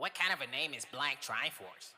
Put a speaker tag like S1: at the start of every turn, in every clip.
S1: What kind of a name is Blank Triforce?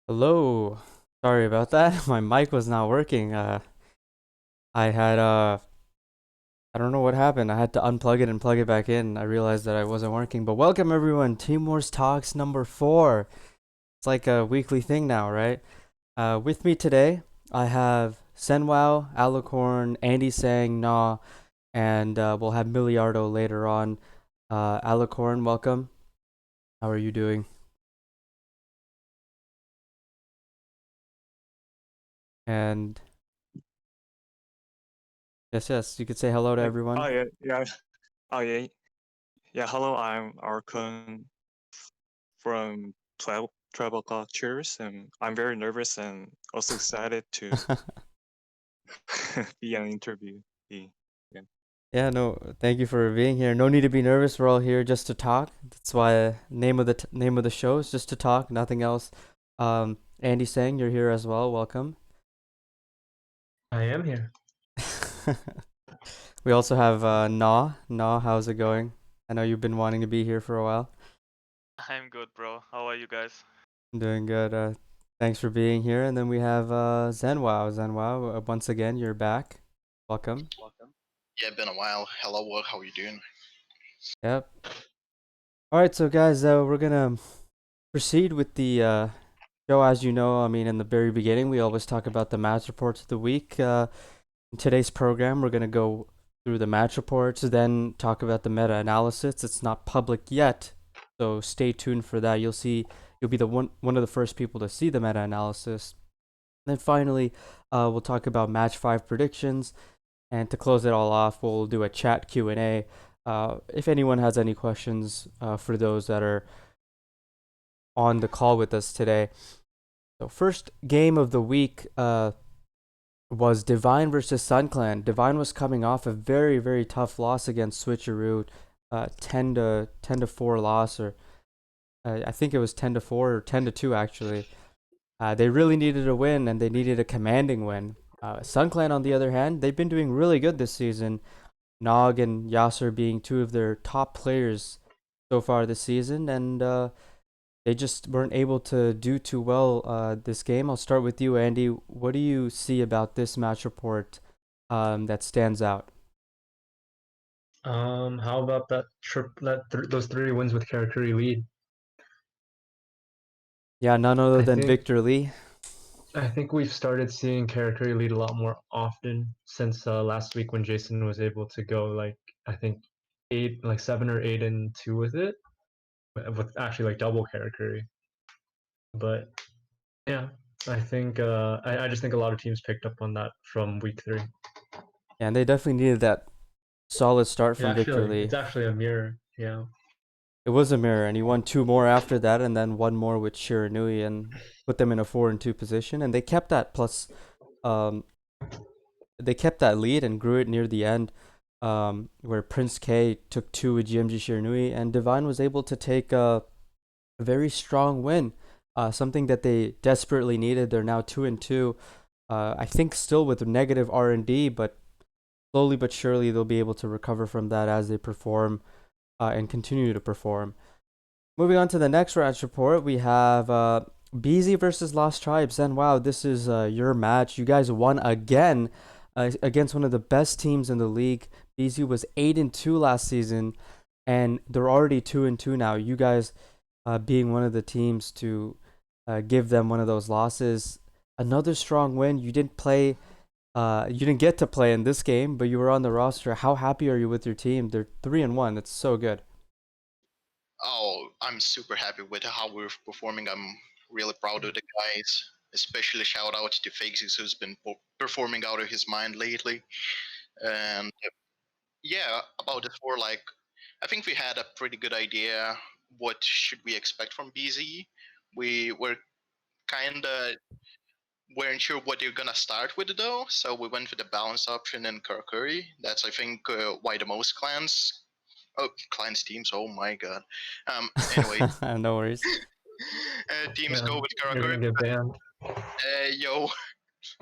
S2: Hello. Sorry about that. My mic was not working. I had I don't know what happened. I had to unplug it and plug it back in. I realized that I wasn't working. But welcome everyone. Team Wars Talks number 4. It's like a weekly thing now, right? With me today, I have Senwow, Alicorn, AndyTsang, NaW, and we'll have Miliardo later on. Alicorn, welcome. How are you doing? And yes, you could say hello to
S3: Oh
S2: everyone.
S3: yeah, yeah. Oh yeah, yeah. Hello, I'm Arkun from Travel Cultures, and I'm very nervous and also excited to be an interview. Yeah.
S2: Yeah, no, thank you for being here. No need to be nervous. We're all here just to talk. That's why name of the name of the show is just to talk, nothing else. AndyTsang, you're here as well. Welcome.
S4: I am here.
S2: We also have NaW. NaW, how's it going? I know you've been wanting to be here for a while.
S5: I'm good, bro. How are you guys?
S2: I'm doing good. Thanks for being here. And then we have ZenWow. ZenWow, once again, you're back. Welcome.
S6: Welcome. Yeah, been a while. Hello, how are you doing?
S2: Yep. All right, so guys, we're gonna proceed with the show. As you know, I mean, in the very beginning, we always talk about the match reports of the week. In today's program, we're going to go through the match reports, then talk about the meta analysis. It's not public yet, so stay tuned for that. You'll be the one of the first people to see the meta analysis. Then finally, we'll talk about match 5 predictions, and to close it all off, we'll do a chat Q&A. If anyone has any questions for those that are on the call with us today. So first game of the week was Divine versus SunClan. Divine was coming off a very, very tough loss against Switcheroo, 10 to 4 loss, or I think it was 10 to 4 or 10 to 2 actually. They really needed a win, and they needed a commanding win. SunClan, on the other hand, they've been doing really good this season. Nog and Yasser being two of their top players so far this season, and they just weren't able to do too well this game. I'll start with you, Andy. What do you see about this match report that stands out?
S4: How about those 3 wins with character lead?
S2: Yeah, none other
S4: I
S2: than
S4: think
S2: Victor Lee.
S4: I think we've started seeing character lead a lot more often since last week when Jason was able to go I think 7 or 8 and 2 with it, with actually double character. But yeah, I think I just think a lot of teams picked up on that from week 3.
S2: Yeah, and they definitely needed that solid start from Victor
S4: It's
S2: Lee.
S4: actually a mirror. Yeah.
S2: It was a mirror, and he won two more after that, and then one more with Shiranui, and put them in a 4-2 position. And they kept that plus, um, they kept that lead and grew it near the end, where Prince K took two with GMG Shiranui, and Divine was able to take a very strong win, something that they desperately needed. They're now 2-2. I think still with negative R&D, but slowly but surely they'll be able to recover from that as they perform and continue to perform. Moving on to the next match report, we have BZ versus Lost Tribes. And wow, this is your match. You guys won again against one of the best teams in the league. BZ was 8-2 last season, and they're already 2-2 now. You guys being one of the teams to give them one of those losses. Another strong win. You didn't play. You didn't get to play in this game, but you were on the roster. How happy are you with your team? They're 3-1. That's so good.
S6: Oh, I'm super happy with how we're performing. I'm really proud of the guys. Especially shout out to Fakes who's been performing out of his mind lately. And yeah, about the score, I think we had a pretty good idea what should we expect from BZ. We were kind of weren't sure what they're gonna start with though, so we went with the balance option and Karakuri. That's I think why the most clans teams. Oh my god. Anyway,
S2: No worries.
S6: teams
S4: Yeah,
S6: go with
S4: you're
S6: Karakuri.
S4: gonna get banned.
S6: Yo,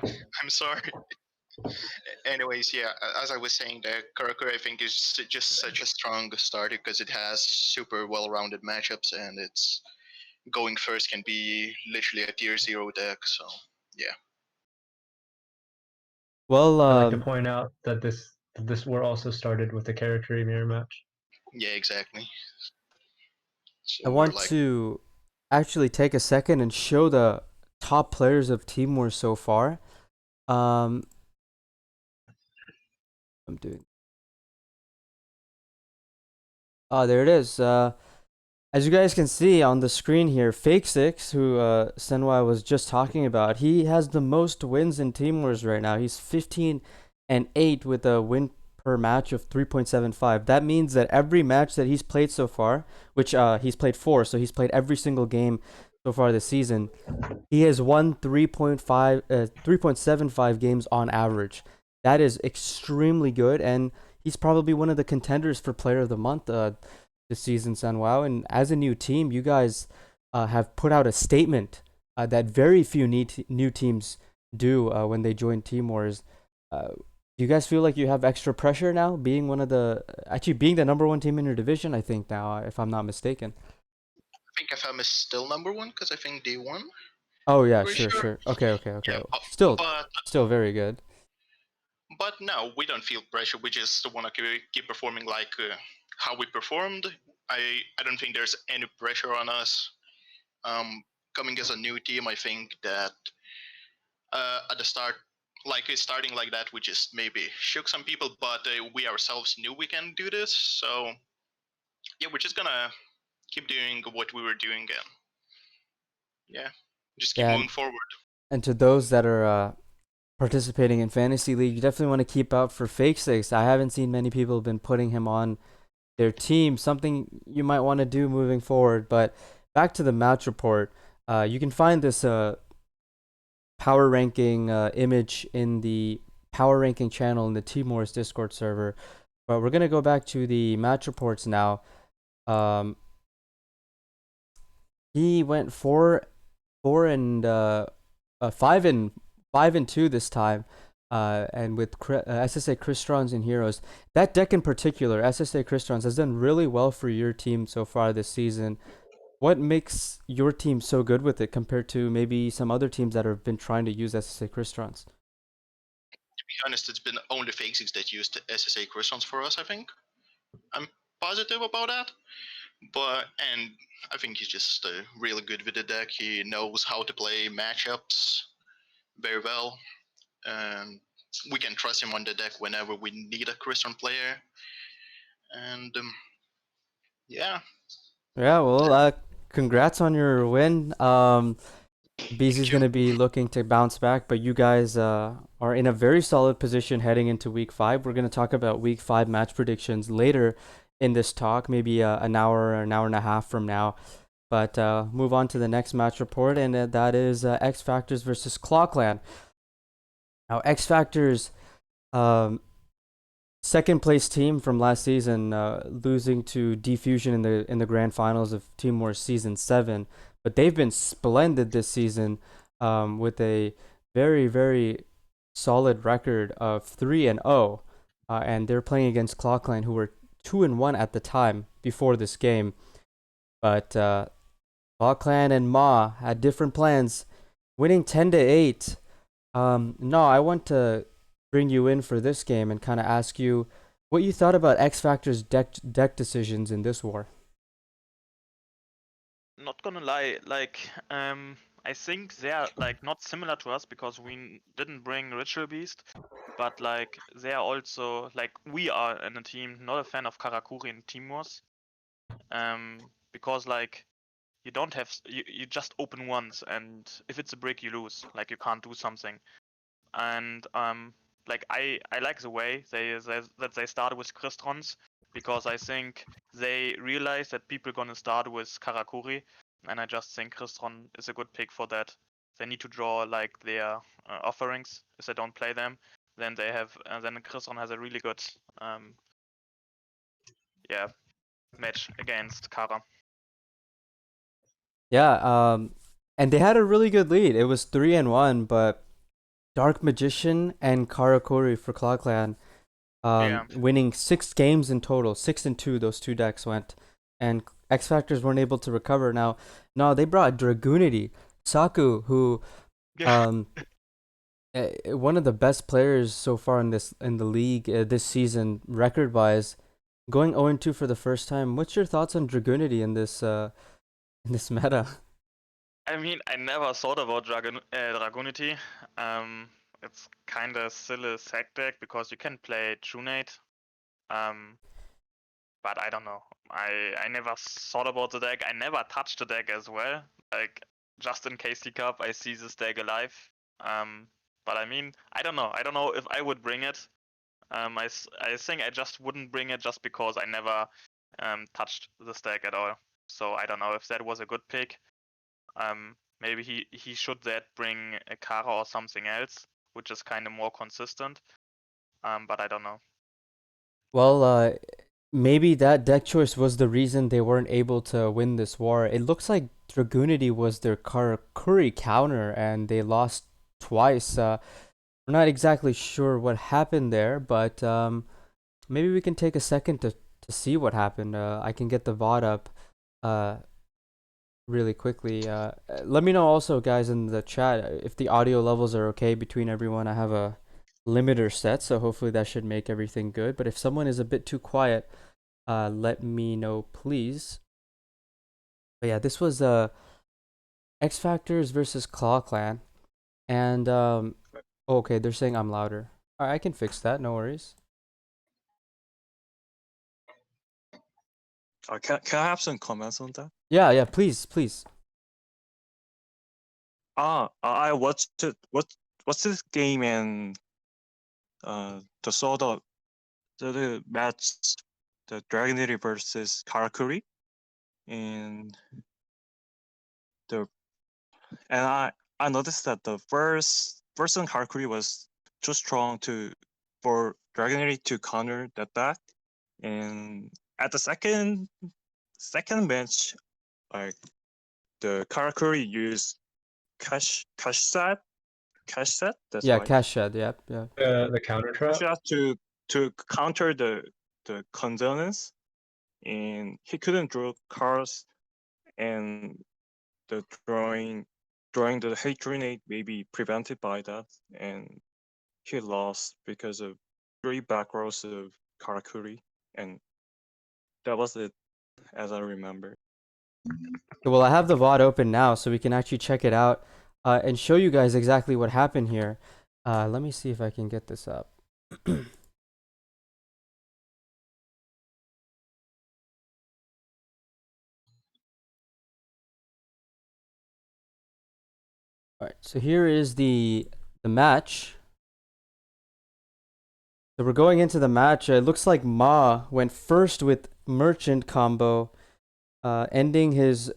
S6: I'm sorry. Anyways, yeah, as I was saying, the Karakuri I think is just such a strong starter because it has super well-rounded matchups and it's going first can be literally a tier 0 deck. So yeah.
S2: Well,
S4: I'd like to point out that this war also started with the character mirror match.
S6: Yeah, exactly.
S2: I
S6: So we're
S2: want
S6: like,
S2: to actually take a second and show the top players of Team Wars so far. I'm doing. Oh, there it is. As you guys can see on the screen here, Fake Six, who Senwai was just talking about, he has the most wins in Team Wars right now. He's 15-8 with a win per match of 3.75. That means that every match that he's played so far, which he's played 4, so he's played every single game so far this season, he has won 3.75 games on average. That is extremely good, and he's probably one of the contenders for Player of the Month this season, SunWow. And as a new team, you guys have put out a statement that very few new teams do when they join Team Wars. Do you guys feel like you have extra pressure now, being being the number 1 team in your division? I think now, if I'm not mistaken.
S6: I think FM is still number 1 because I think they won.
S2: Oh yeah,
S6: Pretty
S2: sure. Okay.
S6: Yeah,
S2: Still
S6: but
S2: very good.
S6: no, we don't feel pressure. We just want to keep performing like how we performed. I don't think there's any pressure on us. Coming as a new team, I think that at the start, like starting like that, we just maybe shook some people, but we ourselves knew we can do this. So yeah, we're just gonna keep doing what we were doing, and yeah, just keep
S2: Yeah,
S6: moving forward.
S2: and to those that are participating in Fantasy League, you definitely want to keep out for Fake Six. I haven't seen many people have been putting him on their team, something you might want to do moving forward. But back to the match report, you can find this power ranking image in the power ranking channel in the Team Wars Discord server. But we're gonna go back to the match reports now. He went 5-2 this time. And with SSA Kristrons and Heroes, that deck in particular, SSA Kristrons, has done really well for your team so far this season. What makes your team so good with it compared to maybe some other teams that have been trying to use SSA Kristrons?
S6: To be honest, it's been only Phases that used SSA crystals for us, I think. I'm positive about that. And I think he's just really good with the deck. He knows how to play matchups very well. And we can trust him on the deck whenever we need a crystal player. And yeah.
S2: Yeah, well, congrats on your win. BZ's going to be looking to bounce back, but you guys are in a very solid position heading into week 5. We're going to talk about week 5 match predictions later in this talk, maybe an hour or an hour and a half from now. But move on to the next match report, and that is X Factors versus Clockland. Now, X Factors, second place team from last season, losing to Diffusion in the grand finals of Team Wars Season 7. But they've been splendid this season with a very, very solid record of 3-0. And they're playing against Clockland, who were 2-1 at the time before this game. But Clockland and Ma had different plans, winning 10-8. No, I want to bring you in for this game and kind of ask you what you thought about X Factor's deck decisions in this war.
S5: Not gonna lie, I think they are like not similar to us because we didn't bring Ritual Beast, but like they are also like we are in a team not a fan of Karakuri and Team Wars, because like you don't have you just open once and if it's a break you lose, like you can't do something, and like I like the way that they started with Kristrons because I think they realize that people gonna start with Karakuri, and I just think Crystron is a good pick for that. They need to draw like their offerings. If they don't play them, then they have then Crystron has a really good match against Kara.
S2: Yeah, and they had a really good lead. It was 3-1, but Dark Magician and Karakuri for Clockland winning 6 games in total. 6-2, those two decks went. and X Factors weren't able to recover. Now, no, they brought Dragoonity, Saku, who um one of the best players so far in the league this season record wise, going 0-2 for the first time. What's your thoughts on Dragoonity in this meta?
S5: I mean, I never thought about Dragonity. It's kind of still a sack deck because you can play Trunate. But I don't know. I never thought about the deck. I never touched the deck as well. Like, just in case Cup, I see this deck alive. But I mean, I don't know. I don't know if I would bring it. I think I just wouldn't bring it just because I never touched this deck at all. So I don't know if that was a good pick. Maybe he should that bring a Kara or something else, which is kind of more consistent. But I don't know.
S2: Well, maybe that deck choice was the reason they weren't able to win this war. It looks like Dragoonity was their Karakuri counter, and they lost twice. We're not exactly sure what happened there, but maybe we can take a second to see what happened. I can get the VOD up really quickly. Let me know also, guys, in the chat if the audio levels are okay between everyone. I have a limiter set, so hopefully that should make everything good. But if someone is a bit too quiet, let me know, please. But yeah, this was X Factors versus Claw Clan, and okay, they're saying I'm louder. All right, I can fix that. No worries.
S3: Can I have some comments on that?
S2: Yeah, please.
S3: I watched it. What's this game and the sort of the match, the Dragonity versus Karakuri, and I noticed that the first one Karakuri was too strong for Dragonity to counter that back, and at the second match, like the Karakuri used cash set. That's
S2: Yeah,
S3: right.
S2: Cash Shed. Yep.
S4: The counter trap.
S3: Cash to counter the condonance, and he couldn't draw cards, and the drawing the hate grenade may be prevented by that, and he lost because of 3 back rows of Karakuri, and that was it, as I remember.
S2: Well, I have the VOD open now, so we can actually check it out and show you guys exactly what happened here. Let me see if I can get this up. All right, so here is the match. So we're going into the match. It looks like Ma went first with Merchant combo, ending his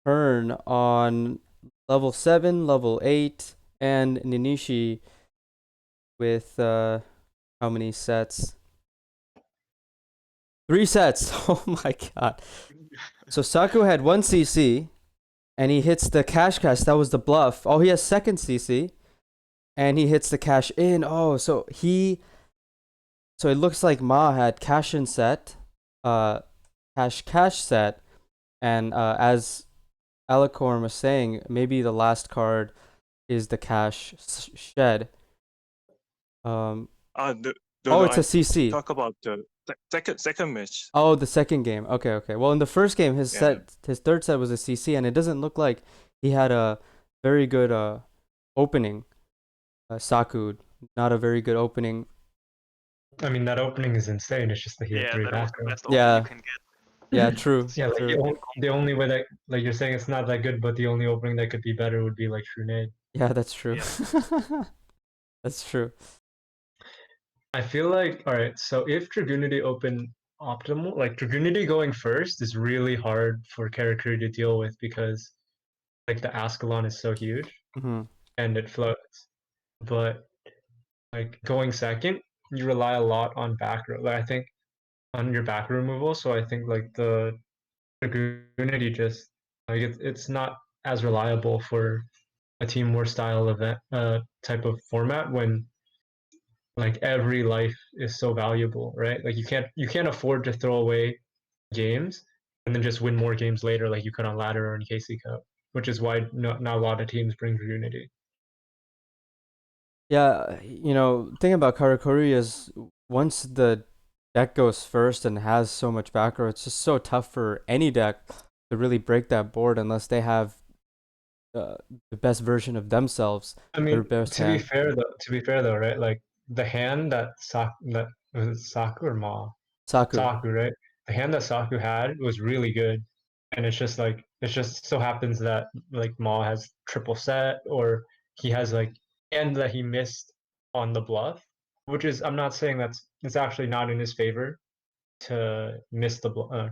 S2: turn on level 7, level 8, and Ninishi with how many sets? 3 sets. Oh my god. So Saku had 1 CC, and he hits the cash. That was the bluff. Oh, he has 2nd CC, and he hits the cash in. Oh, so it looks like Ma had cash in set, cash set, and as Alicorn was saying, maybe the last card is the cash shed.
S3: No,
S2: It's a CC.
S3: Talk about the second match.
S2: Oh, the second game. Okay. Well, in the first game, his 3rd set was a CC, and it doesn't look like he had a very good opening. Saku, not a very good opening.
S4: I mean, that opening is insane. It's just that he had 3
S5: that was
S4: back
S5: the
S4: row.
S5: best opening you can get.
S2: Yeah, true.
S4: Yeah, like
S2: true.
S4: the only way that, like you're saying, it's not that good, but the only opening that could be better would be like Trunade.
S2: Yeah, that's true.
S5: Yeah.
S2: That's true.
S4: I feel like, all right, so if Dragoonity open optimal, like Dragoonity going first is really hard for Karakuri to deal with because like the Ascalon is so huge
S2: Mm-hmm.
S4: and it floats. But like going second, you rely a lot on back row. Like, I think on your back row removal, so I think like the Dragoonity just like it's not as reliable for a team war style event type of format when like every life is so valuable, right? Like you can't afford to throw away games and then just win more games later, like you could on ladder or in KC Cup, which is why not a lot of teams bring Unity.
S2: Yeah, thing about Karakuri is once the deck goes first and has so much back row, it's just so tough for any deck to really break that board unless they have the best version of themselves.
S4: I
S2: Their
S4: mean,
S2: best
S4: to be
S2: hand.
S4: fair though, right? Like the hand that that was it Saku or Ma?
S2: Saku.
S4: Saku, right? The hand that Saku had was really good, and it's just so happens that like Ma has triple set, or he has like and that he missed on the bluff, which is I'm not saying it's actually not in his favor to miss the bluff.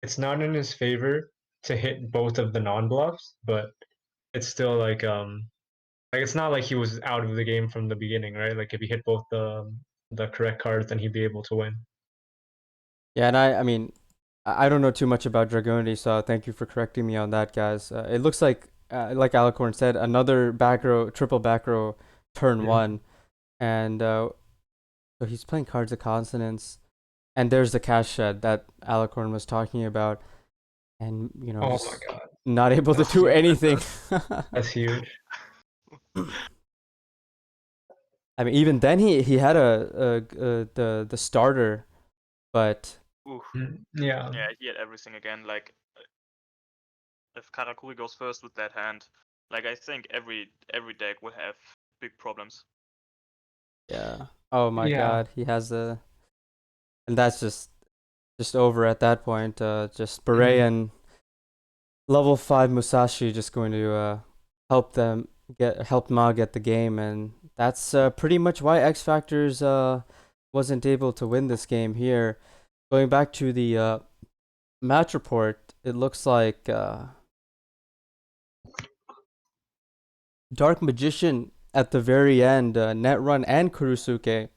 S4: It's not in his favor to hit both of the non bluffs, but it's still like it's not like he was out of the game from the beginning, right? Like if he hit both the correct cards, then he'd be able to win.
S2: Yeah, and I mean, I don't know too much about Dragonity, so thank you for correcting me on that, guys. It looks like Alicorn said, another back row, triple back row, turn
S4: Yeah.
S2: one, and so he's playing cards of consonance, and there's the cash shed that Alicorn was talking about, and
S4: Oh my
S2: just
S4: god,
S2: not able to do anything.
S4: that's huge.
S2: I mean, even then he had the starter, but
S5: Ooh.
S4: Yeah.
S5: Yeah, he had everything again. Like, if Karakuri goes first with that hand, like I think every deck will have big problems.
S2: yeah. Oh my
S4: Yeah.
S2: God, he has and that's just over at that point. Just Beret and level 5 Musashi just going to help Ma get the game, and that's pretty much why X Factors wasn't able to win this game here. Going back to the match report, it looks like Dark Magician at the very end, Netrun and Kurusuke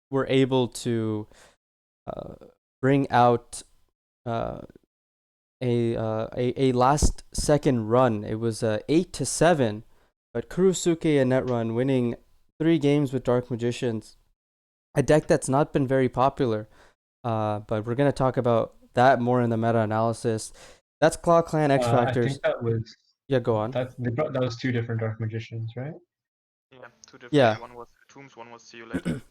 S2: were able to bring out uh, a last second run. It was 8-7, but Kurusuke and Netrun winning 3 games with Dark Magicians, a deck that's not been very popular. But we're gonna talk about that more in the meta analysis. That's Claw Clan X
S4: I
S2: Factors.
S4: think that was
S2: Yeah, go on.
S4: that was 2 different Dark Magicians, right?
S5: Yeah, 2 different.
S2: Yeah.
S5: One was Tombs, one was See You Later.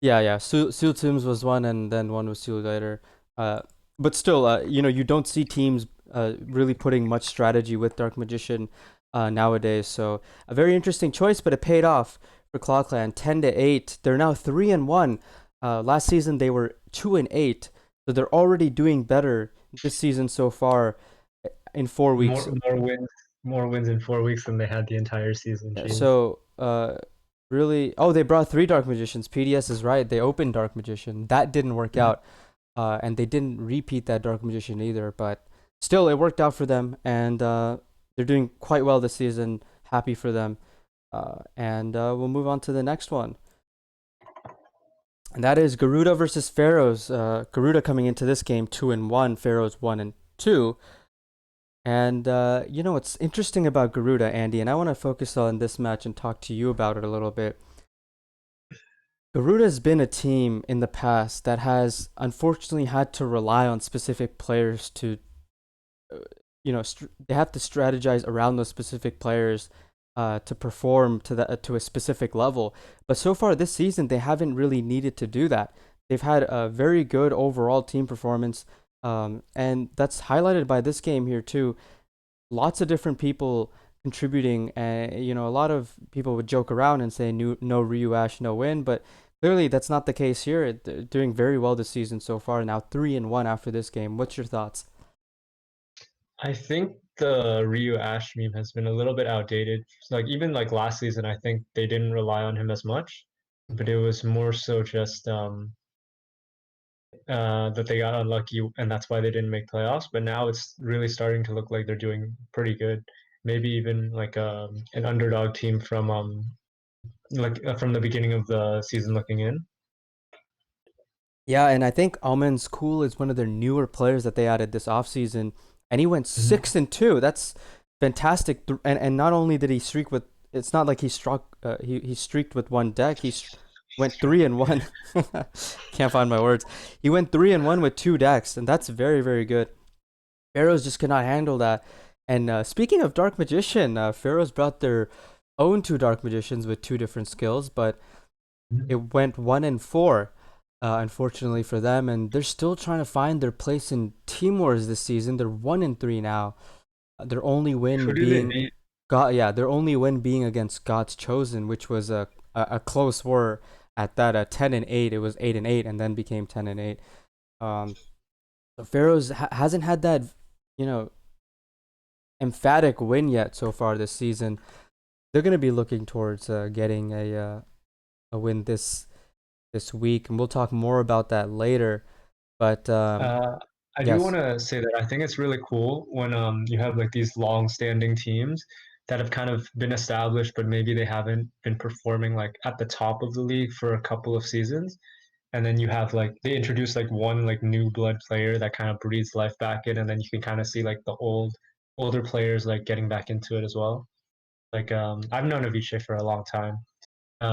S2: Yeah. Seal Tombs was one, and then one was Seal Later. But still, you don't see teams really putting much strategy with Dark Magician nowadays. So a very interesting choice, but it paid off for Claw Clan. 10-8. They're now 3-1. Last season they were 2-8, so they're already doing better this season so far in 4 weeks.
S4: More wins in 4 weeks than they had the entire season. Jeez.
S2: So really, they brought 3 Dark Magicians. PDS is right. They opened Dark Magician. That didn't work out. And they didn't repeat that Dark Magician either, but still it worked out for them, and they're doing quite well this season. Happy for them. And we'll move on to the next one. And that is Garuda versus Pharaohs. Garuda coming into this game 2-1, Pharaohs 1-2. And what's interesting about Garuda, Andy, and I want to focus on this match and talk to you about it a little bit. Garuda's been a team in the past that has unfortunately had to rely on specific players to, they have to strategize around those specific players to perform to a specific level. But so far this season, they haven't really needed to do that. They've had a very good overall team performance, and that's highlighted by this game here too. Lots of different people contributing, and a lot of people would joke around and say no Ryu Ash, no win, but clearly that's not the case here. They're doing very well this season so far. Now 3-1 after this game. What's your thoughts?
S4: I think the Ryu Ash meme has been a little bit outdated. Like even like last season, I think they didn't rely on him as much, but it was more so just that they got unlucky and that's why they didn't make playoffs. But now it's really starting to look like they're doing pretty good. Maybe even like an underdog team from from the beginning of the season looking in.
S2: Yeah, and I think Almen's Cool is one of their newer players that they added this offseason, and he went 6-2. That's fantastic. And not only did he streak with, it's not like he streaked with one deck. He went 3-1. Can't find my words. He went 3-1 with 2 decks, and that's very, very good. Pharaohs just cannot handle that. And speaking of Dark Magician, Pharaohs brought their own two Dark Magicians with two different skills, but it went 1-4, unfortunately for them, and they're still trying to find their place in Team Wars this season. They're 1-3 now. Their only win
S4: Who do they
S2: being
S4: beat?
S2: their only win being against God's Chosen, which was a close war at that. 10-8, it was 8-8, and then became 10-8. Pharaohs hasn't had that, you know, emphatic win yet so far this season. They're gonna be looking towards getting a win this week, and we'll talk more about that later. But
S4: I do
S2: yes,
S4: want to say that I think it's really cool when you have like these long-standing teams that have kind of been established, but maybe they haven't been performing like at the top of the league for a couple of seasons, and then you have like they introduce like one like new blood player that kind of breathes life back in, and then you can kind of see like the older players like getting back into it as well. Like I've known Avicii for a long time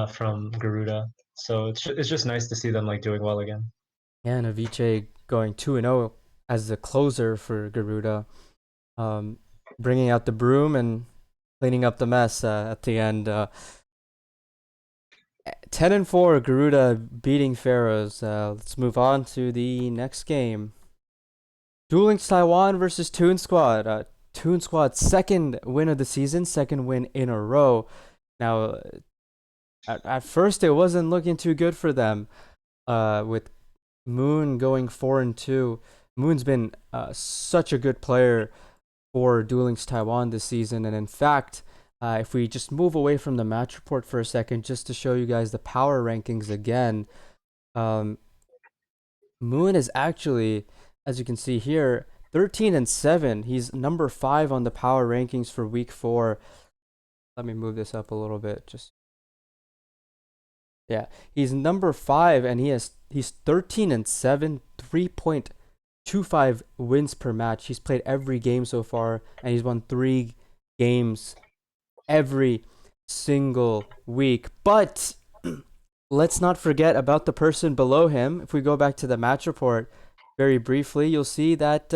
S4: from Garuda, so it's just nice to see them like doing well again.
S2: and Avicii going 2-0 as the closer for Garuda, bringing out the broom and cleaning up the mess at the end. 10-4, Garuda beating Pharaohs. Let's move on to the next game. Duel Links Taiwan versus Toon Squad. Toon Squad's second win of the season, second win in a row. Now, at first, it wasn't looking too good for them. With Moon going 4-2. Moon's been such a good player for Duel Links Taiwan this season, and in fact, if we just move away from the match report for a second, just to show you guys the power rankings again, Moon is actually, as you can see here, 13-7. He's number 5 on the power rankings for week 4. Let me move this up a little bit. Yeah, he's number 5, and he's 13-7, 3.25 wins per match. He's played every game so far, and he's won 3 games every single week. But let's not forget about the person below him. If we go back to the match report very briefly, you'll see that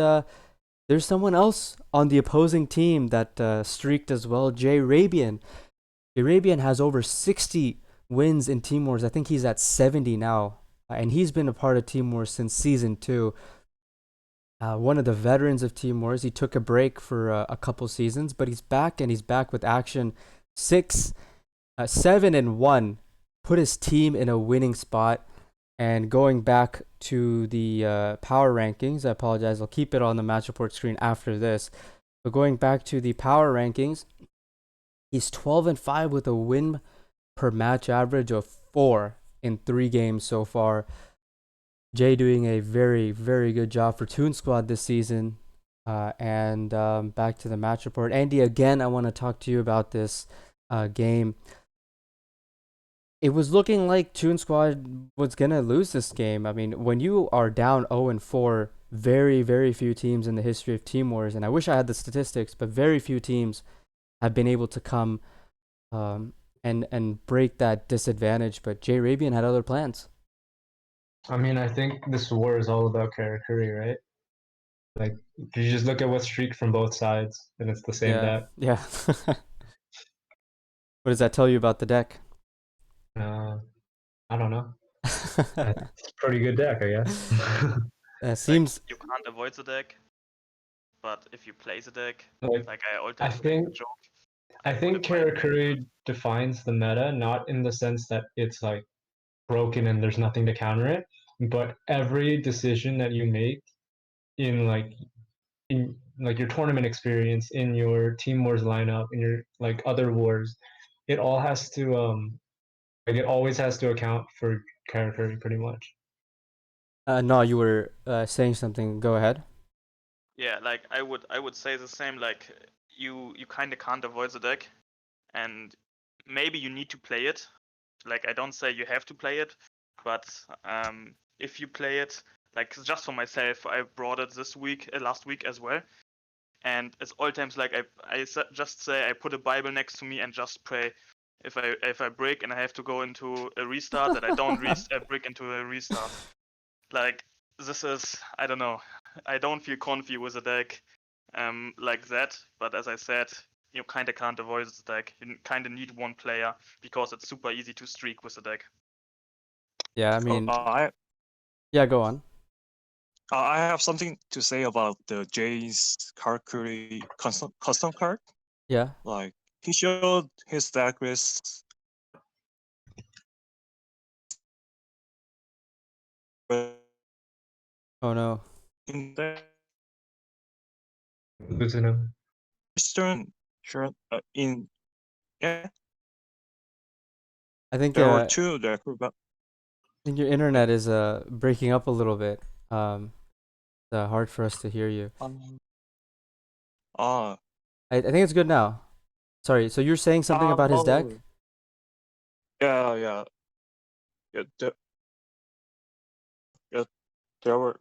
S2: there's someone else on the opposing team that streaked as well, Jay Rabian. Jay Rabian has over 60 wins in Team Wars. I think he's at 70 now, and he's been a part of Team Wars since Season 2. One of the veterans of Team Wars. He took a break for a couple seasons, but he's back, and he's back with action. 7-1, put his team in a winning spot. And going back to the power rankings, I apologize, I'll keep it on the match report screen after this. But going back to the power rankings, he's 12-5 with a win per match average of 4 in 3 games so far. Jay doing a very, very good job for Toon Squad this season. And back to the match report. Andy, again, I want to talk to you about this game. It was looking like Toon Squad was going to lose this game. I mean, when you are down 0-4, very, very few teams in the history of Team Wars, and I wish I had the statistics, but very few teams have been able to come and break that disadvantage. But Jay Rabian had other plans.
S4: I mean, I think this war is all about Karakuri, right? Like, you just look at what streaked from both sides, and it's the same deck.
S2: Yeah. What does that tell you about the deck?
S4: I don't know. It's a pretty good deck, I guess.
S2: Seems
S5: Like, you can't avoid the deck, but if you play the deck,
S4: like
S5: I always
S4: I think
S5: joke.
S4: I think
S5: would play it.
S4: Karakuri defines the meta, not in the sense that it's like broken and there's nothing to counter it, but every decision that you make in like your tournament experience, in your Team Wars lineup, in your like other wars, it all has to like it always has to account for Karakuri pretty much.
S2: no, you were saying something. Go ahead.
S5: Yeah, like I would say the same. Like you kind of can't avoid the deck, and maybe you need to play it. Like I don't say you have to play it, but if you play it, like just for myself, I brought it this week, last week as well, and it's all times like just say I put a Bible next to me and just pray. If I break and I have to go into a restart, that I don't break into a restart. Like this is, I don't know. I don't feel comfy with a deck like that. But as I said, you kind of can't avoid this deck. You kind of need one player because it's super easy to streak with the deck.
S2: Yeah, I
S3: Oh,
S2: mean, yeah, go on.
S3: I have something to say about the Jay's Karakuri custom card.
S2: Yeah.
S3: Like he showed his deck list
S2: Oh no.
S3: in the
S4: Losing him.
S3: Eastern, sure, in yeah,
S2: I think
S3: there were two deck
S2: I think your internet is breaking up a little bit. It's hard for us to hear you.
S3: Ah,
S2: I think it's good now. Sorry, so you're saying something about his deck?
S3: yeah, yeah, yeah. There were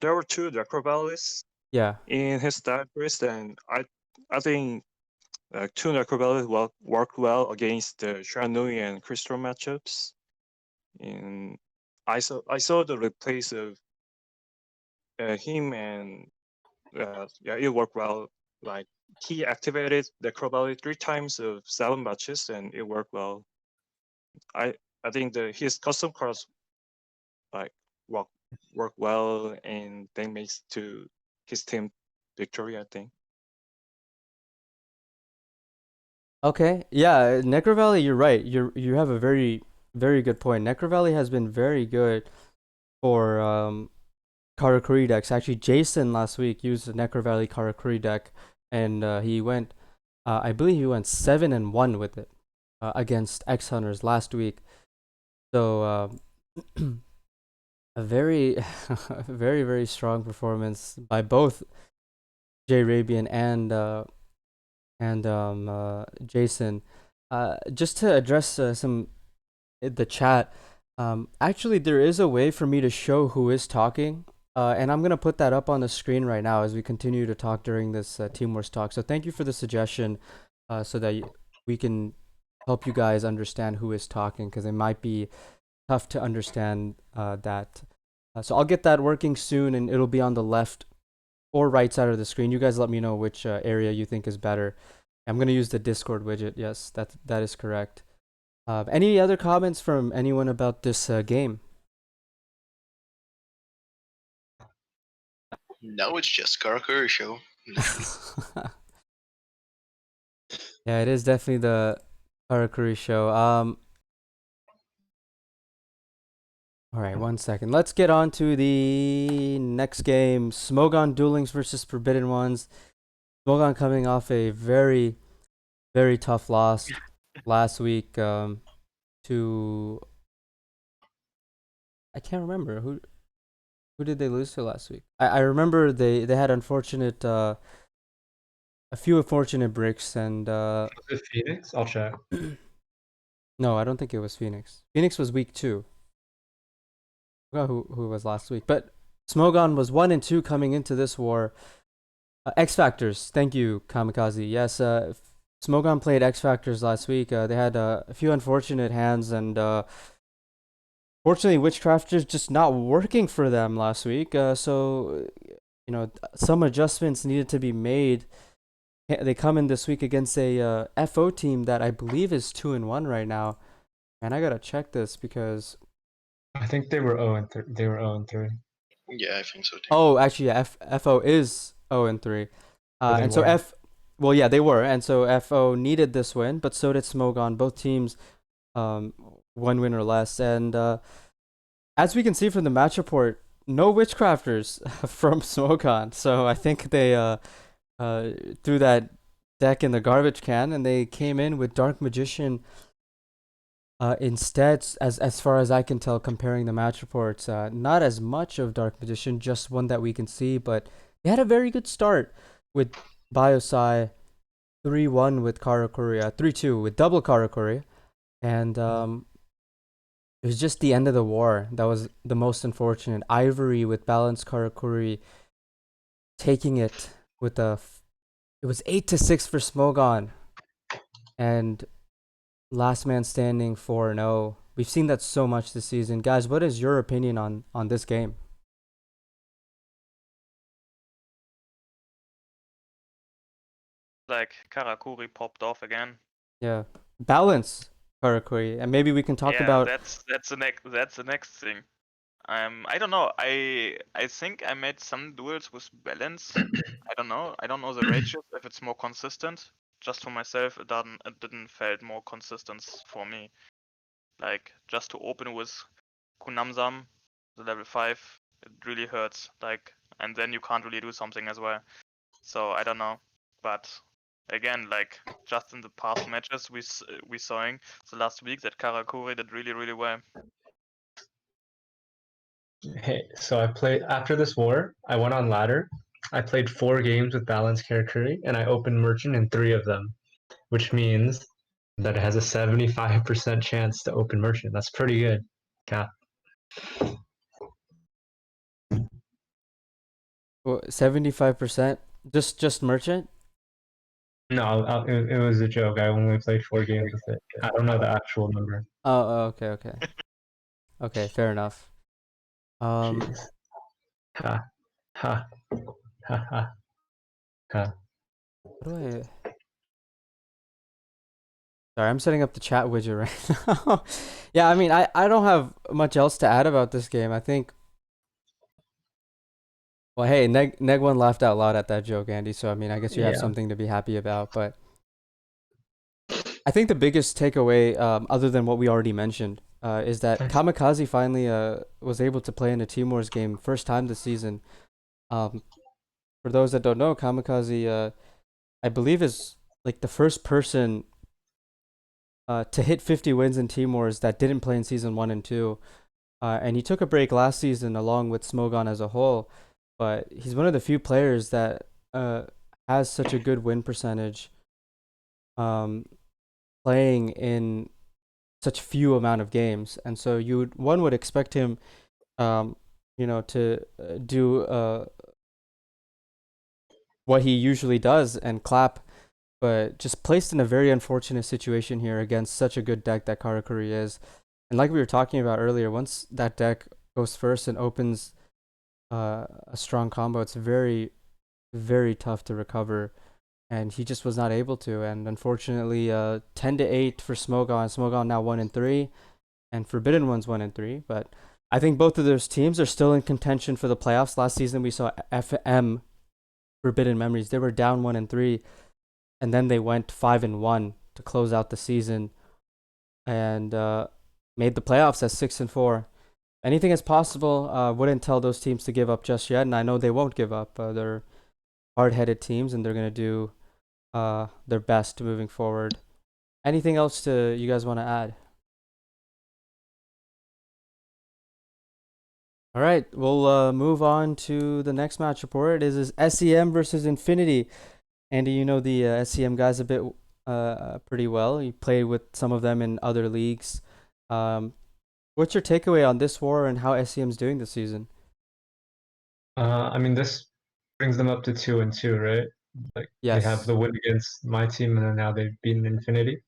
S3: there were two Necroballists
S2: Yeah.
S3: in his deck list, and I think two Necroballists work well against the Shanui and Crystal matchups. And I saw the replace of him, and yeah, it worked well. Like he activated the Necroballi 3 times of 7 matches, and it worked well. I I think his custom cards like work well, and they makes to his team victory, I think.
S2: Okay. Yeah, Necro Valley, you're right. You have a very good point. Necro Valley has been very good for Karakuri decks. Actually, Jason last week used the Necro Valley Karakuri deck, and he went I believe he went 7-1 with it against X Hunters last week. So a very very strong performance by both Jay Rabian and Jason. Just to address the chat. Actually, there is a way for me to show who is talking, and I'm gonna put that up on the screen right now as we continue to talk during this Team Wars talk. So thank you for the suggestion, so that we can help you guys understand who is talking, because it might be tough to understand that. So I'll get that working soon, and it'll be on the left or right side of the screen. You guys let me know which area you think is better. I'm gonna use the Discord widget. Yes, that is correct. Any other comments from anyone about this game?
S6: No, it's just Karakuri show.
S2: Yeah, it is definitely the Karakuri show. All right, 1 second. Let's get on to the next game. Smogon Duel Links versus Forbidden Ones. Smogon coming off a very tough loss last week to, I can't remember who did they lose to last week. I remember they had unfortunate a few unfortunate breaks, and
S4: Was it Phoenix? I'll check.
S2: no, I don't think it was Phoenix. Phoenix was week 2. I forgot who was last week. But Smogon was 1-2 coming into this war. X Factors, thank you, Kamikaze. Yes, Smogon played X Factors last week. They had a few unfortunate hands, and fortunately, Witchcrafters just not working for them last week. So, some adjustments needed to be made. They come in this week against a FO team that I believe is 2-1 right now. And I gotta check this because
S4: I think they were 0-3. They were 0-3.
S6: Yeah, I think so too.
S2: oh, actually, yeah, FO is 0-3.
S4: They
S2: And so
S4: were.
S2: well, yeah, they were, and so FO needed this win, but so did Smogon. Both teams, 1 win or less. And as we can see from the match report, no Witchcrafters from Smogon. So I think they threw that deck in the garbage can, and they came in with Dark Magician instead. As far as I can tell, comparing the match reports, not as much of Dark Magician, just one that we can see, but they had a very good start with Biosai, 3-1 with Karakuri, 3-2 with double Karakuri, and it was just the end of the war that was the most unfortunate. Ivory with balanced Karakuri taking it with it was 8-6 for Smogon, and last man standing 4-0 We've seen that so much this season. Guys, what is your opinion on this game?
S5: Like Karakuri popped off again.
S2: Yeah. Balance, Karakuri. And maybe we can talk
S5: yeah,
S2: about
S5: that's the next thing. I don't know. I think I made some duels with balance. I don't know. I don't know the ratios if it's more consistent. Just for myself, it didn't felt more consistent for me. Like just to open with Kunamsam, the level 5, it really hurts. Like, and then you can't really do something as well. So I don't know. But again, like just in the past matches we saw in the last week that Karakuri did really well.
S4: Hey, so I played after this war. I went on ladder. I played 4 games with balanced Karakuri, and I opened merchant in 3 of them, which means that it has a 75% chance to open merchant. That's pretty good. Yeah.
S2: 75%. Just merchant.
S4: No, it was a joke. I only played 4 games with it. I don't know the actual number.
S2: Okay. Okay, fair enough.
S4: Jeez. Ha ha ha ha ha.
S2: What do I? Sorry, I'm setting up the chat widget right now. Yeah, I mean, I don't have much else to add about this game. I think. Well, hey, Neg1 laughed out loud at that joke, Andy. So I mean, I guess you have
S4: Yeah.
S2: something to be happy about. But I think the biggest takeaway, other than what we already mentioned, is that Kamikaze finally was able to play in a Team Wars game first time this season. For those that don't know, Kamikaze, I believe, is like the first person to hit 50 wins in Team Wars that didn't play in season 1 and 2. And he took a break last season along with Smogon as a whole, but he's one of the few players that has such a good win percentage, playing in such few amount of games. And so one would expect him, to do what he usually does and clap, but just placed in a very unfortunate situation here against such a good deck that Karakuri is. And like we were talking about earlier, once that deck goes first and opens a strong combo, it's very, very tough to recover. And he just was not able to. And unfortunately, 10-8 for Smogon. Smogon now 1-3, and Forbidden One's 1-3. But I think both of those teams are still in contention for the playoffs. Last season, we saw FM, Forbidden Memories. They were down 1-3, and then they went 5-1 to close out the season, and made the playoffs at 6-4. Anything is possible. Wouldn't tell those teams to give up just yet, and I know they won't give up. They're hard-headed teams, and they're gonna do their best moving forward. Anything else you guys want to add? All right, we'll move on to the next match report. It is SEM versus Infinity. Andy, you know the SEM guys a bit pretty well. You played with some of them in other leagues. What's your takeaway on this war and how SEM's doing this season?
S4: I mean, this brings them up to 2-2, right? Like they have
S2: Yes.
S4: the win against my team, and then now they've beaten Infinity.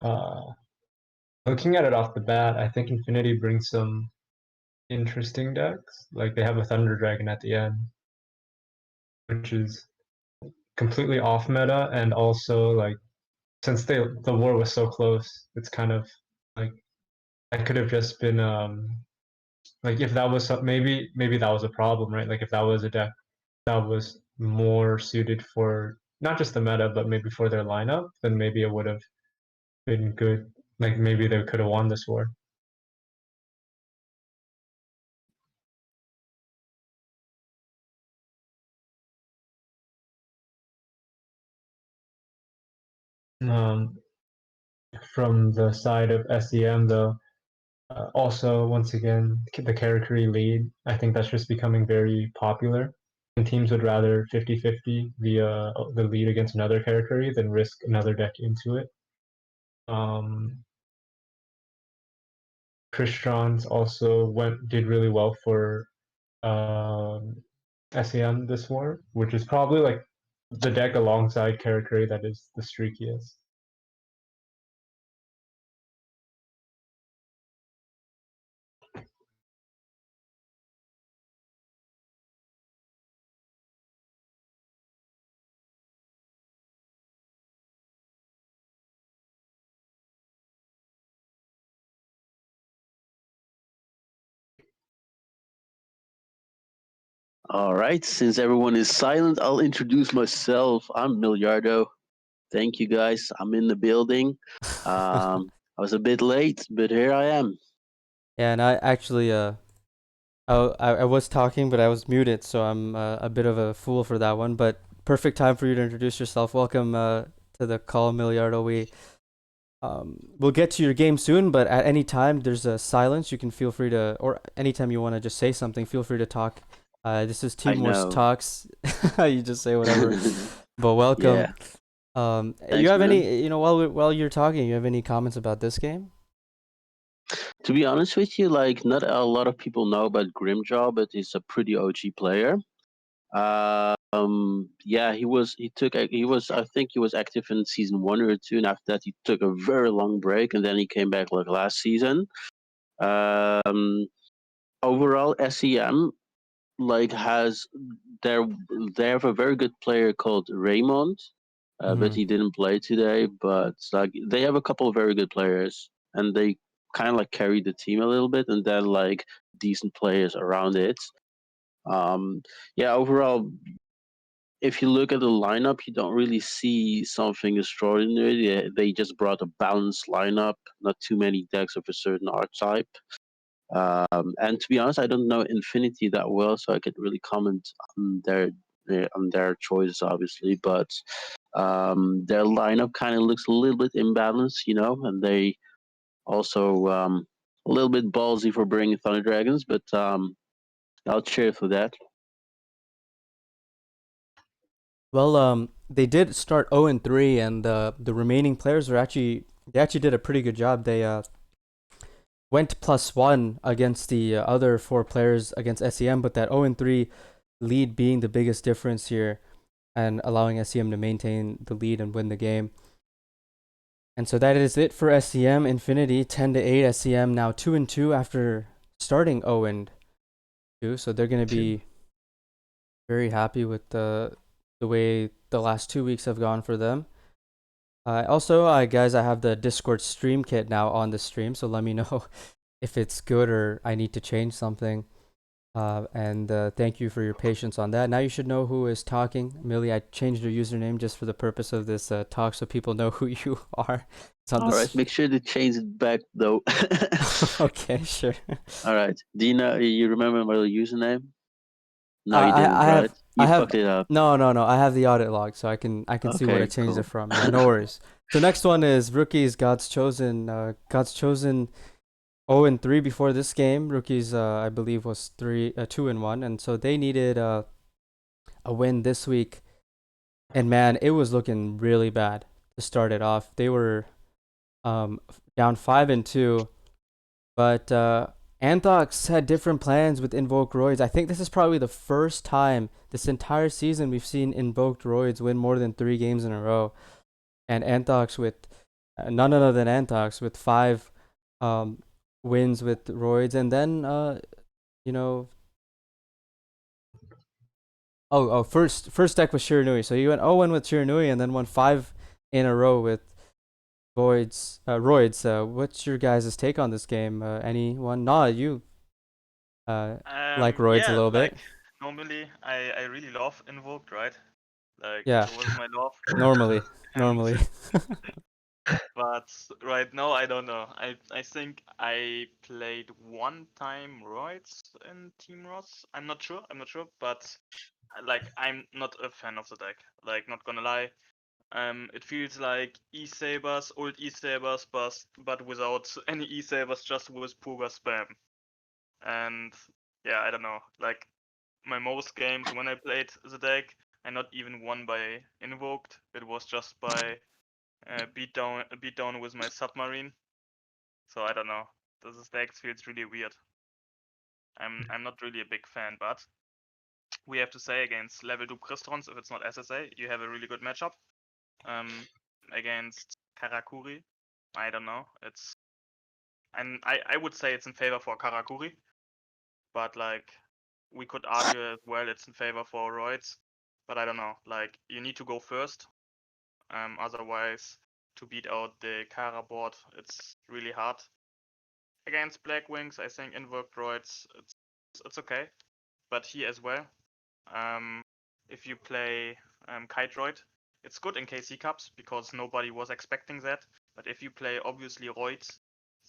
S4: Looking at it off the bat, I think Infinity brings some interesting decks. Like they have a Thunder Dragon at the end, which is completely off meta, and also like since the war was so close, it's kind of like that could have just been like if that was maybe that was a problem, right? Like if that was a deck that was more suited for not just the meta, but maybe for their lineup, then maybe it would have been good. Like maybe they could have won this war. Um, from the side of SEM, though, also once again the Karakuri lead. I think that's just becoming very popular, and teams would rather 50-50 the lead against another Karakuri than risk another deck into it. Crystron's also did really well for SEM this war, which is probably like the deck alongside Karakuri that is the streakiest.
S7: All right, since everyone is silent, I'll introduce myself. I'm Miliardo. Thank you guys. I'm in the building. I was a bit late, but here I am.
S2: Yeah, and I actually I was talking, but I was muted, so I'm a bit of a fool for that one. But perfect time for you to introduce yourself. Welcome to the call, Miliardo. We'll get to your game soon, but at any time there's a silence. You can feel free to, or anytime you want to just say something, feel free to talk. This is
S7: I
S2: Team Wars
S7: know.
S2: Talks. You just say whatever. But welcome.
S7: Yeah.
S2: You
S7: Thanks,
S2: have
S7: man.
S2: any, while you're talking, you have any comments about this game?
S7: To be honest with you, like not a lot of people know about Grimjaw, but he's a pretty OG player. Yeah, he was. I think he was active in season 1 or 2, and after that he took a very long break, and then he came back like last season. Um, Overall, SEM like has their they have a very good player called Raymond, but he didn't play today. But like they have a couple of very good players, and they kind of like carry the team a little bit, and then like decent players around it. Yeah, overall, if you look at the lineup, you don't really see something extraordinary. They just brought a balanced lineup, not too many decks of a certain archetype. And to be honest, I don't know Infinity that well, so I could really comment on their choices, obviously. But their lineup kind of looks a little bit imbalanced, and they also a little bit ballsy for bringing Thunder Dragons, but I'll cheer for that.
S2: Well, they did start 0-3, and the remaining players they actually did a pretty good job. They went +1 against the other 4 players against SEM, but that 0-3 lead being the biggest difference here, and allowing SEM to maintain the lead and win the game. And so that is it for SEM. Infinity 10-8. SEM now 2-2 after starting 0-2. So they're gonna be very happy with the way the last 2 weeks have gone for them. Also, guys, I have the Discord stream kit now on the stream, so let me know if it's good or I need to change something. And thank you for your patience on that. Now you should know who is talking. Millie, I changed your username just for the purpose of this talk, so people know who you are. It's on
S7: All right, make sure to change it back though.
S2: Okay, sure.
S7: All right. Do you remember my username? No, you
S2: I
S7: didn't,
S2: I
S7: right?
S2: have
S7: You
S2: I have
S7: fucked it up.
S2: no. I have the audit log, so I can see what I
S7: Okay,
S2: changed
S7: cool.
S2: it from. Yeah, no worries. So next one is Rookies God's Chosen. God's Chosen 0-3 before this game. Rookies I believe was 2-1, and so they needed a win this week. And man, it was looking really bad to start it off. They were down 5-2, but Anthox had different plans with Invoked Roids. I think this is probably the first time this entire season we've seen Invoked Roids win more than 3 games in a row. And Anthox with none other than Anthox with 5 wins with Roids. And then, you know, first deck was Shiranui. So you went 0-1 with Shiranui and then won 5 in a row with Roids. What's your guys' take on this game? Anyone? Nah, you like Roids a
S5: Yeah,
S2: little bit.
S5: like normally I really love Invoked, right? Like
S2: Yeah,
S5: it was my love.
S2: normally.
S5: And but right now I don't know. I think I played one time Roids in Team Ross. I'm not sure. But like I'm not a fan of the deck. Like not gonna lie. It feels like E-Sabers, old E-Sabers, but without any E-Sabers, just with Puga spam. And yeah, I don't know. Like my most games when I played the deck, I not even won by Invoked. It was just by beatdown with my submarine. So I don't know. This deck feels really weird. I'm not really a big fan, but we have to say against level 2 Kristrons, if it's not SSA, you have a really good matchup. Against Karakuri, I don't know. I would say it's in favor for Karakuri, but like we could argue as well it's in favor for Roids, but I don't know. Like you need to go first. Otherwise, to beat out the Kara board, it's really hard. Against Black Wings, I think Invoked Roids, it's okay, but he as well. if you play Kite it's good in KC Cups because nobody was expecting that. But if you play obviously Reut,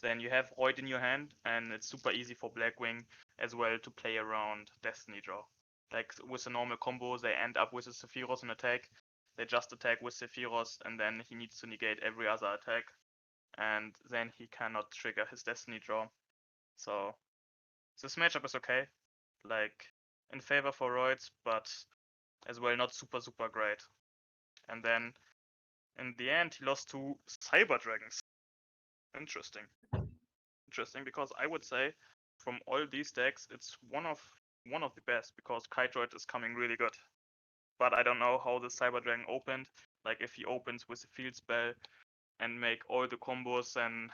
S5: then you have Reut in your hand, and it's super easy for Blackwing as well to play around Destiny Draw. Like with a normal combo, they end up with a Sephiroth in attack. They just attack with Sephiroth, and then he needs to negate every other attack, and then he cannot trigger his Destiny Draw. So this matchup is okay, like in favor for Reut, but as well not super great. And then in the end, he lost to Cyber Dragons. Interesting. Interesting, because I would say from all these decks, it's one of the best because Kite is coming really good. But I don't know how the Cyber Dragon opened. Like if he opens with a field spell and make all the combos, then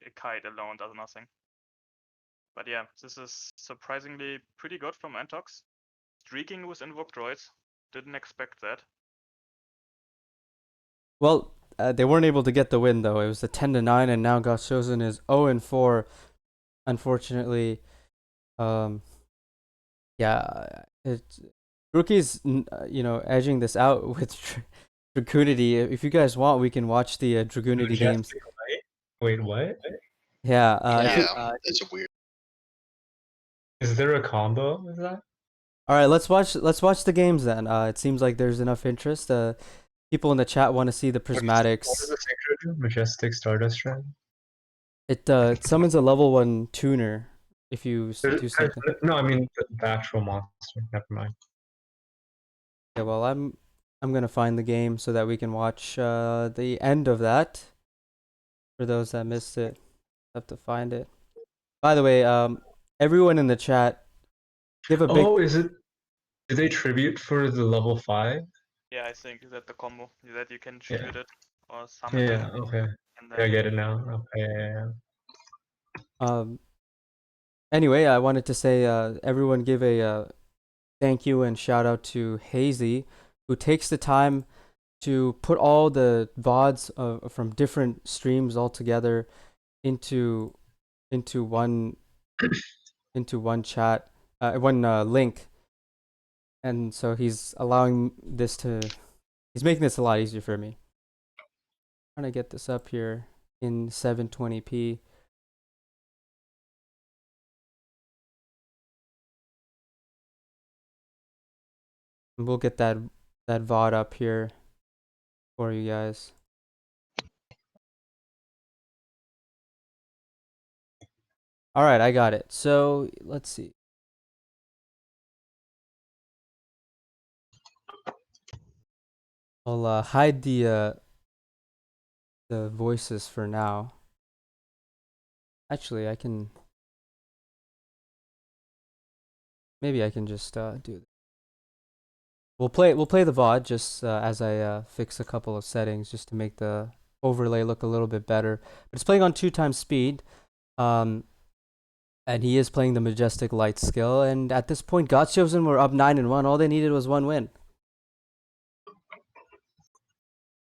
S5: a Kite alone does nothing. But yeah, this is surprisingly pretty good from Antox. Streaking with Invoked Droids. Didn't expect that.
S2: Well, they weren't able to get the win though. It was a 10-9, and now Got Chosen is 0-4. Unfortunately, yeah, it's Rookie's edging this out with Dragoonity. If you guys want, we can watch the Dragoonity games.
S4: Majestic Light? Wait, what?
S2: Yeah,
S6: Yeah, that's a weird.
S4: Is there a combo with that?
S2: all right, let's watch the games then. It seems like there's enough interest. People in the chat want to see the prismatics.
S4: What does the synchro do? Majestic Stardust Dragon?
S2: It summons a level 1 tuner if you do something.
S4: No, I mean the actual monster. Never mind.
S2: Yeah, well, I'm gonna find the game so that we can watch the end of that. For those that missed it, have to find it. By the way, everyone in the chat, give a big.
S4: Oh, is it? Do they tribute for the level 5?
S5: Yeah, I think that the combo that you can tribute it or summon
S4: Yeah.
S5: it.
S4: Okay.
S5: And
S4: Yeah, I
S5: then
S4: get it now. Okay. Yeah.
S2: Anyway, I wanted to say everyone give a thank you and shout out to Hazy, who takes the time to put all the VODs from different streams all together into one chat, one link, and so he's making this a lot easier for me. I'm trying to get this up here in 720p. And we'll get that VOD up here for you guys. All right, I got it. So let's see. I'll hide the voices for now. Actually, maybe I can just do this. We'll play the VOD just as I fix a couple of settings just to make the overlay look a little bit better. But it's playing on 2x speed. And he is playing the Majestic Light skill, and at this point God's Chosen were up 9-1. All they needed was one win.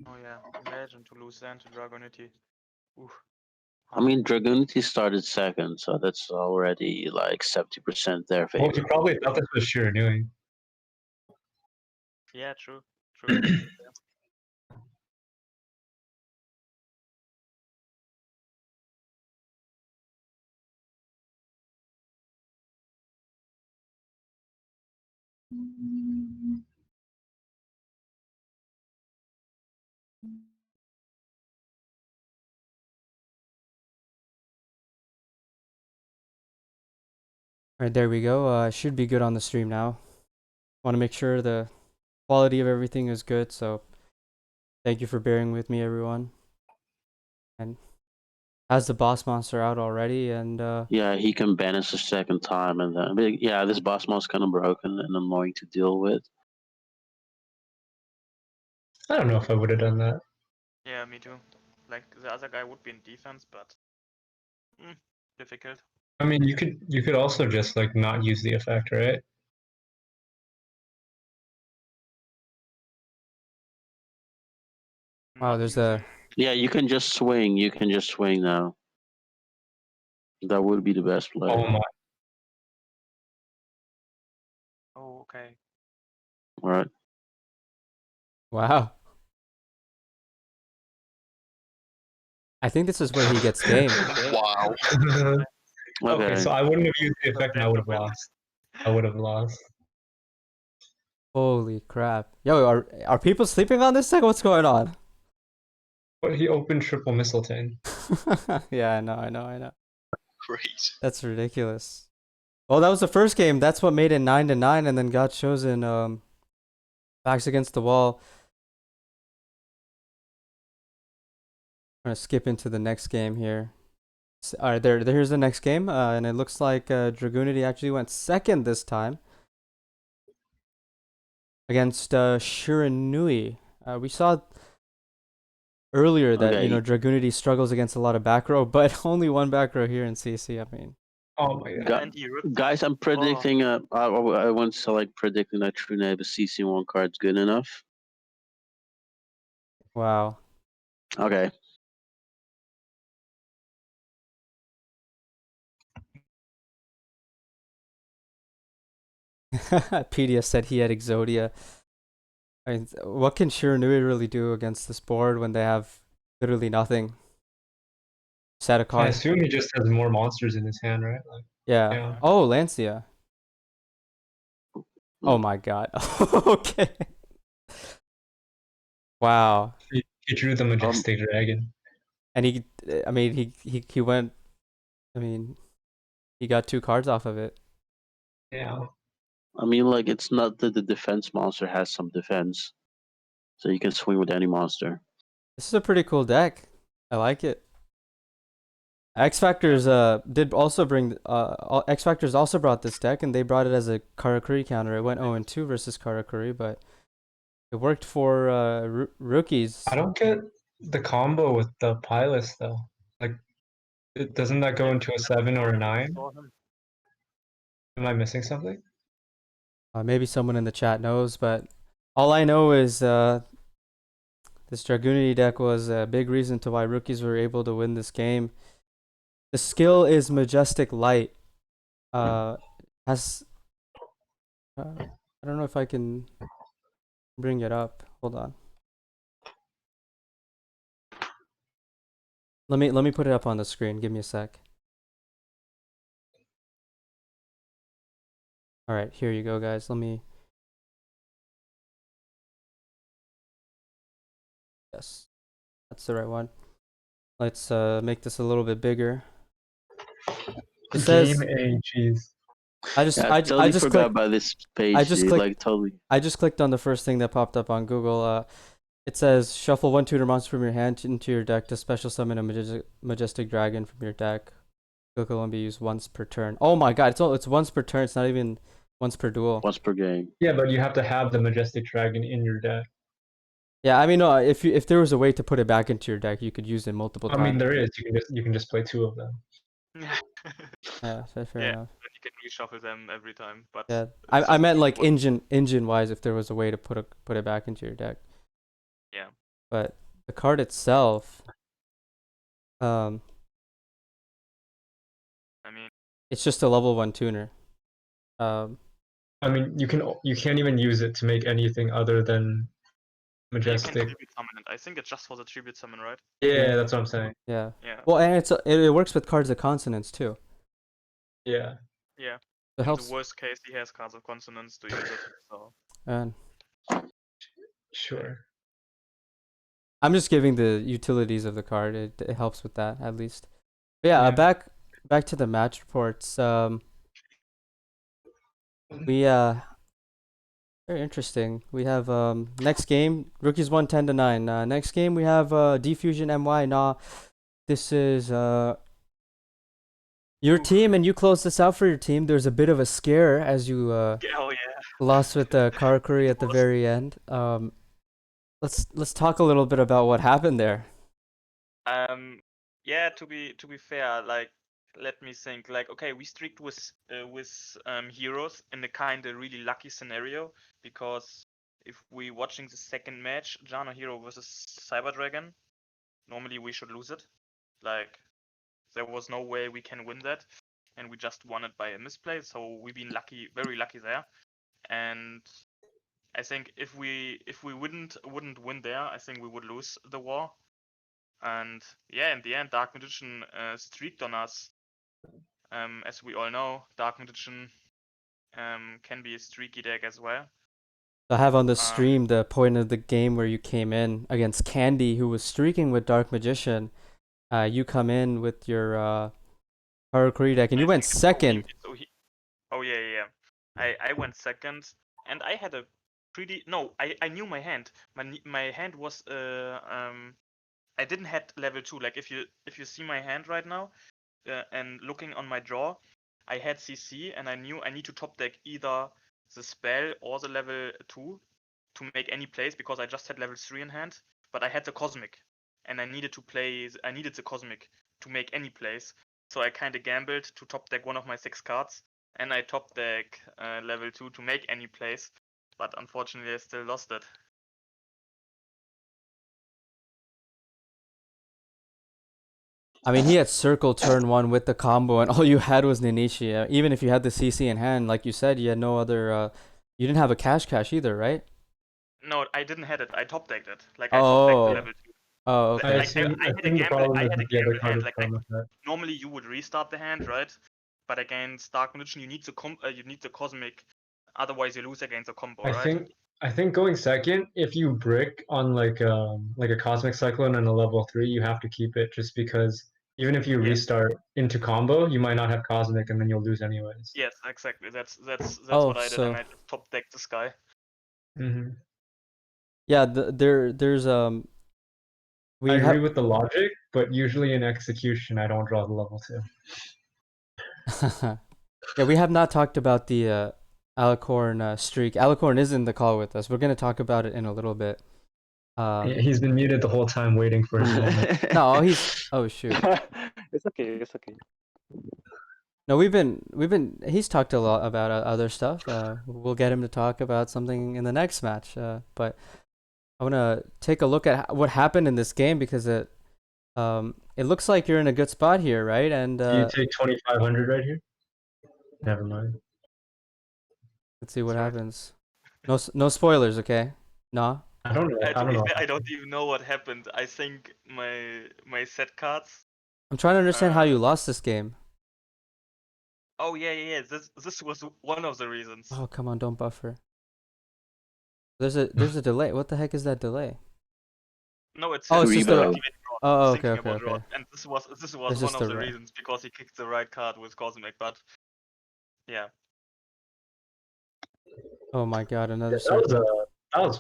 S5: oh yeah, imagine to lose then to Dragonity. Oof.
S7: I mean, Dragoonity started second, so that's already like 70% their
S4: Well,
S7: favor.
S4: you probably thought this was Shiranui.
S5: Yeah, true. Yeah.
S2: All right, there we go. Should be good on the stream now. Want to make sure the quality of everything is good, so thank you for bearing with me, everyone. And has the boss monster out already, and
S7: Yeah, he can banish a second time, and then but yeah, this boss monster's kind of broken and annoying to deal with.
S4: I don't know if I would have done that.
S5: Yeah, me too. Like the other guy would be in defense, but difficult.
S4: I mean, you could also just like not use the effect, right?
S2: wow,
S5: Not
S2: there's
S5: using-
S7: Yeah, you can just swing. You can just swing now. That would be the best play.
S4: Oh my!
S5: Oh, okay.
S7: All right.
S2: Wow. I think this is where he gets game.
S6: Wow.
S4: Okay,
S7: Okay.
S4: so I wouldn't have used the effect and I
S5: That's
S4: would
S5: a
S4: have
S5: win.
S4: lost. I would have lost.
S2: Holy crap. Yo, are people sleeping on this deck? What's going on?
S4: But he opened triple mistletoe.
S2: Yeah, I know.
S6: Great.
S2: That's ridiculous. Well, that was the first game. That's what made it 9-9 and then got chosen backs against the wall. I'm gonna skip into the next game here. All right, here's the next game, and it looks like Dragoonity actually went second this time against Shiranui. We saw earlier that
S7: Okay.
S2: Dragoonity struggles against a lot of back row, but only one back row here in CC. I mean,
S4: Oh my god.
S7: Gu-
S5: And he ripped.
S7: Guys, I'm predicting. I want to select predicting that True Neighbor CC1 card's good enough.
S2: wow.
S7: Okay.
S2: Pedia said he had Exodia. I mean, what can Shiranui really do against this board when they have literally nothing? Set a
S4: I
S2: card.
S4: assume he just has more monsters in his hand, right? Like,
S2: Yeah.
S4: yeah.
S2: Oh, Lancia. Oh my god. Okay. Wow.
S4: He drew the majestic dragon.
S2: And he went. I mean, he got 2 cards off of it.
S4: Yeah.
S7: I mean, like, it's not that the defense monster has some defense, so you can swing with any monster.
S2: This is a pretty cool deck. I like it. X Factors did also bring X Factors also brought this deck, and they brought it as a Karakuri counter. It went 0-2 versus Karakuri, but it worked for rookies.
S4: I don't get the combo with the Pilus though. Like, doesn't that go into a 7 or a 9?
S5: For him.
S4: Am I missing something?
S2: Maybe someone in the chat knows, but all I know is this Dragoonity deck was a big reason to why rookies were able to win this game. The skill is Majestic Light. Has I don't know if I can bring it up. Hold on. Let me put it up on the screen. Give me a sec. All right, here you go, guys. Yes, that's the right one. Let's make this a little bit bigger. It says
S4: Game A, jeez.
S2: I just
S7: Yeah,
S2: I
S7: totally
S2: just
S7: forgot
S2: clicked
S7: about this page.
S2: I just
S7: dude,
S2: clicked-
S7: like totally.
S2: I just clicked on the first thing that popped up on Google. It says shuffle 1 tutor monster from your hand into your deck to special summon a majestic dragon from your deck. Skill can only be used once per turn. Oh my god, it's once per turn. It's not even once per duel.
S7: Once per game.
S4: Yeah, but you have to have the majestic dragon in your deck.
S2: Yeah, I mean, no. If there was a way to put it back into your deck, you could use it multiple
S4: I
S2: times.
S4: mean, there is. You can just play 2 of them.
S2: Yeah, fair
S5: Yeah.
S2: enough.
S5: But you can reshuffle them every time. But
S2: Yeah,
S5: it's
S2: I
S5: just
S2: meant like
S5: one-
S2: engine wise, if there was a way to put it back into your deck.
S5: Yeah.
S2: But the card itself,
S5: I mean,
S2: it's just a level 1 tuner.
S4: I mean, you can't even use it to make anything other than
S5: you can
S4: majestic.
S5: tribute summon it. I think it's just for the tribute summon, right?
S4: Yeah, that's what I'm saying.
S2: Yeah.
S5: Yeah.
S2: Well, and it works with cards of consonants too.
S4: Yeah.
S5: Yeah.
S2: It
S5: In
S2: helps.
S5: the worst case, he has cards of consonants to use it. So
S2: And
S4: Sure.
S2: I'm just giving the utilities of the card. It helps with that at least. But yeah,
S4: Yeah.
S2: back to the match reports. We very interesting. We have next game rookies won 10-9. Next game we have Diffusion MY NaW. This is your team, and you closed this out for your team. There's a bit of a scare as you
S5: oh yeah.
S2: lost with the Karakuri at the very end. Let's talk a little bit about what happened there.
S5: Yeah, to be fair, like let me think. Like, okay, we streaked with heroes in a kind of really lucky scenario, because if we watching the second match, Jana Hero versus Cyber Dragon, normally we should lose it. Like, there was no way we can win that, and we just won it by a misplay. So we've been lucky, very lucky there. And I think if we wouldn't win there, I think we would lose the war. And yeah, in the end, Dark Magician streaked on us. As we all know, Dark Magician can be a streaky deck as well.
S2: I have on the stream the point of the game where you came in against Candy, who was streaking with Dark Magician. You come in with your Harakiri deck, and you went second.
S5: Oh yeah. I went second, and I had a pretty I knew my hand. My hand was I didn't have level 2. Like if you see my hand right now, and looking on my draw, I had CC, and I knew I need to top deck either the spell or the level 2 to make any plays, because I just had level 3 in hand. But I had the Cosmic, and I needed the Cosmic to make any plays. So I kind of gambled to top deck one of my 6 cards, and I top deck level 2 to make any plays. But unfortunately, I still lost it.
S2: I mean, he had circle turn 1 with the combo, and all you had was Ninishi. Even if you had the CC in hand, like you said, you had no other. You didn't have a cash either, right?
S5: No, I didn't have it. I top decked it. Like I top decked the level 2.
S2: Oh, okay.
S4: I
S5: Like,
S4: think
S5: I had a
S4: the
S5: gamble.
S4: problem
S5: I
S4: is
S5: had a
S4: that the other
S5: gamble
S4: card
S5: hand.
S4: is
S5: Like
S4: from that.
S5: normally you would restart the hand, right? But against Dark Magician, you need the Cosmic. Otherwise, you lose against the combo, right?
S4: I think going second, if you brick on like a Cosmic Cyclone and a level 3, you have to keep it, just because even if you
S5: Yeah.
S4: restart into combo, you might not have Cosmic and then you'll lose anyways.
S5: Yes, exactly. That's
S2: Oh,
S5: what I did,
S2: so-
S5: and I just top decked this guy.
S4: Mm-hmm.
S2: Yeah, there's we
S4: I
S2: have
S4: agree with the logic, but usually in execution, I don't draw the level 2.
S2: yeah, we have not talked about the Alicorn streak. Alicorn is in the call with us. We're gonna talk about it in a little bit.
S4: He's been muted the whole time waiting for his moment.
S2: No, he's oh shoot.
S8: It's okay. It's okay.
S2: No, he's talked a lot about other stuff. We'll get him to talk about something in the next match. But I want to take a look at what happened in this game, because it looks like you're in a good spot here, right? And
S4: Do you take 2,500 right here? Never mind.
S2: let's see what
S5: Sorry.
S2: happens. No spoilers, okay? Nah.
S4: I don't know. I don't know.
S5: I don't even know what happened. I think my set cards.
S2: I'm trying to understand how you lost this game.
S5: Oh yeah. This was one of the reasons.
S2: Oh, come on, don't buffer. There's a delay. What the heck is that delay?
S5: No, it's
S2: Oh,
S7: it's just the-
S2: Oh, okay,
S5: thinking
S2: okay,
S5: about draw.
S2: okay.
S5: And this was
S2: It's
S5: one
S2: just
S5: of
S2: the
S5: the
S2: right-
S5: reasons, because he kicked the right card with Cosmic. But yeah,
S2: Oh my god, another
S4: That was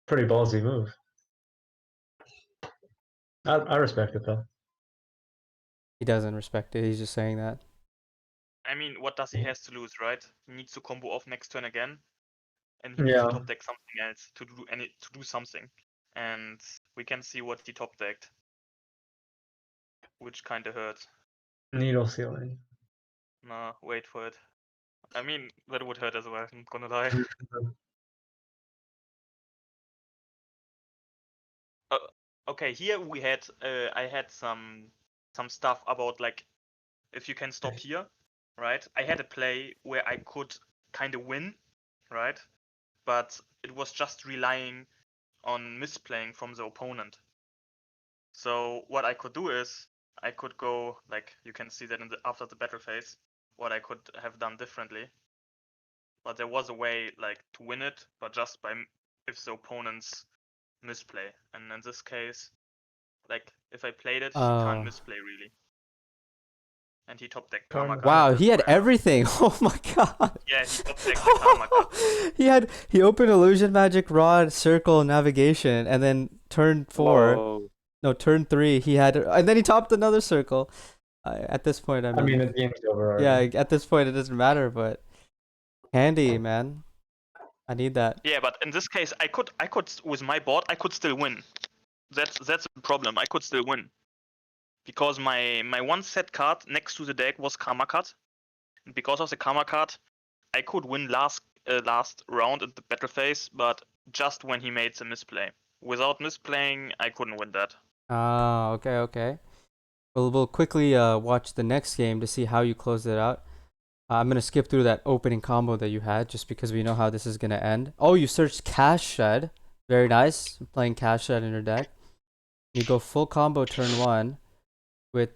S4: pretty ballsy move. I respect it though.
S2: He doesn't respect it. He's just saying that.
S5: I mean, what does he has to lose, right? He needs to combo off next turn again, and he needs to
S4: Yeah.
S5: top deck something else to do something. And we can see what he top decked, which kind of hurts.
S4: Needle ceiling.
S5: Nah, wait for it. I mean, that would hurt as well. I'm gonna die. Okay, here we had I had some stuff about, like, if you can stop here, right? I had a play where I could kind of win, right? But it was just relying on misplaying from the opponent. So what I could do is I could go, like, you can see that after the battle phase, what I could have done differently. But there was a way, like, to win it, but just by if the opponents misplay. And in this case, like, if I played it, he can't misplay really. And he top decked Karma card.
S2: Wow, he had everything. Oh my god.
S5: Yeah, he top decked the Karma card.
S2: He opened Illusion Magic, Rod, Circle, Navigation, and then turn 4.
S8: Whoa.
S2: No, turn 3. He had, and then he topped another Circle. At this point, I mean,
S4: the game's over already.
S2: yeah. At this point, it doesn't matter. But handy, man. I need that.
S5: Yeah, but in this case, I could with my board, I could still win. That's the problem. I could still win, because my one set card next to the deck was Karma card, and because of the Karma card, I could win last round at the battle phase, but just when he made the misplay. Without misplaying, I couldn't win that.
S2: Ah, okay. Well, we'll quickly watch the next game to see how you close it out. I'm gonna skip through that opening combo that you had just because we know how this is gonna end. Oh, you searched Cash Shed. Very nice. Playing Cash Shed in your deck. You go full combo turn 1 with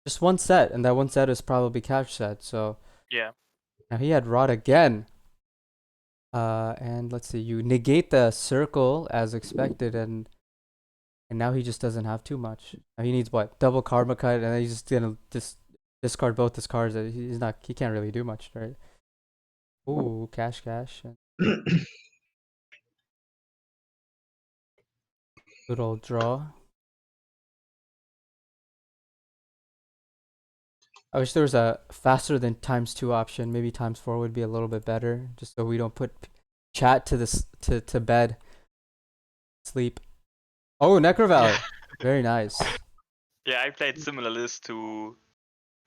S2: just one set, and that one set is probably Cash Shed. So
S5: Yeah.
S2: now he had Rod again. And let's see, you negate the circle as expected, and now he just doesn't have too much. Now he needs what? Double Karma Cut, and then he's just gonna discard both his cards. He can't really do much, right? Ooh, cash. Good old draw. I wish there was a faster than ×2 option. Maybe ×4 would be a little bit better, just so we don't put chat to this to bed. Sleep. Oh, Necro Valley. Very nice.
S5: Yeah, I played similar list to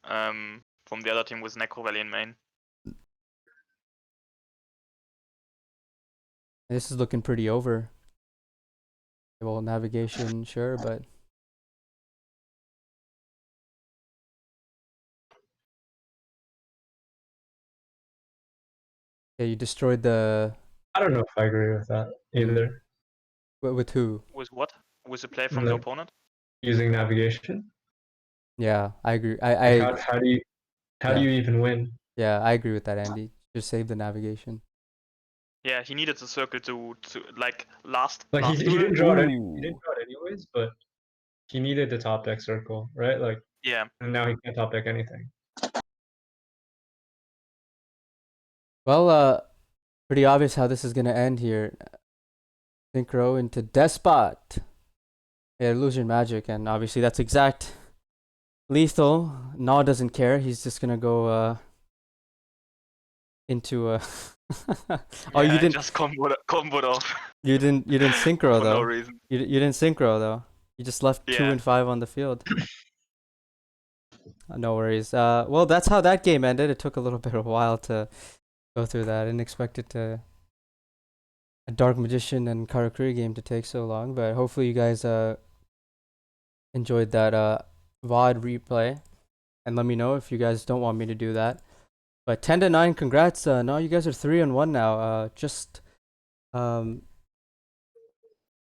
S5: from the other team with Necro Valley in main.
S2: This is looking pretty over. Well, navigation, sure, but yeah, you destroyed the.
S4: I don't know if I agree with that either.
S2: With who?
S5: With what? With the play from
S4: No.
S5: the opponent?
S4: Using navigation.
S2: Yeah, I agree.
S4: How do you even win?
S2: Yeah, I agree with that, Andy. Just save the navigation.
S5: Yeah, he needed the circle to like last
S4: He
S5: duel.
S4: didn't draw it.
S2: Ooh.
S4: He didn't draw it anyways, but he needed the top deck circle, right? Like,
S5: Yeah.
S4: and now he can't top deck anything.
S2: Well, pretty obvious how this is gonna end here. Synchro into Despot. Yeah, Illusion Magic, and obviously that's exact lethal. NaW doesn't care. He's just gonna go into oh,
S5: Yeah,
S2: you
S5: I
S2: didn't
S5: just comboed off
S2: you didn't synchro
S5: for
S2: though.
S5: no reason.
S2: You didn't synchro though. You just left 2
S5: Yeah.
S2: and 5 on the field. No worries. Well, that's how that game ended. It took a little bit of a while to go through that. I didn't expect it to a Dark Magician and Karakuri game to take so long, but hopefully you guys enjoyed that VOD replay, and let me know if you guys don't want me to do that. But 10-9, congrats. No, you guys are 3-1 now. Just I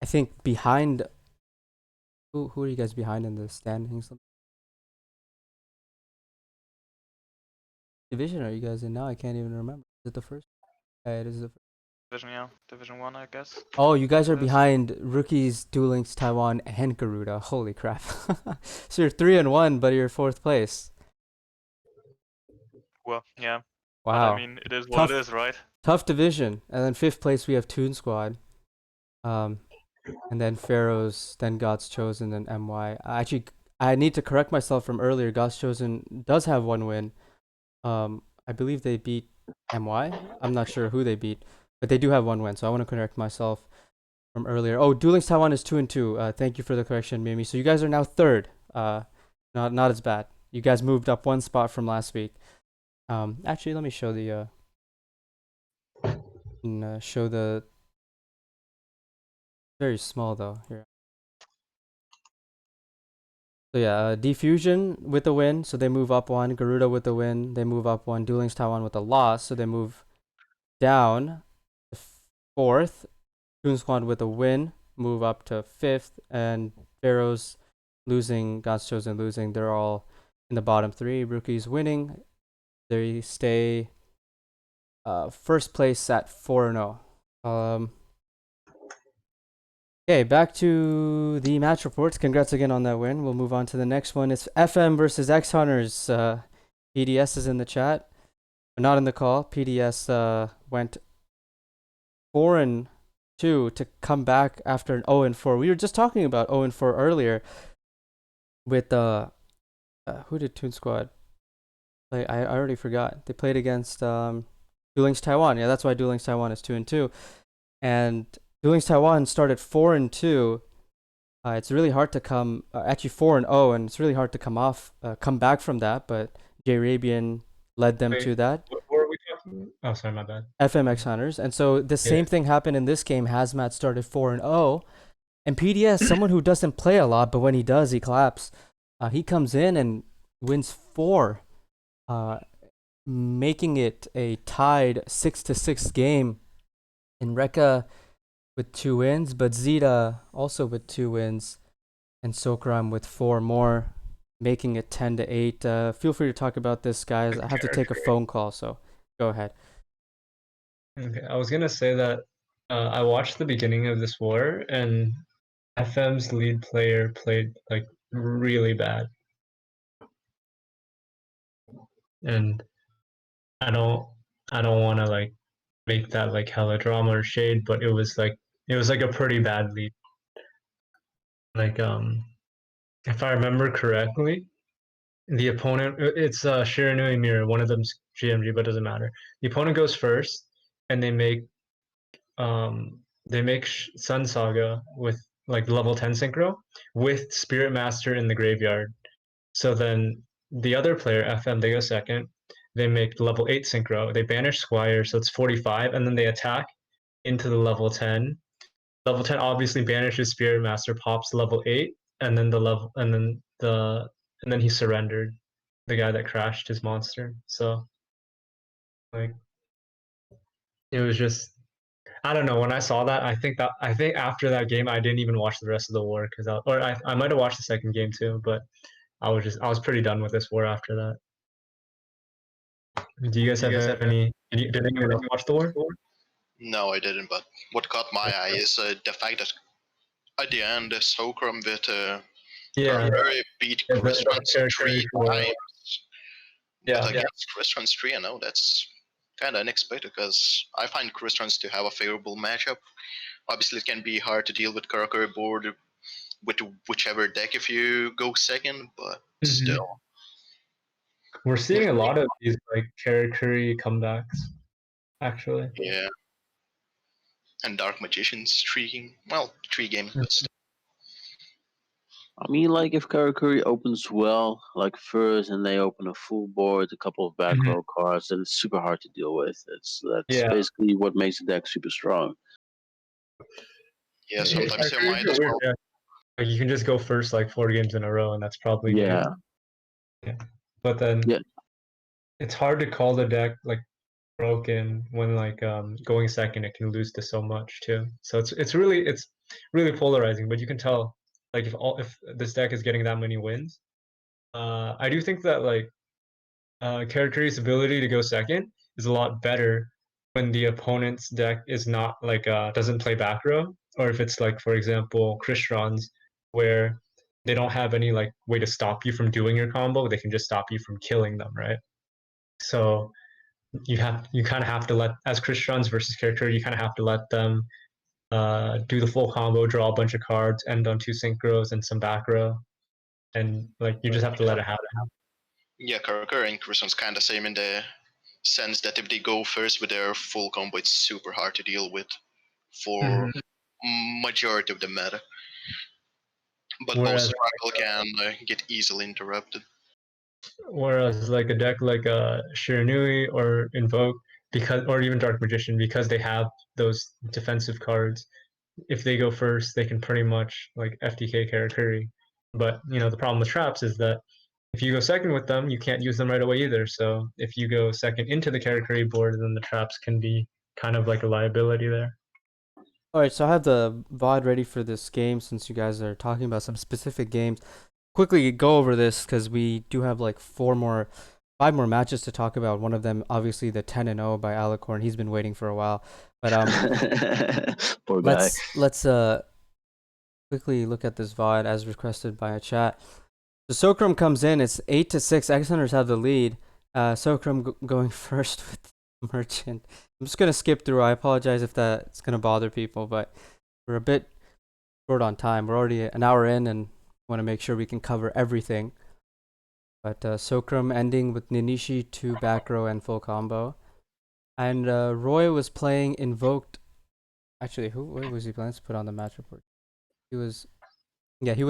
S2: think behind. Who are you guys behind in the standings? Division are you guys in now? I can't even remember. Is it the first? Yeah, it is the first.
S5: Division, yeah. Division 1, I guess.
S2: Oh, you guys are
S5: Yes.
S2: behind Rookies, Duel Links, Taiwan, and Garuda. Holy crap. So you're 3-1, but you're 4th place.
S5: Well, yeah.
S2: Wow.
S5: But I mean, it is what it is, right?
S2: Tough division. And then 5th place we have Toon Squad. And then Pharaohs, then God's Chosen, and MY. Actually, I need to correct myself from earlier. God's Chosen does have 1 win. I believe they beat MY. I'm not sure who they beat, but they do have 1 win. So I want to correct myself from earlier. Oh, Duel Links Taiwan is 2-2. Thank you for the correction, Mimi. So you guys are now 3rd. Not as bad. You guys moved up 1 spot from last week. Actually, let me show the show the very small though here. So yeah, Diffusion with the win, so they move up 1. Garuda with the win, they move up 1. Duel Links Taiwan with a loss, so they move down to 4th. Toon Squad with a win, move up to 5th, and Pharaohs losing, God's Chosen losing. They're all in the bottom 3. Rookies winning, they stay 1st place at 4-0. Okay, back to the match reports. Congrats again on that win. We'll move on to the next one. It's FM versus X Hunters. PDS is in the chat, not in the call. PDS went 4-2 to come back after an 0-4. We were just talking about 0-4 earlier with who did Toon Squad play? I already forgot. They played against Duel Links Taiwan. Yeah, that's why Duel Links Taiwan is 2-2. And Duel Links Taiwan started 4-2. It's really hard to come actually 4-0, and it's really hard to come back from that. But J Arabian led them to that.
S4: What were we talking about? Oh, sorry, my bad.
S2: FMX Hunters, and so the same thing happened in this game. Hazmat started 4-0, and PDS, someone who doesn't play a lot, but when he does, he claps. He comes in and wins 4. making it a tied 6-6 game. In Rekka with 2 wins, but Zeta also with 2 wins, and Sokram with 4 more, making it 10-8. Feel free to talk about this, guys. I have to take a phone call, so go ahead.
S4: Okay, I was gonna say that I watched the beginning of this war, and FM's lead player played like really bad, and I don't want to like make that like hella drama or shade, but it was like a pretty bad lead. Like if I remember correctly, the opponent it's Shiranui Mirror, one of them's GMG, but doesn't matter. The opponent goes first, and they make Sun Saga with like level 10 synchro with Spirit Master in the graveyard. So then the other player, FM, they go second. They make level 8 synchro. They banish Squire, so it's 45, and then they attack into the level 10. Level 10 obviously banishes Spirit Master, pops level 8, and then and then he surrendered, the guy that crashed his monster. So like it was just, I don't know. When I saw that, I think after that game, I didn't even watch the rest of the war because I might have watched the second game too, but I was pretty done with this war after that. Do you guys have any? Did anyone else watch the war?
S6: No, I didn't. But what caught my eye is the fact that at the end, Sokram with
S4: Yeah,
S6: beat
S4: the
S6: Christians
S4: character
S6: 3
S4: for
S6: times.
S4: yeah.
S6: But against Christians 3-0, that's kind of unexpected because I find Christians to have a favorable matchup. Obviously, it can be hard to deal with Karakuri board with whichever deck if you go second, but still.
S4: We're seeing a lot of these like Karakuri comebacks, actually.
S6: Yeah. And Dark Magician streaking. Well, 3 games, but still.
S7: I mean, like if Karakuri opens well, like first, and they open a full board, a couple of back row cards, then it's super hard to deal with. That's basically what makes the deck super strong.
S6: Yeah, sometimes you
S4: Karakuri's
S6: might
S4: a
S6: as
S4: weird
S6: well.
S4: deck. Like you can just go first like 4 games in a row, and that's probably
S7: Yeah.
S4: good. Yeah. But then
S7: Yeah.
S4: it's hard to call the deck like broken when like going second it can lose to so much too. So it's really polarizing, but you can tell like if this deck is getting that many wins. I do think that like Karakuri's ability to go second is a lot better when the opponent's deck is not like doesn't play back row, or if it's like for example Crystron's where they don't have any like way to stop you from doing your combo, they can just stop you from killing them, right? So you kind of have to let, as Crystron's versus character, you kind of have to let them do the full combo, draw a bunch of cards, end on 2 synchros and some back row, and like you just have to let it happen.
S6: Yeah, Karakuri and Christian's kind of same in the sense that if they go first with their full combo, it's super hard to deal with for majority of the meta. But
S4: Whereas,
S6: most struggle can get easily interrupted.
S4: whereas like a deck like Shiranui or Invoke, because or even Dark Magician, because they have those defensive cards, if they go first, they can pretty much like FTK Karakuri. But you know the problem with traps is that if you go second with them, you can't use them right away either. So if you go second into the Karakuri board, then the traps can be kind of like a liability there.
S2: Alright, so I have the VOD ready for this game since you guys are talking about some specific games. Quickly go over this because we do have like 5 more matches to talk about. One of them, obviously, the 10-0 by Alicorn. He's been waiting for a while. But
S7: Poor guy.
S2: let's quickly look at this VOD as requested by a chat. So Sokram comes in. It's 8-6. X Hunters have the lead. Sokram going first with Merchant. I'm just gonna skip through. I apologize if that's gonna bother people, but we're a bit short on time. We're already an hour in and want to make sure we can cover everything. But Sokram ending with Ninishi 2 back row and full combo. And Roy was playing Invoked. Actually, what was he playing? Let's put on the match report. He was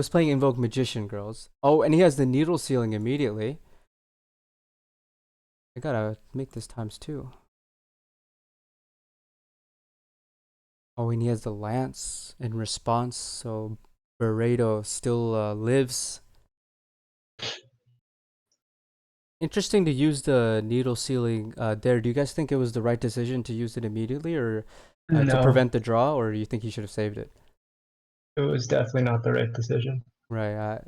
S2: playing Invoke Magician Girls. Oh, and he has the needle sealing immediately. I gotta make this times 2. Oh, and he has the Lance in response, so Barredo still lives. Interesting to use the needle sealing there. Do you guys think it was the right decision to use it immediately, or to
S4: No,
S2: prevent the draw, or do you think he should have saved it?
S4: it was definitely not the right decision.
S2: Right.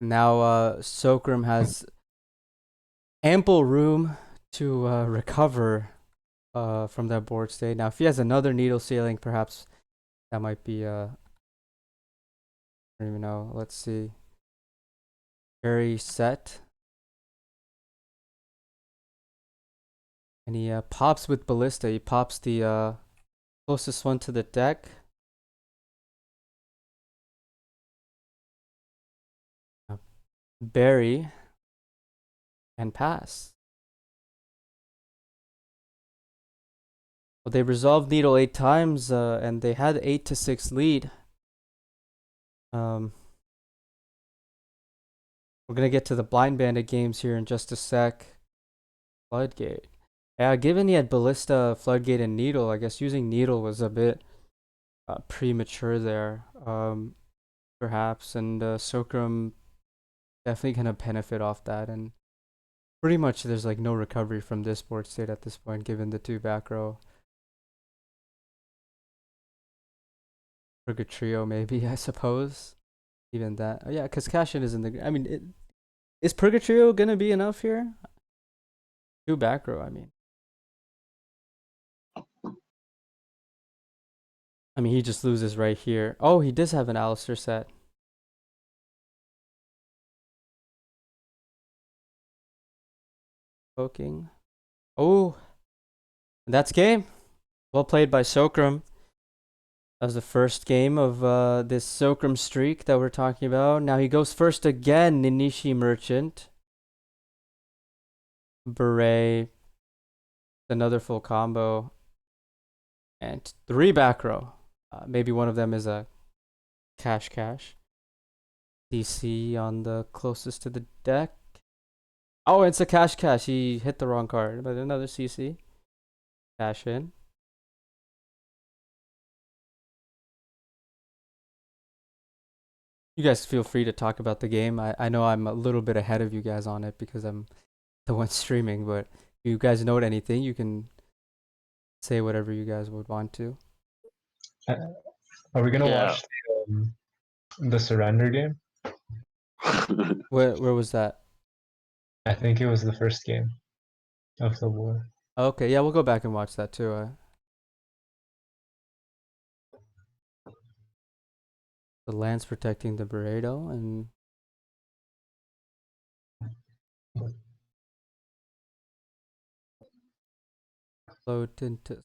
S2: Now Sokram has ample room to recover from that board state. Now, if he has another needle sealing, perhaps that might be I don't even know. Let's see. Very set. And he pops with Ballista. He pops the closest one to the deck. Bury and pass. Well, they resolved needle 8 times, and they had 8-6 lead. We're gonna get to the blind bandit games here in just a sec. Floodgate. Yeah, given he had Ballista, Floodgate, and Needle, I guess using Needle was a bit premature there, perhaps. And Sokram definitely gonna benefit off that. And pretty much there's like no recovery from this board state at this point, given the 2 back row. Purgatrio, maybe, I suppose. Even that. Oh, yeah, because Cashin is in the. I mean, is Purgatrio gonna be enough here? 2 back row, I mean. He just loses right here. Oh, he does have an Alistair set. Poking. Oh, that's game. Well played by Sokram. That was the first game of this Sokram streak that we're talking about. Now he goes first again, Ninishi Merchant. Beret. Another full combo. And 3 back row. Maybe one of them is a cash. DC on the closest to the deck. Oh, it's a cash. He hit the wrong card, but another CC. Cash in. You guys feel free to talk about the game. I know I'm a little bit ahead of you guys on it because I'm the one streaming, but if you guys note anything, you can say whatever you guys would want to.
S4: Are we gonna
S7: Yeah.
S4: watch the surrender game?
S2: Where was that?
S4: I think it was the first game of the war.
S2: Okay, yeah, we'll go back and watch that too. The land's protecting the Burrito and float into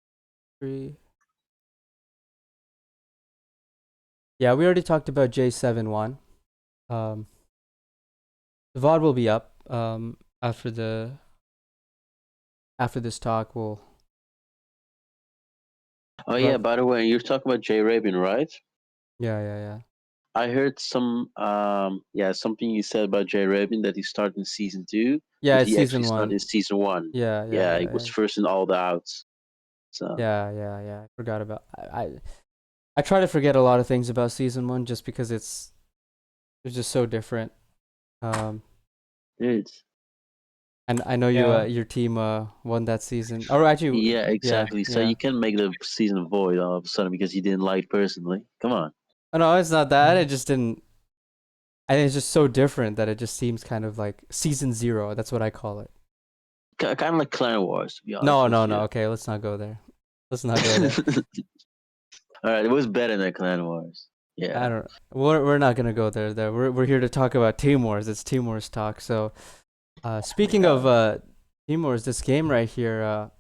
S2: 3. Yeah, we already talked about J7-1. The VOD will be up after this talk. We'll
S7: Oh yeah, by the way, you're talking about Jay Rabin, right?
S2: yeah.
S7: I heard something you said about Jay Rabin that he started in season 2.
S2: Yeah,
S7: but
S2: it's
S7: he
S2: season
S7: actually started
S2: 1.
S7: in season 1.
S2: Yeah,
S7: he was first in all the outs. So
S2: yeah. I forgot about. I try to forget a lot of things about season 1 just because it's just so different.
S7: Dude.
S2: And I know your team won that season. Or actually,
S7: Yeah, exactly. So
S2: yeah.
S7: you can make the season void all of a sudden because you didn't like personally. Come on.
S2: Oh, no, it's not that. It just didn't. I think it's just so different that it just seems kind of like season 0. That's what I call it.
S7: Kind of like Clan Wars, to be honest.
S2: No. Okay, let's not go there. All
S7: right, it was better than Clan Wars. Yeah.
S2: We're not gonna go there. Though we're here to talk about Team Wars. It's Team Wars talk. So, speaking of Team Wars, this game right here.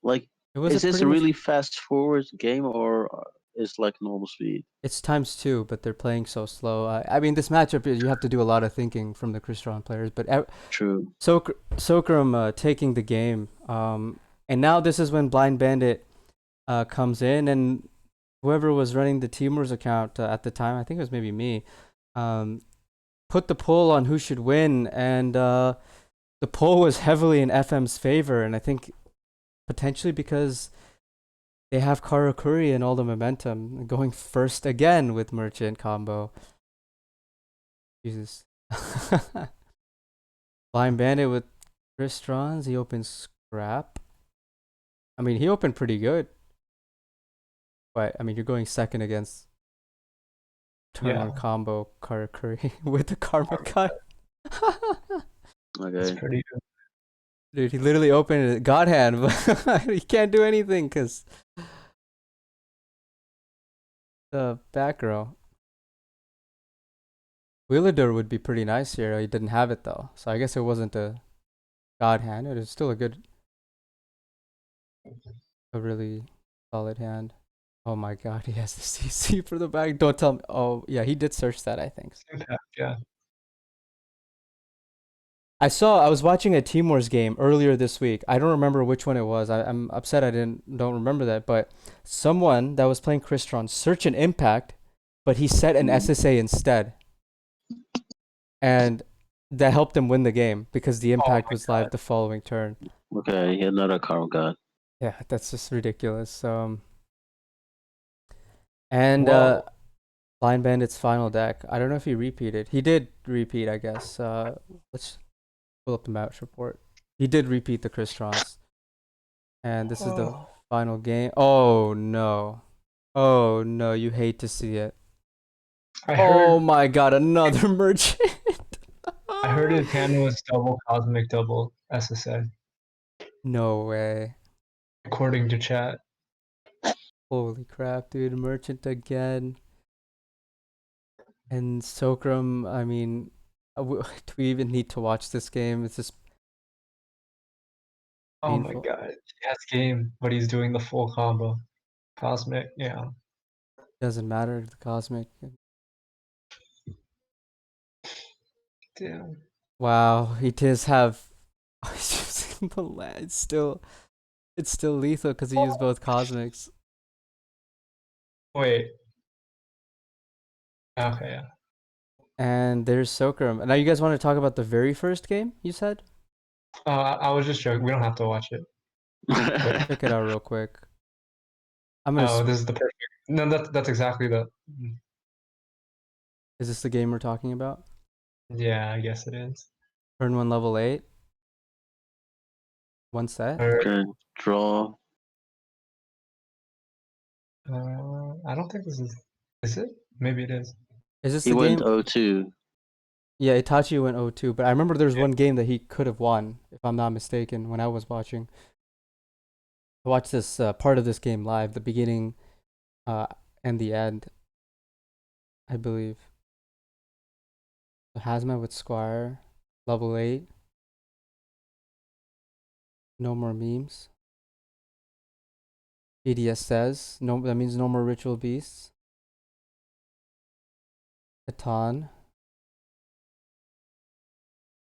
S7: Is this a really fast forward game or is like normal speed?
S2: It's ×2, but they're playing so slow. I mean, this matchup you have to do a lot of thinking from the Crystron players. But
S7: True.
S2: Sokram taking the game. And now this is when Blind Bandit comes in, and whoever was running the Team Wars account at the time, I think it was maybe me, put the poll on who should win, and the poll was heavily in FM's favor, and I think potentially because they have Karakuri and all the momentum, going first again with Merchant combo. Jesus. Blind Bandit with Cristrons. He opens Scrap. I mean, he opened pretty good. But, I mean, you're going second against turn
S4: Yeah.
S2: one combo Karakuri with the Karma Cut.
S4: It's
S7: Okay.
S4: pretty good.
S2: Dude, he literally opened it God Hand, but he can't do anything because the back row. Wheeladur would be pretty nice here. He didn't have it though, so I guess it wasn't a God Hand. It was still a really solid hand. Oh my God, he has the CC for the back. Don't tell me. Oh yeah, he did search that, I think.
S4: Impact, yeah.
S2: I was watching a Team Wars game earlier this week. I don't remember which one it was. I'm upset I don't remember that. But someone that was playing Crystron searched an impact, but he set an SSA instead, and that helped him win the game because the impact was live the following turn.
S7: Okay, he had another Karma God.
S2: Yeah, that's just ridiculous. And
S4: Whoa.
S2: Blind Bandit's final deck. I don't know if he repeated. He did repeat, I guess. Let's pull up the match report. He did repeat the Cristrons. And this is the final game. Oh no. Oh no, you hate to see it.
S4: I
S2: Oh
S4: heard
S2: my God, another merchant.
S4: I heard his hand was double cosmic double SSA,
S2: No way.
S4: according to chat.
S2: Holy crap, dude. Merchant again. And Sokram, I mean, do we even need to watch this game? It's just
S4: Oh my
S2: painful.
S4: god. He has game, but he's doing the full combo. Cosmic, yeah.
S2: Doesn't matter, the Cosmic.
S4: Damn.
S2: Wow, he does have. He's using the land. It's still lethal because he used both Cosmics.
S4: Wait. Okay, yeah.
S2: And there's Sokram. Now you guys want to talk about the very first game, you said?
S4: I was just joking. We don't have to watch it.
S2: Check it out real quick. I'm gonna.
S4: Oh, this is the perfect. No, that's exactly the.
S2: Is this the game we're talking about?
S4: Yeah, I guess it is.
S2: Turn 1 level 8. One set.
S7: Okay, draw.
S4: I don't think this is. Is it? Maybe it is.
S2: Is this
S7: He
S2: the
S7: went
S2: game?
S7: 0-2.
S2: Yeah, Itachi went 0-2, but I remember there's one game that he could have won, if I'm not mistaken, when I was watching. I watched this part of this game live, the beginning and the end, I believe. So Hazmat with Squire, level 8. No more memes. EDS says, no, that means no more Ritual Beasts. Catan.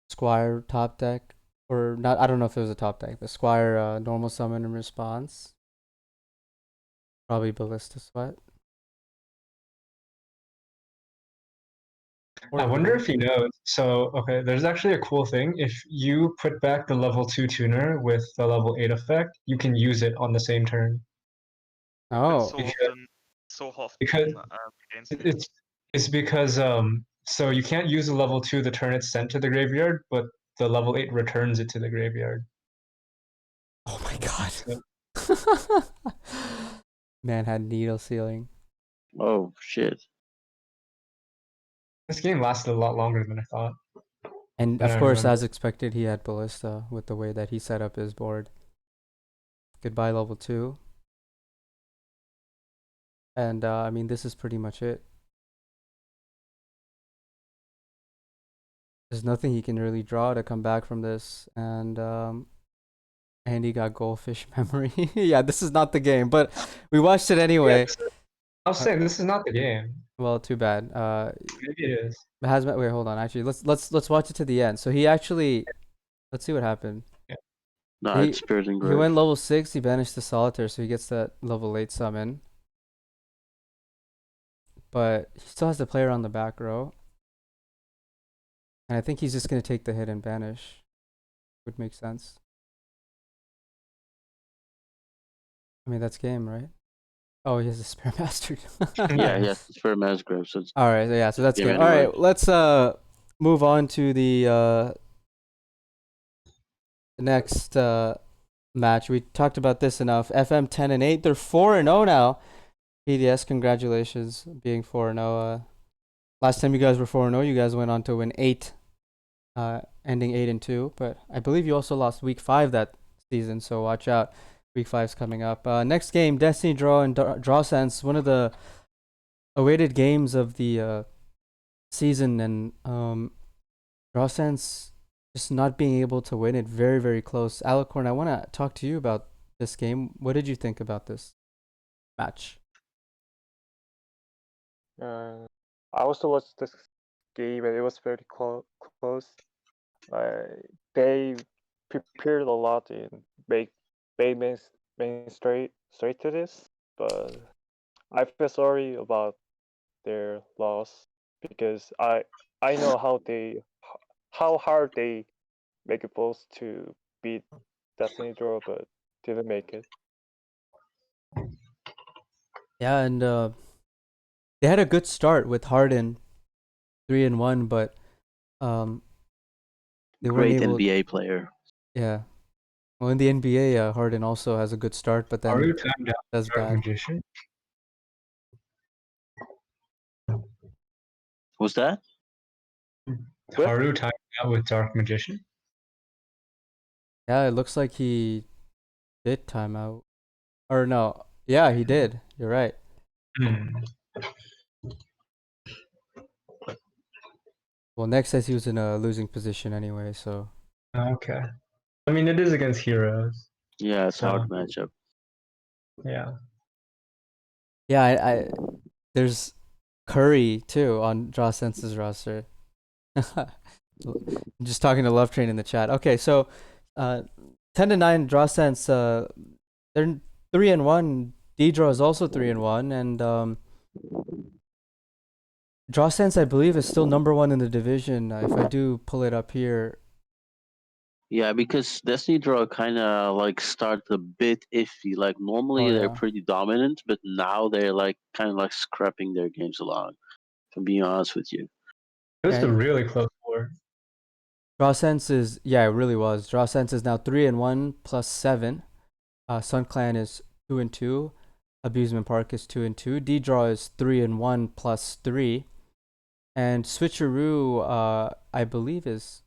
S2: Squire top deck. Or not, I don't know if it was a top deck, but Squire normal summon and response. Probably Ballista Sweat.
S4: I wonder if he knows. So, okay, there's actually a cool thing. If you put back the level 2 tuner with the level 8 effect, you can use it on the same turn.
S2: Oh.
S5: So often
S4: Because
S5: against me.
S4: it's because so you can't use the level 2 the turn it's sent to the graveyard, but the level 8 returns it to the graveyard.
S2: Oh my God.
S4: So,
S2: Man had needle sealing.
S7: Oh, shit.
S4: this game lasted a lot longer than I thought.
S2: And
S4: than
S2: of
S4: I
S2: course,
S4: remember.
S2: as expected, he had Ballista with the way that he set up his board. Goodbye, level 2. And I mean, this is pretty much it. There's nothing he can really draw to come back from this. And Andy got goldfish memory. Yeah, this is not the game, but we watched it anyway.
S4: Yeah, I was saying this is not the game.
S2: Well, too bad.
S4: Maybe it is.
S2: Hazmat. Wait, hold on. Actually, let's watch it to the end. So he actually, let's see what happened.
S7: No,
S2: He-
S7: it's Spirit and
S2: He
S7: Grave.
S2: went level 6. He banished the Solitaire, so he gets that level 8 summon. But he still has the player on the back row. And I think he's just gonna take the hit and banish. Would make sense. I mean, that's game, right? Oh, he has a Spare Master.
S7: Yeah, yes, it's Spirit Mass Grave, so it's
S2: All right, yeah, so that's
S7: Game
S2: game. All
S7: anyway.
S2: right, let's move on to the next match. We talked about this enough. FM 10-8. They're 4-0 now. PDS, congratulations being 4-0. Last time you guys were 4-0, you guys went on to win 8, ending 8-2. But I believe you also lost week 5 that season, so watch out. Week 5's coming up. Next game, Destiny Draw and Draw Sense, one of the awaited games of the season, and Draw Sense just not being able to win it. Very, very close. Alicorn, I want to talk to you about this game. What did you think about this match?
S8: I also watched this game and it was very close. They prepared a lot in main straight to this, but I feel sorry about their loss because I know how hard they make it supposed to beat Destiny Draw, but didn't make it.
S2: Yeah, and they had a good start with Harden, 3-1, but they weren't
S7: Great
S2: able.
S7: NBA player.
S2: Yeah. Well, in the NBA, Harden also has a good start, but then
S4: Haru timed out
S2: does
S4: Dark
S2: bad.
S4: Magician.
S7: Was that?
S8: What?
S4: Haru timed out with Dark Magician.
S2: Yeah, it looks like he did timeout. Or no, yeah, he did. You're right. Well, Next says he was in a losing position anyway, so
S4: Okay. I mean, it is against heroes.
S7: Yeah, it's a hard
S4: So,
S7: matchup.
S4: yeah.
S2: yeah, I there's Curry too on Draw Sense's roster. Just talking to Love Train in the chat. Okay, so 10-9 Draw Sense. They're 3-1. D-Draw is also 3-1, and Draw Sense, I believe, is still number 1 in the division. If I do pull it up here.
S7: Yeah, because Destiny Draw kind of like started a bit iffy. Like normally
S2: Oh,
S7: they're
S2: yeah.
S7: pretty dominant, but now they're like kind of like scrapping their games along. To be honest with you.
S4: It was a
S2: And
S4: really close war.
S2: Draw Sense is, yeah, it really was. Draw Sense is now 3-1 plus 7. Sun Clan is 2-2. Abusement Park is 2-2. D-Draw is 3-1 plus 3. And Switcheroo, I believe, is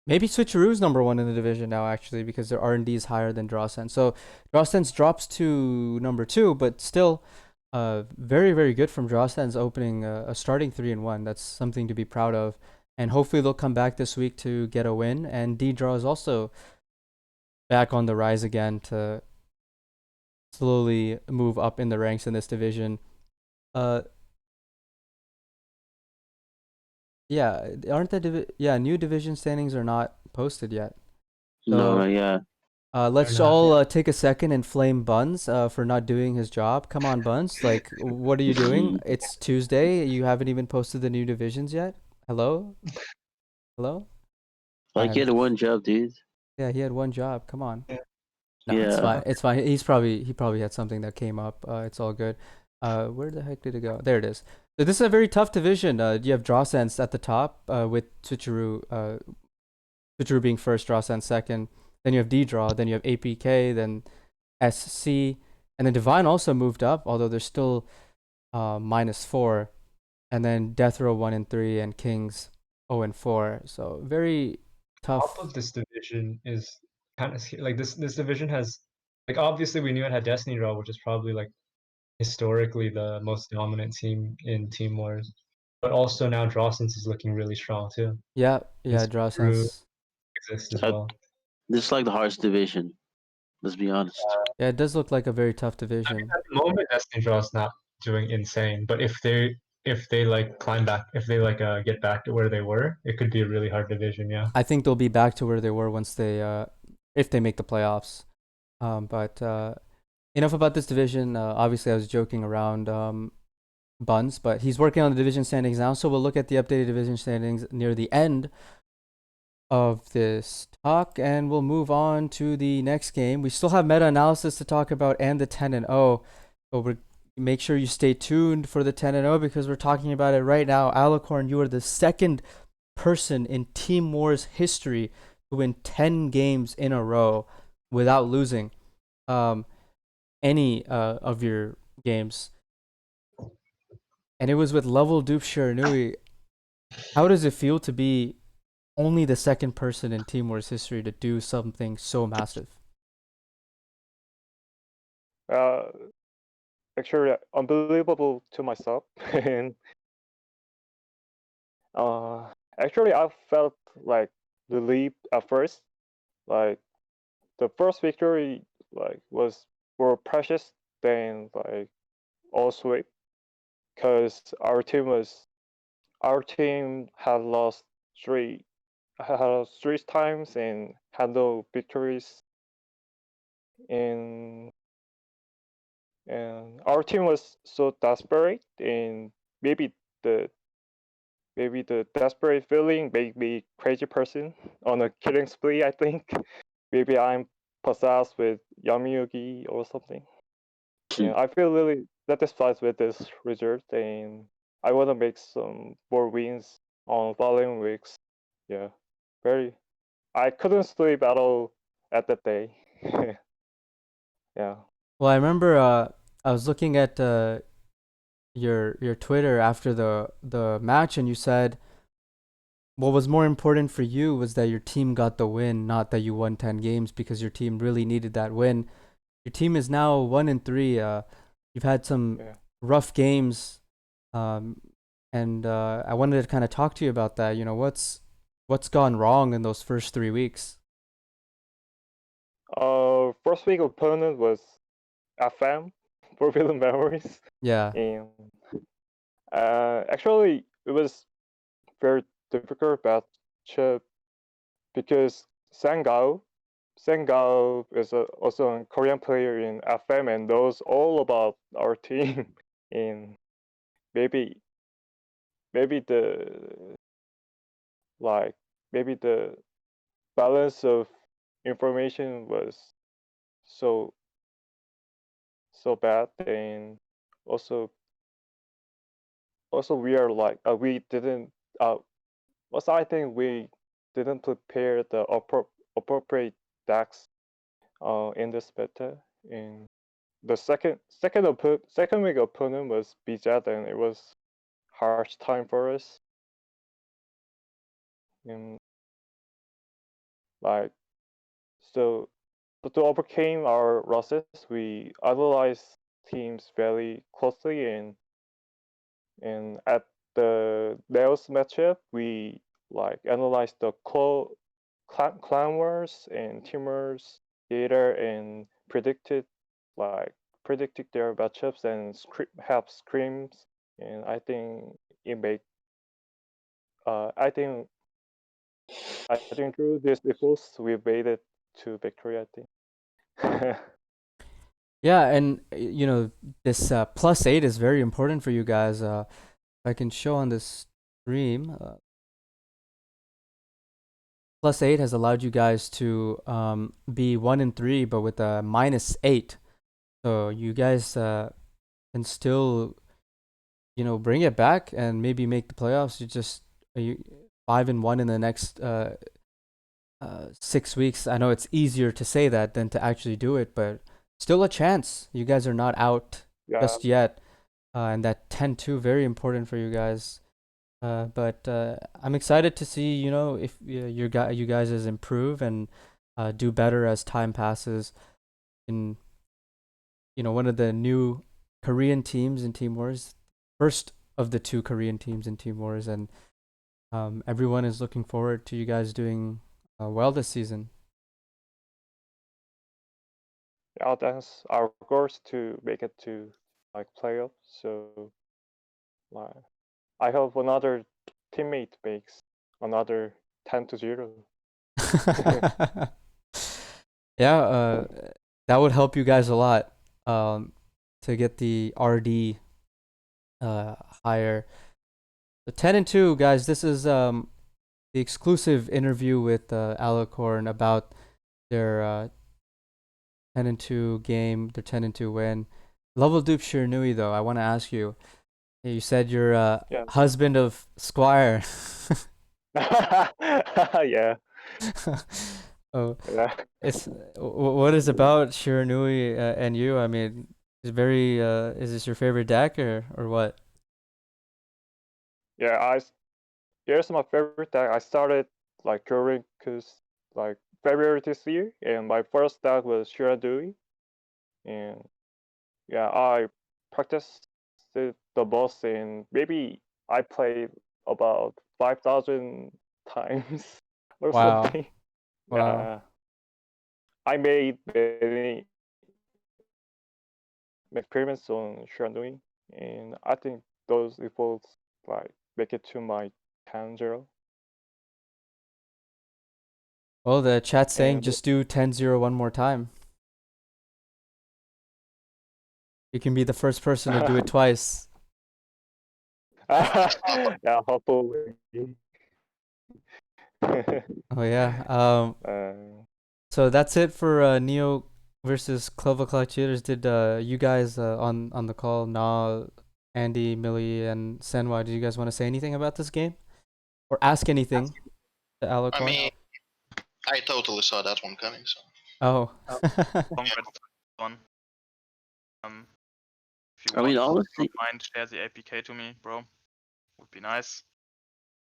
S2: maybe Switcheroo's number 1 in the division now, actually, because their R&D is higher than Draw Sense. So Draw Sense drops to number 2, but still very, very good from Draw Sense opening a starting 3-1. That's something to be proud of. And hopefully they'll come back this week to get a win. And D-Draw is also back on the rise again to slowly move up in the ranks in this division. Yeah, aren't the new division standings are not posted yet.
S7: No,
S2: So
S7: yeah.
S2: let's
S4: They're not,
S2: all take a second and flame Buns for not doing his job. Come on, Buns. Like, what are you doing? It's Tuesday. You haven't even posted the new divisions yet. Hello? Hello?
S7: Like he had one job, dude.
S2: Yeah, he had one job. Come on.
S8: Yeah.
S2: No, it's
S7: Yeah.
S2: fine. It's fine. He probably had something that came up. It's all good. Where the heck did it go? There it is. So this is a very tough division. You have Draw Sense at the top, with Switcheroo being first, Draw Sense second. Then you have D-Draw, then you have APK, then SC, and then Divine also moved up, although they're still -4. And then Death Row 1 and 3, and Kings 0 and 4. So very tough.
S4: top of this division is kind of like this division has, like, obviously we knew it had Destiny Draw, which is probably like historically the most dominant team in Team Wars, but also now Draw Sense is looking really strong too.
S2: Yeah,
S4: This
S2: Draw
S4: crew
S2: Sense.
S4: exists as
S7: Uh,
S4: well.
S7: This is like the hardest division. Let's be honest.
S2: Yeah, it does look like a very tough
S4: I mean,
S2: division.
S4: at the moment, Destiny Draw is not doing insane, but if they like climb back, if they like get back to where they were, it could be a really hard division. Yeah.
S2: I think they'll be back to where they were once they if they make the playoffs. But enough about this division. Obviously, I was joking around Buns, but he's working on the division standings now. So we'll look at the updated division standings near the end of this talk, and we'll move on to the next game. We still have meta analysis to talk about and the 10-0, but make sure you stay tuned for the 10-0 because we're talking about it right now. Alicorn, you are the second person in Team War's history to win 10 games in a row without losing any of your games. And it was with Level Dupe Shiranui. How does it feel to be only the second person in Team War's history to do something so massive?
S8: Actually, unbelievable to myself. And actually, I felt like relieved at first. Like the first victory, like was more precious than like all sweep, because our team had lost three had lost three times and had no victories. And our team was so desperate, and maybe the the desperate feeling made me crazy person on a killing spree, I think. Maybe I'm possessed with Yami-Yugi or something. And I feel really satisfied with this result, and I want to make some more wins on following weeks. Yeah, very. I couldn't sleep at all at that day. Yeah.
S2: Well, I remember I was looking at your Twitter after the match, and you said what was more important for you was that your team got the win, not that you won 10 games, because your team really needed that win. Your team is now 1-3. You've had some rough games, and I wanted to kind of talk to you about that. You know, what's gone wrong in those first 3 weeks?
S8: First week opponent was FM, Forbidden Memories.
S2: Yeah.
S8: And actually, it was very difficult matchup because Sangao is also a Korean player in FM and knows all about our team. And maybe the maybe the balance of information was so bad, and also we are like we didn't also I think we didn't prepare the appropriate decks in this beta. And the second week opponent was BZ, and it was harsh time for us. And like so to overcome our losses, we analyzed teams very closely, and at the NaW's matchup, we like analyzed the clan wars and team wars data and predicted their matchups and have screams. And I think it made I think through these efforts we made it to victory, I think.
S2: Yeah, and you know, this +8 is very important for you guys. I can show on this stream. +8 has allowed you guys to be 1-3, but with a -8. So you guys can still, you know, bring it back and maybe make the playoffs. You 5-1 in the next 6 weeks. I know it's easier to say that than to actually do it, but still a chance. You guys are not out just yet. And that 10-2 very important for you guys. But I'm excited to see, you know, if you guys improve and do better as time passes. In, you know, one of the new Korean teams in Team Wars, first of the 2 Korean teams in Team Wars, and everyone is looking forward to you guys doing well this season.
S8: Yeah, that's our goal is to make it to like playoffs. So like I hope another teammate makes another 10-0.
S2: Yeah, that would help you guys a lot to get the RD higher. So 10-2, guys. This is the exclusive interview with Alicorn about their 10-2 game, their 10-2 win. Level Dupe Shiranui, though, I want to ask you. You said you're
S8: Yeah.
S2: husband of Squire.
S8: Yeah,
S2: Oh,
S8: yeah.
S2: it's what is about Shiranui and you? I mean, it's very. Is this your favorite deck or what?
S8: Yeah, here's my favorite deck. I started like during cause like February this year, and my first deck was Shiradui, and yeah, I practiced the boss, and maybe I played about 5,000 times or
S2: Wow,
S8: something.
S2: wow.
S8: Yeah, I made many experiments on Shiranui, and I think those evolves like make it to my 10-0.
S2: Well, the chat's saying
S8: And
S2: just do 10-0 one more time. You can be the first person to do it twice.
S8: yeah, hopefully.
S2: Oh yeah.
S8: uh,
S2: So that's it for Neo versus Clover Clock Cheaters. Did you guys on the call, Andy, Millie, and Senwa, did you guys want to say anything about this game or ask anything to
S6: I
S2: Alicorn?
S6: mean, I totally saw that one coming. So
S2: Oh.
S5: Congrats on. If you
S7: I mean,
S5: want,
S7: honestly,
S5: don't mind, share the APK to me, bro. Would be nice.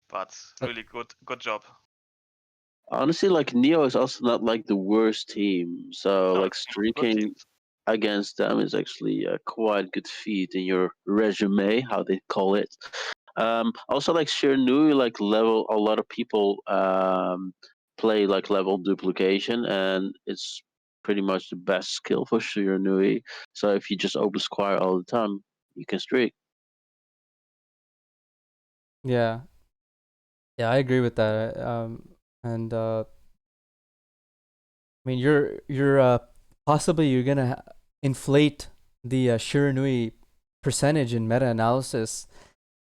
S5: But really good job.
S7: honestly, like Neo is also not like the worst team. So
S5: No,
S7: like
S5: it's one of the good
S7: streaking
S5: teams.
S7: against them is actually a quite good feat in your resume, how they call it. Also, like Shiranui, like level, a lot of people play like level duplication, and it's pretty much the best skill for Shiranui. So if you just open square all the time, you can streak.
S2: Yeah. Yeah, I agree with that. And I mean, you're possibly you're gonna inflate the Shiranui percentage in meta-analysis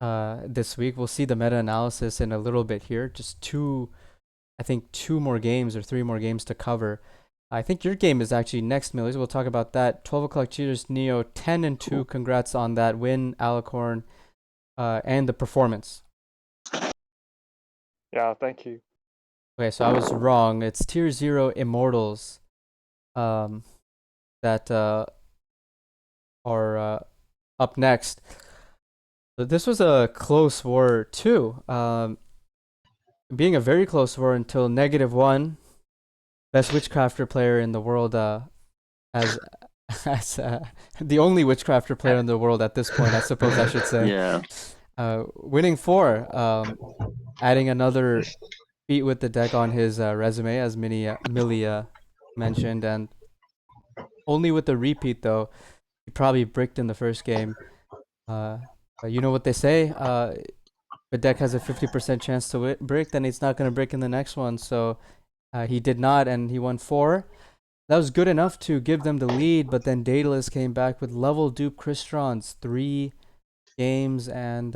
S2: this week. We'll see the meta-analysis in a little bit here. Just I think two more games or three more games to cover. I think your game is actually next, Millies. We'll talk about that. 12 o'clock Cheaters, Neo, 10-2. Congrats on that win, Alicorn, and the performance.
S8: yeah, thank you.
S2: Okay, so I was wrong. It's Tier 0 Immortals that are up next. But this was a close war, too. Being a very close war until -1. Best Witchcrafter player in the world as as the only Witchcrafter player in the world at this point, I suppose I should say.
S7: Yeah.
S2: Winning 4, adding another feat with the deck on his resume, as Millie mentioned, and only with the repeat though. He probably bricked in the first game. But you know what they say? If a deck has a 50% chance to brick, then it's not going to brick in the next one. So he did not, and he won 4. That was good enough to give them the lead, but then Daedalus came back with level dupe Kristrons, 3 games, and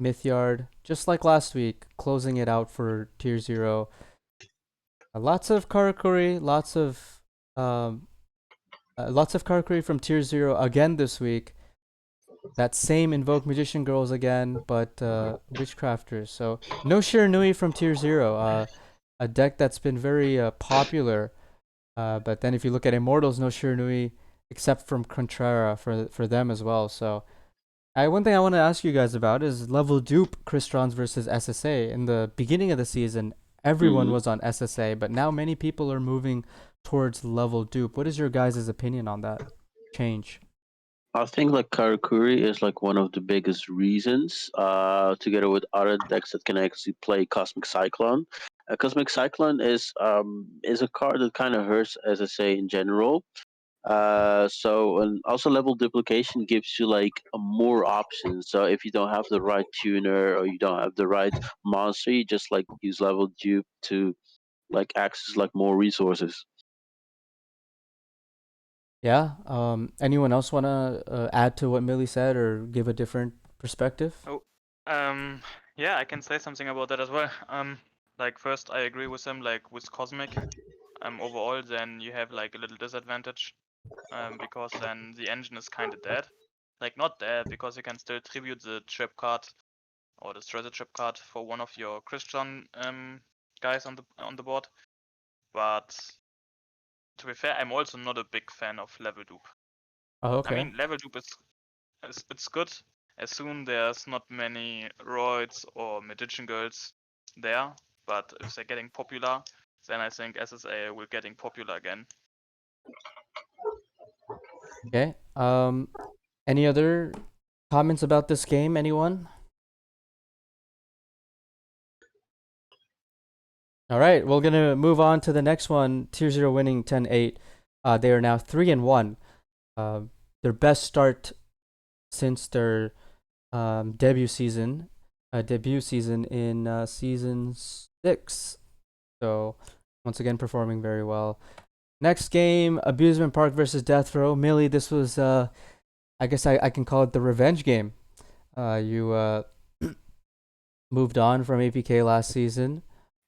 S2: Mythyard, just like last week, closing it out for Tier 0. Lots of Karakuri, lots of Karakuri from Tier 0 again this week. That same Invoke Magician Girls again, but Witchcrafters. So no Shiranui from Tier 0. A deck that's been very popular. But then if you look at Immortals, no Shiranui except from Contrara for them as well. So one thing I want to ask you guys about is level dupe Kristrons versus SSA. In the beginning of the season, everyone was on SSA, but now many people are moving towards level dupe. What is your guys' opinion on that change?
S7: I think like Karakuri is like one of the biggest reasons, together with other decks that can actually play Cosmic Cyclone. Cosmic Cyclone is a card that kind of hurts SSA in general. So and also level duplication gives you like more options. So if you don't have the right tuner or you don't have the right monster, you just like use level dupe to like access like more resources.
S2: Yeah. Anyone else want to add to what Millie said or give a different perspective?
S5: Oh, yeah, I can say something about that as well. Like first, I agree with him. Like with Cosmic, overall, then you have like a little disadvantage, because then the engine is kind of dead. Like not dead because you can still tribute the trip card or this treasure trap card for one of your Christian guys on the board. But to be fair, I'm also not a big fan of level dupe.
S2: Oh,
S5: I
S2: okay.
S5: mean, level dupe is it's good as soon there's not many roids or magician girls there. But if they're getting popular, then I think SSA will getting popular again.
S2: Okay. Any other comments about this game? Anyone? All right, we're gonna move on to the next one. Tier 0 winning 10-8. They are now 3-1. Their best start since their debut season in season 6. So once again performing very well. Next game, Abusement Park versus Death Row. Millie, this was I guess I can call it the revenge game. You moved on from APK last season.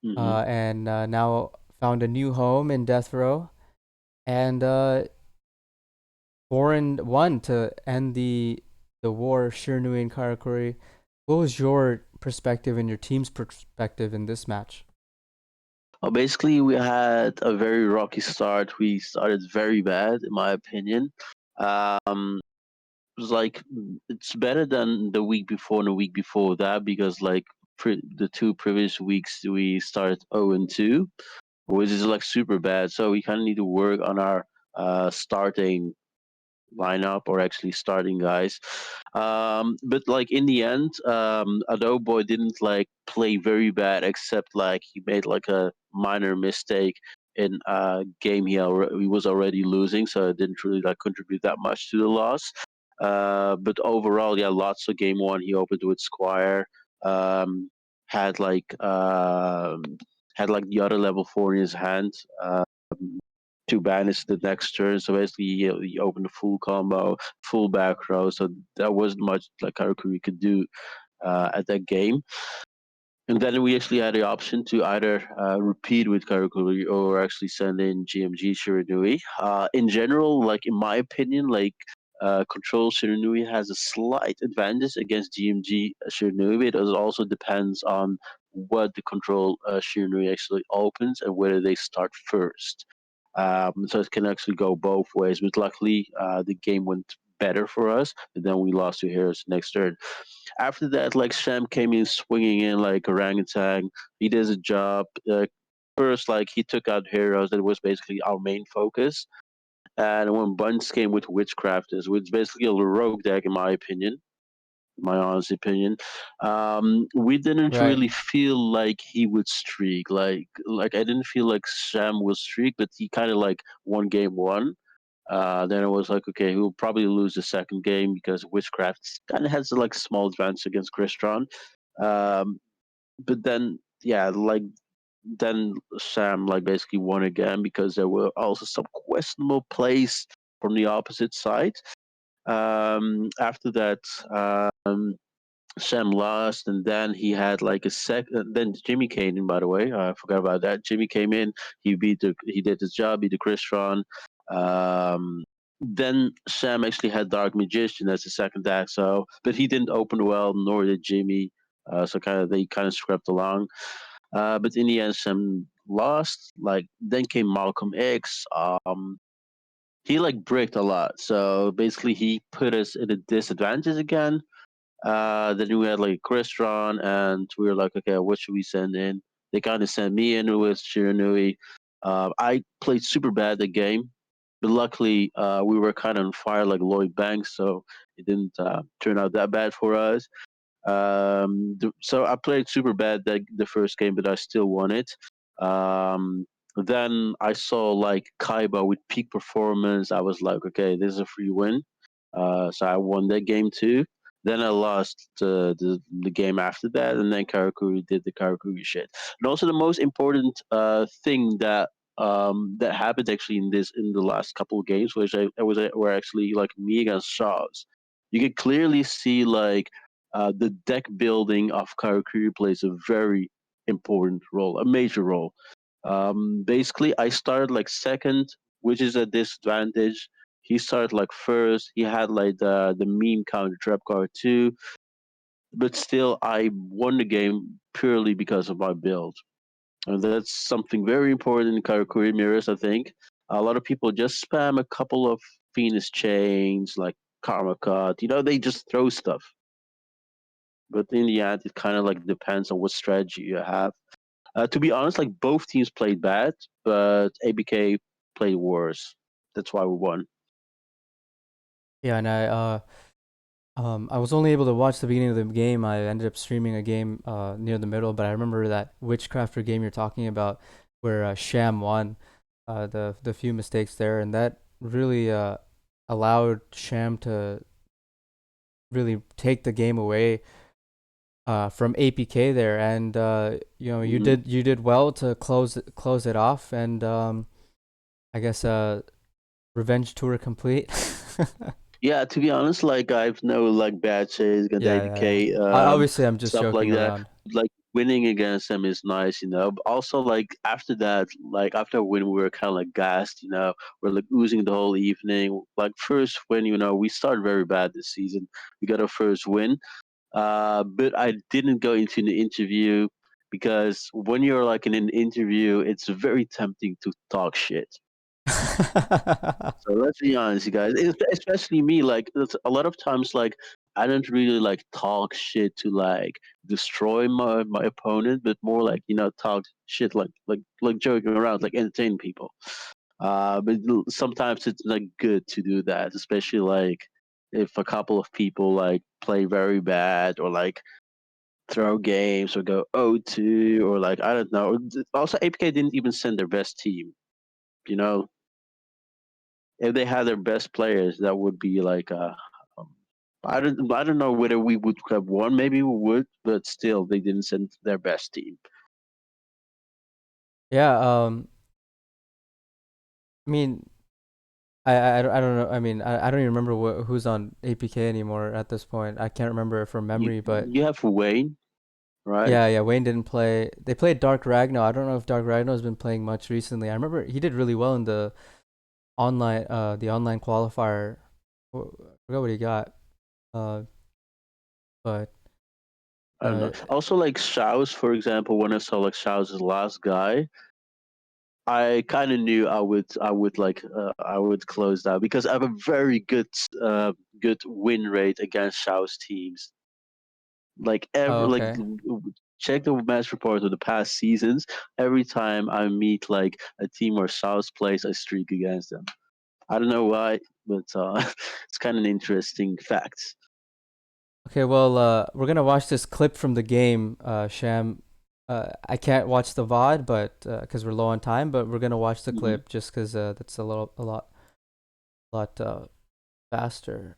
S2: And now found a new home in Death Row, and 4-1 to end the war. Shiranui and Karakuri. What was your perspective and your team's perspective in this match?
S7: Well, basically, we had a very rocky start. We started very bad, in my opinion. It was like it's better than the week before and the week before that because like the 2 previous weeks we started 0-2, which is like super bad. So we kind of need to work on our starting lineup or actually starting guys. But like in the end, Adoboy didn't like play very bad except like he made like a minor mistake in a game he was already losing, so it didn't really like contribute that much to the loss. But overall, yeah, lots of game one. He opened with Squire. Um, had like um, had like the other level 4 in his hand. To banish the next turn. So basically, you open the full combo, full back row. So that wasn't much like Karakuri could do at that game. And then we actually had the option to either repeat with Karakuri or actually send in GMG Shiranui. In general, like in my opinion, like Control Shiranui has a slight advantage against GMG Shiranui. It also depends on what the Control Shiranui actually opens and whether they start first. So it can actually go both ways. But luckily, the game went better for us, and then we lost to Heroes next turn. After that, like Sham came in swinging in like orangutan. He did a job. First, like he took out Heroes. That was basically our main focus. And when Bunch came with Witchcrafters, which is basically a rogue deck, in my opinion, my honest opinion, we didn't
S2: Right.
S7: really feel like he would streak. Like I didn't feel like Sam will streak, but he kind of like won game one. Then it was like, okay, he'll probably lose the second game because Witchcraft kind of has like small advantage against Crystron. But then, yeah, like then Sam like basically won again because there were also some questionable plays from the opposite side. After that, Sam lost, and then he had like a second. Then Jimmy came in. By the way, I forgot about that. Jimmy came in. He did his job. Beat the Crystron. Then Sam actually had Dark Magician as the second deck. So, but he didn't open well, nor did Jimmy. So they kind of scrapped along. But in the end, Sam lost. Like then came Malcolm X. He like bricked a lot. So basically, he put us at a disadvantage again. Then we had like Crystron, and we were like, okay, what should we send in? They kind of sent me in with Shiranui. I played super bad the game, but luckily we were kind of on fire like Lloyd Banks, so it didn't turn out that bad for us. So I played super bad the first game, but I still won it. Then I saw like Kaiba with peak performance. I was like, okay, this is a free win. So I won that game too. Then I lost the game after that, and then Karakuri did the Karakuri shit. And also the most important thing that happened actually in the last couple of games, which were actually like me against Shaws. You can clearly see like the deck building of Karakuri plays a very important role, a major role. Basically, I started like second, which is a disadvantage. He started like first. He had like the meme counter trap card too. but still, I won the game purely because of my build. And that's something very important in Karakuri mirrors, I think. A lot of people just spam a couple of Venus chains, like Karma Cut. They just throw stuff. But in the end, it kind of like depends on what strategy you have. To be honest, like both teams played bad, but ABK played worse. That's why we won.
S2: Yeah, and I was only able to watch the beginning of the game. I ended up streaming a game near the middle, but I remember that Witchcrafter game you're talking about, where Sham won. The few mistakes there, and that really allowed Sham to really take the game away from APK there, and you
S7: Mhm.
S2: did well to close it off, and I guess revenge tour complete.
S7: Yeah, to be honest, like I've no like bad chase against
S2: Yeah,
S7: ABK,
S2: Obviously, I'm just
S7: stuff like
S2: joking
S7: that.
S2: around.
S7: Like winning against them is nice. But also, like after that, like after a win, we were kind of like gassed. We're like oozing the whole evening. Like first win, we started very bad this season. We got our first win, but I didn't go into the interview because when you're like in an interview, it's very tempting to talk shit. So let's be honest, you guys. Especially me, like it's a lot of times, like I don't really like talk shit to like destroy my opponent, but more like talk shit like joking around, like entertain people. But sometimes it's like good to do that, especially like if a couple of people like play very bad or like throw games or go 0-2 or like I don't know. Also, APK didn't even send their best team. You know, if they had their best players, that would be like um, I don't know whether we would have won. Maybe we would, but still, they didn't send their best team.
S2: Yeah, I mean, I don't know. I mean, I don't even remember who's on APK anymore at this point. I can't remember from
S7: You
S2: memory, but
S7: you have Wayne, right?
S2: yeah, Wayne didn't play. They played Dark Ragnar. I don't know if Dark Ragnar has been playing much recently. I remember he did really well in the online qualifier. I forgot what he got. Uh, but
S7: I don't know.
S2: uh,
S7: Also, like Shao's, for example, when I saw like Shao's last guy, I kind of knew I would close that because I have a very good win rate against Shao's teams. Like
S2: oh, okay.
S7: check the match report of the past seasons. Every time I meet like a team where South plays, I streak against them. I don't know why, but it's kind of an interesting fact.
S2: Okay, well, we're gonna watch this clip from the game, Sham. I can't watch the VOD, but because we're low on time, but we're gonna watch the
S7: Mhm.
S2: clip just because that's a lot faster.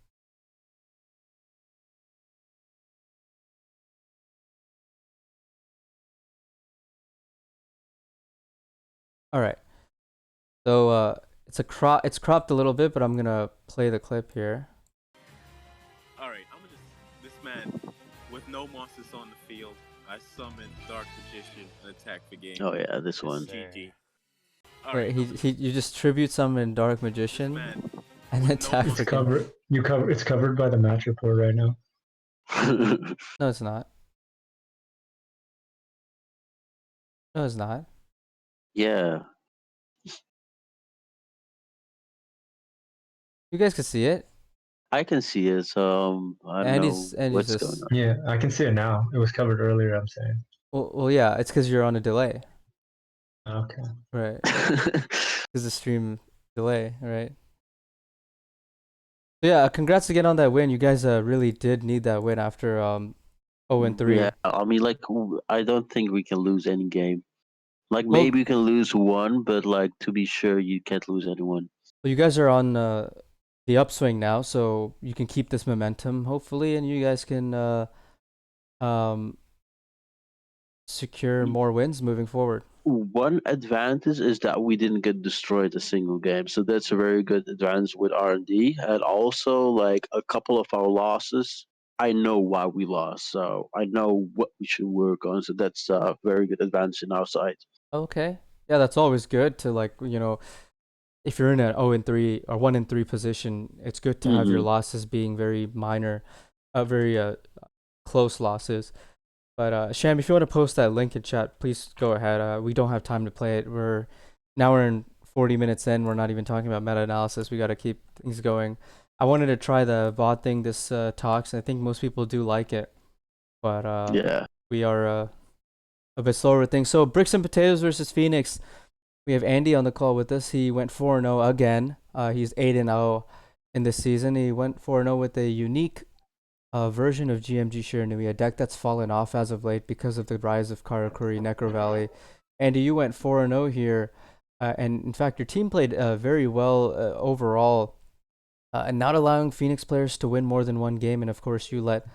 S2: All right. So it's cropped a little bit, but I'm gonna play the clip here.
S9: Alright, I'm gonna just this man with no monsters on the field. I summon Dark Magician and attack the game.
S7: Oh yeah, this
S9: It's
S7: one.
S9: GG.
S2: Wait, you just tribute summon Dark Magician
S9: man
S2: and
S9: with
S2: attack
S9: no
S2: for
S4: It's
S2: game.
S4: covered. It's covered by the match report right now.
S2: No, it's not. No, it's not.
S7: Yeah,
S2: You guys can see it.
S7: I can see it. So I don't know
S2: Andy's
S7: what's going
S2: just
S4: Yeah, I can see it now. It was covered earlier. I'm saying.
S2: well, yeah. It's because you're on a delay,
S4: Okay.
S2: right?
S7: on.
S2: Because the stream delay, right? So yeah, congrats again on that win. You guys really did need that win after 0-3.
S7: Yeah, I mean, like I don't think we can lose any game. Like
S2: Well,
S7: maybe you can lose one, but like to be sure, you can't lose anyone.
S2: you guys are on the upswing now, so you can keep this momentum hopefully, and you guys can um secure more wins moving forward.
S7: One advantage is that we didn't get destroyed a single game, so that's a very good advantage with R&D. And also, like a couple of our losses, I know why we lost, so I know what we should work on. So that's a very good advantage in our side.
S2: Okay. Yeah, that's always good to like, if you're in an 0-3 or 1-3 position, it's good to have your
S7: Hmm.
S2: losses being very minor, very close losses. But Sham, if you want to post that link in chat, please go ahead. We don't have time to play it. We're in 40 minutes in. We're not even talking about meta-analysis. We got to keep things going. I wanted to try the VOD thing this talks. I think most people do like it, but
S7: Yeah.
S2: we are a bit slower with things. So Bricks and Potatoes versus Phoenix. We have Andy on the call with us. He went 4-0 again. He's 8-0 in this season. He went 4-0 with a unique version of GMG Shiranui, a deck that's fallen off as of late because of the rise of Karakuri, Necro Valley. Andy, you went 4-0 here, and in fact, your team played very well overall, and not allowing Phoenix players to win more than one game. And of course, you let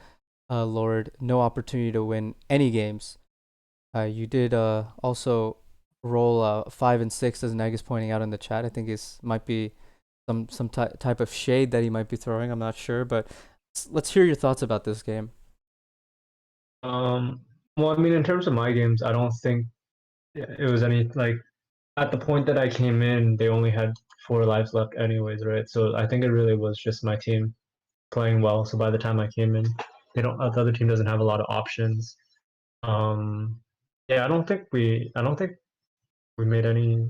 S2: Lord no opportunity to win any games. You did also roll 5 and 6, as Neg is pointing out in the chat. I think it might be some type of shade that he might be throwing. I'm not sure, but let's hear your thoughts about this game.
S4: Well, I mean, in terms of my games, I don't think it was any like at the point that I came in, they only had 4 lives left, anyways, right? So I think it really was just my team playing well. So by the time I came in, the other team doesn't have a lot of options. Yeah, I don't think we made any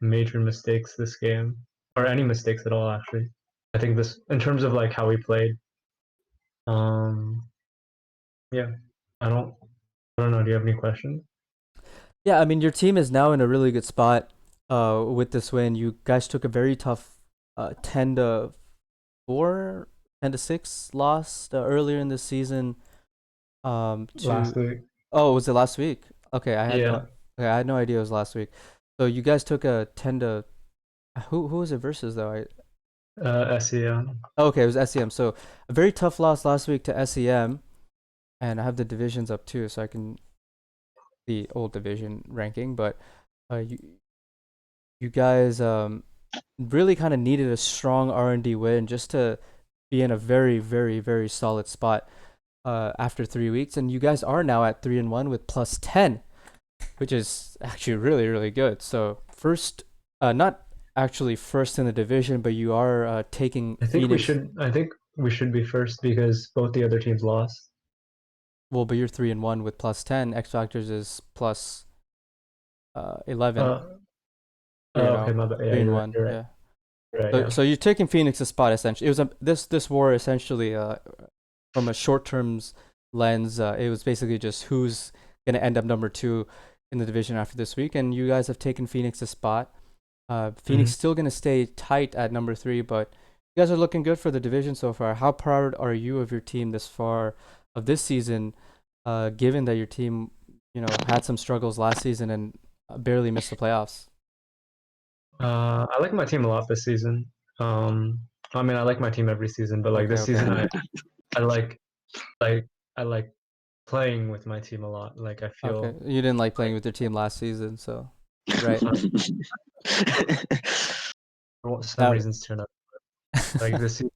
S4: major mistakes this game, or any mistakes at all. Actually, I think this in terms of like how we played. Yeah, I don't know. Do you have any questions?
S2: Yeah, I mean, your team is now in a really good spot with this win. You guys took a very tough 10-4, 10-6 loss earlier in the season.
S4: Last week.
S2: Oh, was it last week? Okay, I had no idea it was last week. So you guys took a 10 to who was it versus though?
S4: SEM.
S2: Okay, it was SEM. So a very tough loss last week to SEM, and I have the divisions up too, so I can the old division ranking. But you guys really kind of needed a strong R&D win just to be in a very, very, very solid spot after 3 weeks, and you guys are now at 3-1 with plus 10, which is actually really, really good. So first, not actually first in the division, but you are taking.
S4: I think
S2: Phoenix.
S4: I think we should be first because both the other teams lost.
S2: Well, but you're 3-1 with plus 10. X Factors is plus 11.
S4: Okay, my bad. Yeah,
S2: 3-1.
S4: you're right.
S2: Yeah.
S4: Right,
S2: So,
S4: yeah.
S2: so you're taking Phoenix's spot essentially. It was this war essentially from a short-term lens. It was basically just who's gonna end up number 2 in the division after this week, and you guys have taken Phoenix's spot. Phoenix still gonna stay tight at number 3, but you guys are looking good for the division so far. How proud are you of your team this far of this season, given that your team, had some struggles last season and barely missed the playoffs?
S4: I like my team a lot this season. I mean, I like my team every season, but like this
S2: Okay.
S4: season, I like playing with my team a lot. Like I feel.
S2: Okay, you didn't like playing with your team last season, so right.
S4: For some reasons turned out. Like this season,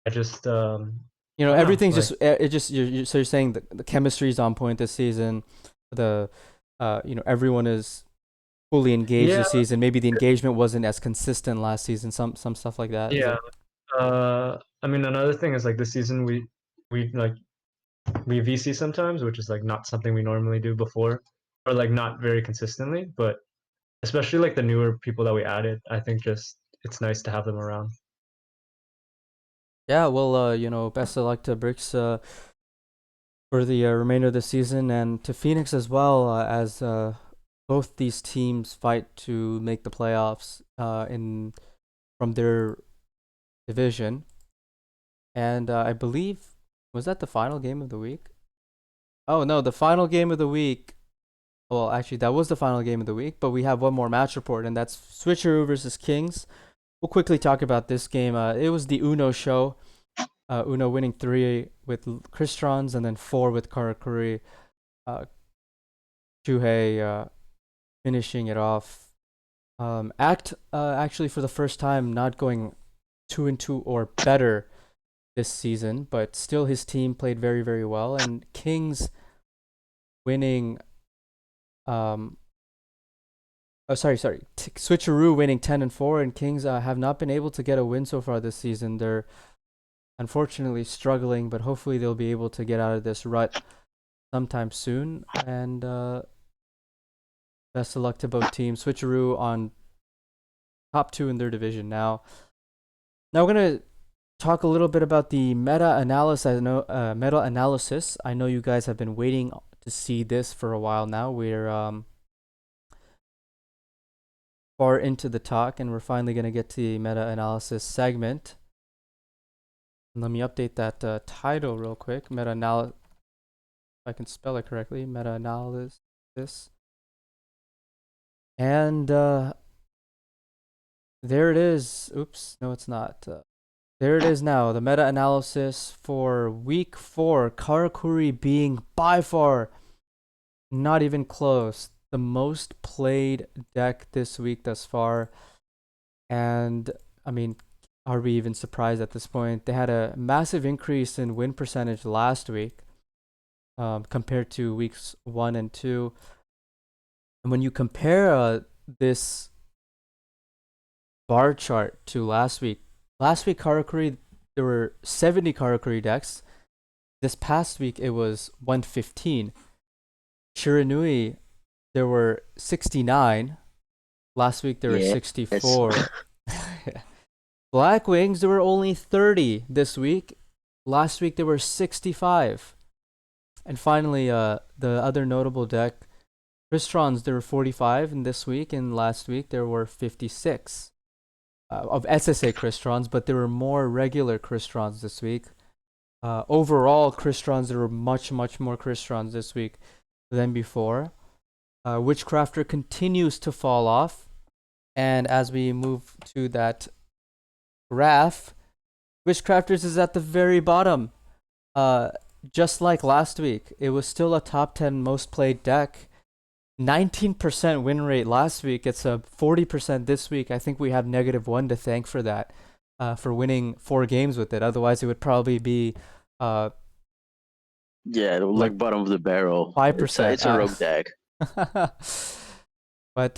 S4: I just
S2: everything's
S4: like,
S2: just it just so you're saying the chemistry is on point this season. The everyone is fully engaged this season. Maybe the engagement wasn't as consistent last season. Some stuff like that.
S4: Yeah. I mean, another thing is like this season we VC sometimes, which is like not something we normally do before, or like not very consistently. But especially like the newer people that we added, I think just it's nice to have them around.
S2: Yeah, well, best of luck to Bricks for the remainder of the season, and to Phoenix as well, as both these teams fight to make the playoffs from their division. And I believe, was that the final game of the week? Oh no, the final game of the week. Well, actually, that was the final game of the week, but we have one more match report, and that's Switcheroo versus Kings. We'll quickly talk about this game. It was the Uno show. Uno winning 3 with Kristrons and then 4 with Karakuri. Shuhei finishing it off. Act actually for the first time not going 2-2 or better this season, but still his team played very, very well. And Kings winning. Switcheroo winning 10-4, and Kings have not been able to get a win so far this season. They're unfortunately struggling, but hopefully they'll be able to get out of this rut sometime soon. And best of luck to both teams. Switcheroo on top 2 in their division now. Now we're gonna talk a little bit about the meta-analysis. I know you guys have been waiting to see this for a while now. We're far into the talk, and we're finally gonna get to the meta-analysis segment. Let me update that title real quick. Meta-analysis, if I can spell it correctly. Meta-analysis. And there it is. Oops, no, it's not. There it is now. The meta-analysis for week 4. Karakuri being by far, not even close, the most played deck this week thus far. And I mean, are we even surprised at this point? They had a massive increase in win percentage last week compared to weeks 1 and 2. And when you compare this bar chart to last week Karakuri, there were 70 Karakuri decks. This past week it was 115. Shiranui, there were 69. Last week there were 64. Black Wings, there were only 30 this week. Last week there were 65. And finally, the other notable deck, Cristrons, there were 45 in this week, and last week there were 56 of SSA Cristrons, but there were more regular Cristrons this week. Overall, Cristrons, there were much more Cristrons this week than before. Witchcrafter continues to fall off, and as we move to that graph, Witchcrafters is at the very bottom. Just like last week, it was still a top 10 most played deck. 19% win rate last week. It's a 40% this week. I think we have -1 to thank for that, for winning 4 games with it. Otherwise, it would probably be
S7: like bottom of the barrel.
S2: 5%.
S7: It's a rogue deck.
S2: But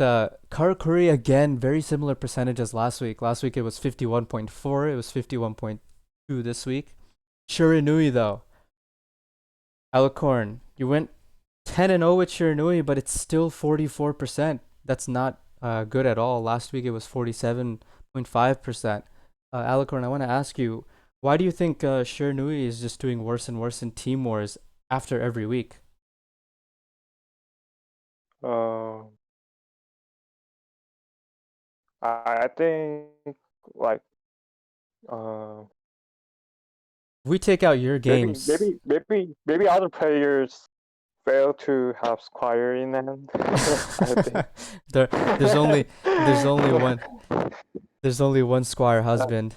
S2: Karakuri, again, very similar percentage as last week. Last week it was 51.4. It was 51.2 this week. Shiranui, though. Alicorn, you went 10-0 with Shiranui, but it's still 44%. That's not good at all. Last week it was 47.5%. Alicorn, I want to ask you, why do you think Shiranui is just doing worse and worse in Team Wars after every week?
S8: I think like
S2: we take out your games.
S8: Maybe other players fail to have Squire in them. I think.
S2: there's only one Squire husband.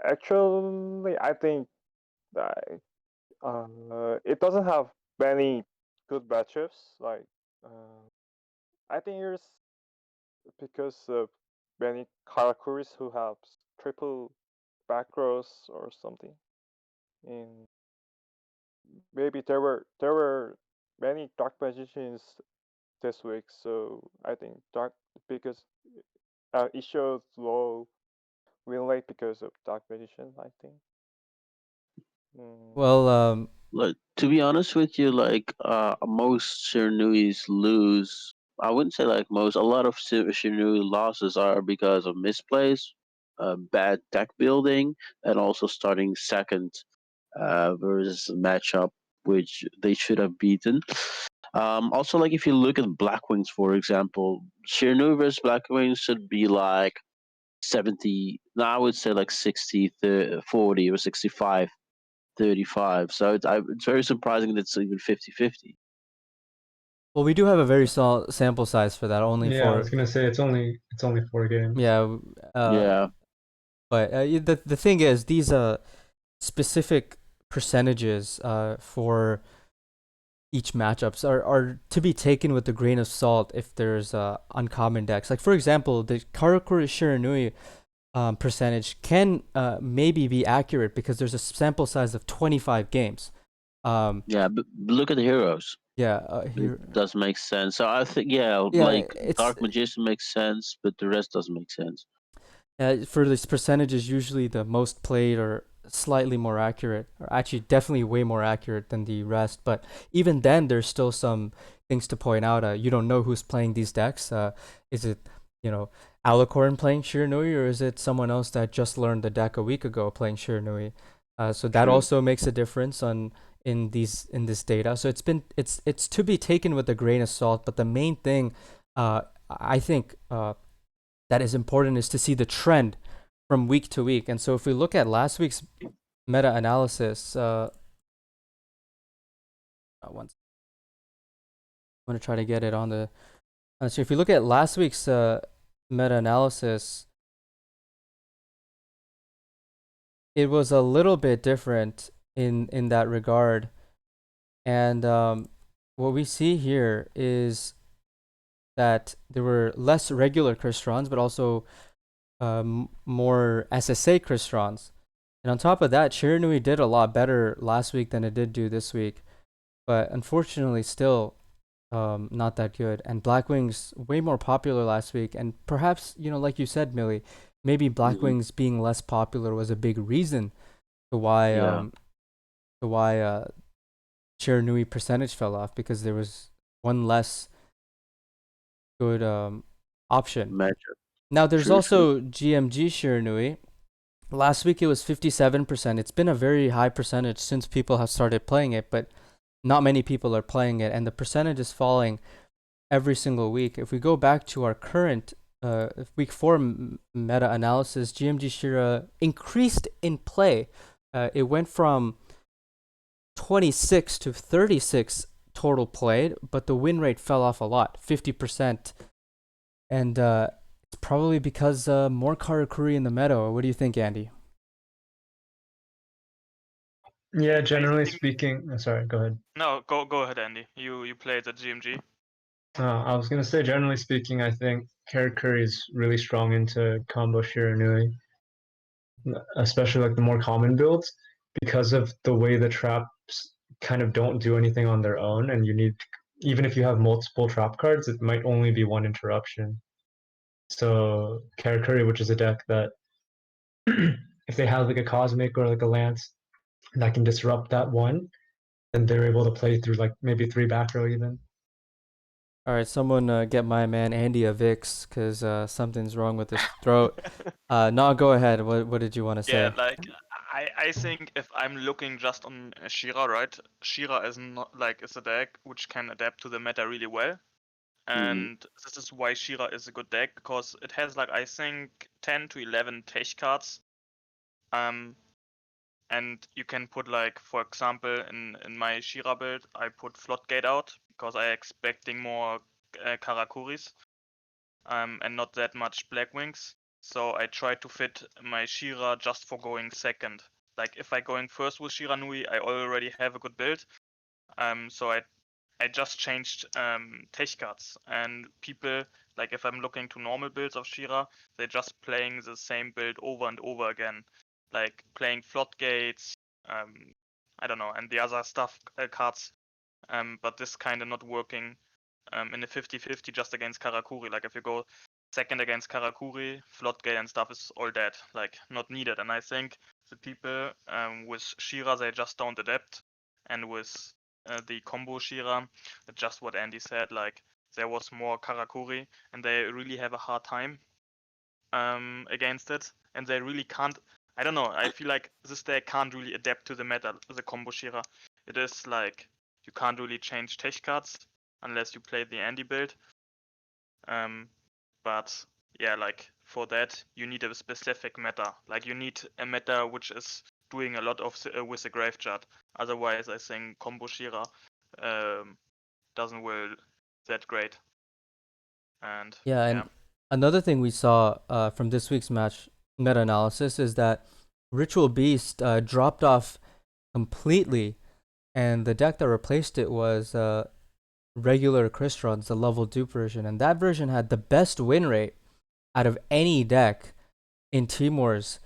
S8: Actually, I think that it doesn't have many good matchups. Like, I think it's because of many Karakuris who have triple back rows or something. And maybe there were many dark magicians this week, so I think because it shows low win rate because of dark magician, I think.
S2: Well,
S7: Like, to be honest with you, like most Shiranuis lose. I wouldn't say like most. A lot of Shiranui losses are because of misplays, bad deck building, and also starting second versus a matchup which they should have beaten. Also, like if you look at Black Wings, for example, Shiranui versus Black Wings should be like 70. No, I would say like 60, 30, 40 or 65. 35. So it's very surprising that it's even 50-50.
S2: well, we do have a very small sample size for that. Only
S4: I was gonna say it's only 4 games.
S2: Yeah. But the thing is, these specific percentages for each matchups are to be taken with a grain of salt if there's uncommon decks. Like for example, the Karakuri Shiranui percentage can maybe be accurate because there's a sample size of 25 games.
S7: But look at the heroes.
S2: It
S7: does make sense. So I think like Dark Magician makes sense, but the rest doesn't make sense.
S2: For this percentages, usually the most played or slightly more accurate, or actually definitely way more accurate than the rest. But even then, there's still some things to point out. You don't know who's playing these decks. Is it, Alicorn playing Shiranui, or is it someone else that just learned the deck a week ago playing Shiranui? So that
S7: True.
S2: also makes a difference in this data. So it's to be taken with a grain of salt. But the main thing, I think, that is important is to see the trend from week to week. And so if we look at last week's meta-analysis, I'm going to try to get it on the... So if you look at last week's meta-analysis, it was a little bit different in that regard. And what we see here is that there were less regular Cristrons, but also more SSA Cristrons. And on top of that, Shiranui did a lot better last week than it did do this week. But unfortunately, still not that good. And Blackwing's way more popular last week. And perhaps, like you said, Millie, maybe Blackwing's being less popular was a big reason to why Shiranui percentage fell off, because there was one less good option.
S7: Matchup.
S2: Now, there's
S7: True,
S2: also GMG Shiranui. Last week it was 57%. It's been a very high percentage since people have started playing it, but not many people are playing it, and the percentage is falling every single week. If we go back to our current week 4 meta-analysis, GMG Shira increased in play. It went from 26 to 36 total played, but the win rate fell off a lot, 50%. And it's probably because more Karakuri in the meta. What do you think, Andy?
S4: Yeah, generally
S5: think-
S4: speaking. Sorry, go ahead.
S5: No, go ahead, Andy. You played at GMG.
S4: I was gonna say, generally speaking, I think Karakuri is really strong into combo Shiranui, especially like the more common builds, because of the way the traps kind of don't do anything on their own, and you need, even if you have multiple trap cards, it might only be one interruption. So Karakuri, which is a deck that if they have like a Cosmic or like a Lance that can disrupt that one, then they're able to play through like maybe 3 back row even.
S2: All right, someone get my man Andy a Vicks, because something's wrong with his throat. No, go ahead. What did you want to say?
S5: Yeah, like I think if I'm looking just on Shira, right? Shira is not like is a deck which can adapt to the meta really well. And this is why Shira is a good deck, because it has like I think 10 to 11 tech cards. And you can put like, for example, in my Shira build, I put Floodgate out because I expecting more Karakuris, and not that much Blackwings. So I try to fit my Shira just for going second. Like if I going first with Shiranui, I already have a good build. So I just changed tech cards, and people, like if I'm looking to normal builds of Shira, they're just playing the same build over and over again, like playing Floodgates, I don't know, and the other stuff cards. But this kind of not working in a 50-50 just against Karakuri. Like if you go second against Karakuri, Floodgate and stuff is all dead, like not needed. And I think the people with Shira, they just don't adapt, and with the combo Shira, just what Andy said, like there was more Karakuri and they really have a hard time against it, and they really can't. I don't know, I feel like this deck can't really adapt to the meta, the combo Shira. It is like you can't really change tech cards unless you play the Andy build. But yeah, like for that you need a specific meta. Like you need a meta which is doing a lot of with the Graveyard. Otherwise, I think combo Shira doesn't will that great. And
S2: And another thing we saw from this week's match meta-analysis is that Ritual Beast dropped off completely, and the deck that replaced it was regular Cristrons, the level dupe version, and that version had the best win rate out of any deck in Timors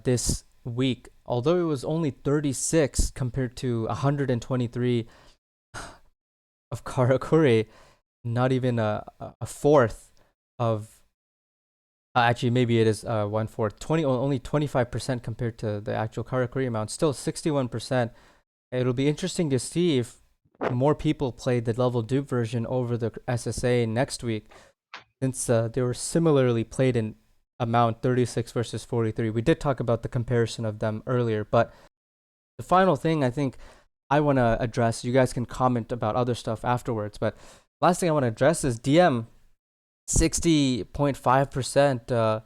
S2: this week, although it was only 36 compared to 123 of Karakuri, not even a fourth of Actually, maybe it is 1/4. Only 25% compared to the actual Karakuri amount. Still 61%. It'll be interesting to see if more people play the level dupe version over the SSA next week, since they were similarly played in amount 36 versus 43. We did talk about the comparison of them earlier, but the final thing I think I want to address, you guys can comment about other stuff afterwards, but last thing I want to address is DM 60.5%.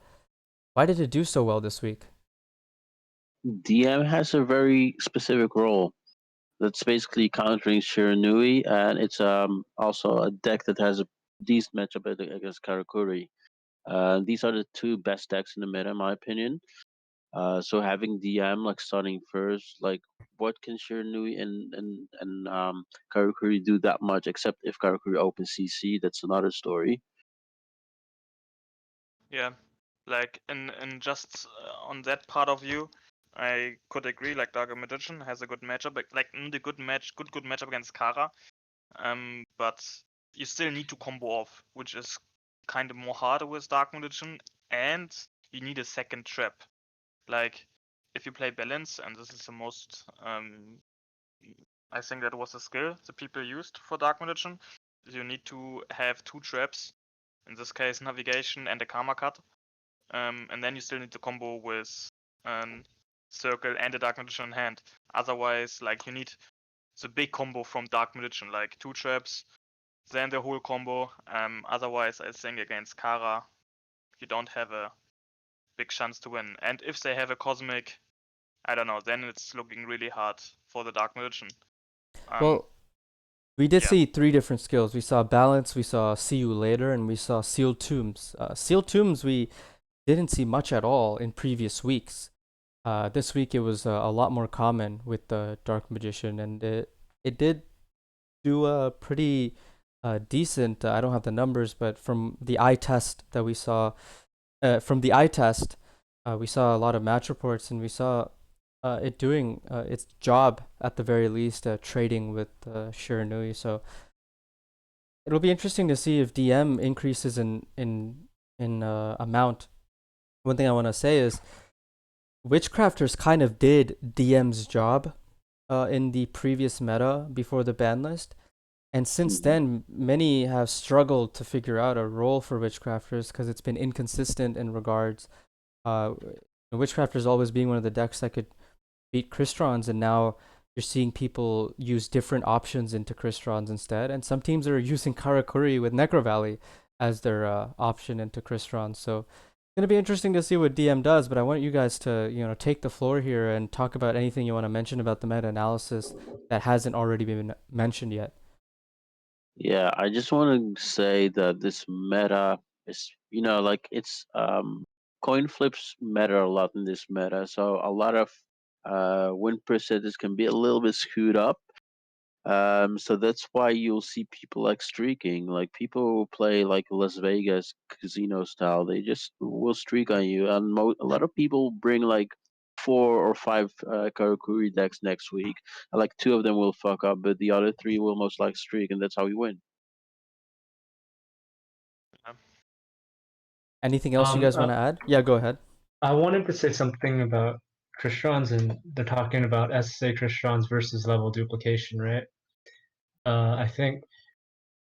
S2: Why did it do so well this week?
S7: DM has a very specific role. That's basically countering Shiranui, and it's also a deck that has a decent matchup against Karakuri. These are the two best decks in the meta, in my opinion. So having DM like starting first, like what can Shiranui and Karakuri do that much? Except if Karakuri opens CC, that's another story.
S5: Yeah, like in just on that part of view, I could agree. Like Dark Magician has a good matchup, like the good matchup against Kara. But you still need to combo off, which is kind of more harder with Dark Magician, and you need a second trap. Like if you play balance, and this is the most I think that was a skill the people used for Dark Magician. You need to have two traps, in this case navigation and a karma cut. And then you still need to combo with circle and a Dark Magician in hand. Otherwise, like you need the big combo from Dark Magician, like two traps, then the whole combo. Otherwise, I think against Kara, you don't have a big chance to win. And if they have a Cosmic, I don't know, then it's looking really hard for the Dark Magician.
S2: Well, we did
S5: yeah.
S2: see 3 different skills. We saw Balance, we saw See You Later, and we saw Sealed Tombs. Sealed Tombs we didn't see much at all in previous weeks. This week it was a lot more common with the Dark Magician, and it did do a pretty decent. I don't have the numbers, but from the eye test that we saw, we saw a lot of match reports, and we saw it doing its job at the very least, trading with Shiranui. So it'll be interesting to see if DM increases in amount. One thing I want to say is Witchcrafters kind of did DM's job in the previous meta before the ban list. And since then, many have struggled to figure out a role for Witchcrafters because it's been inconsistent in regards. Witchcrafters always being one of the decks that could beat Kristrons, and now you're seeing people use different options into Kristrons instead. And some teams are using Karakuri with Necro Valley as their option into Kristrons. So it's gonna be interesting to see what DM does. But I want you guys to take the floor here and talk about anything you want to mention about the meta analysis that hasn't already been mentioned yet.
S7: Yeah, I just want to say that this meta is, like it's coin flips matter a lot in this meta. So a lot of win percentage can be a little bit screwed up. So that's why you'll see people like streaking, like people who play like Las Vegas casino style. They just will streak on you, and a lot of people bring like 4 or 5 Karakuri decks next week. And like 2 of them will fuck up, but the other 3 will most like streak, and that's how we win.
S2: Anything else you guys want to add? Yeah, go ahead.
S4: I wanted to say something about Kristrons, and they're talking about SSA Kristrons versus level duplication, right? I think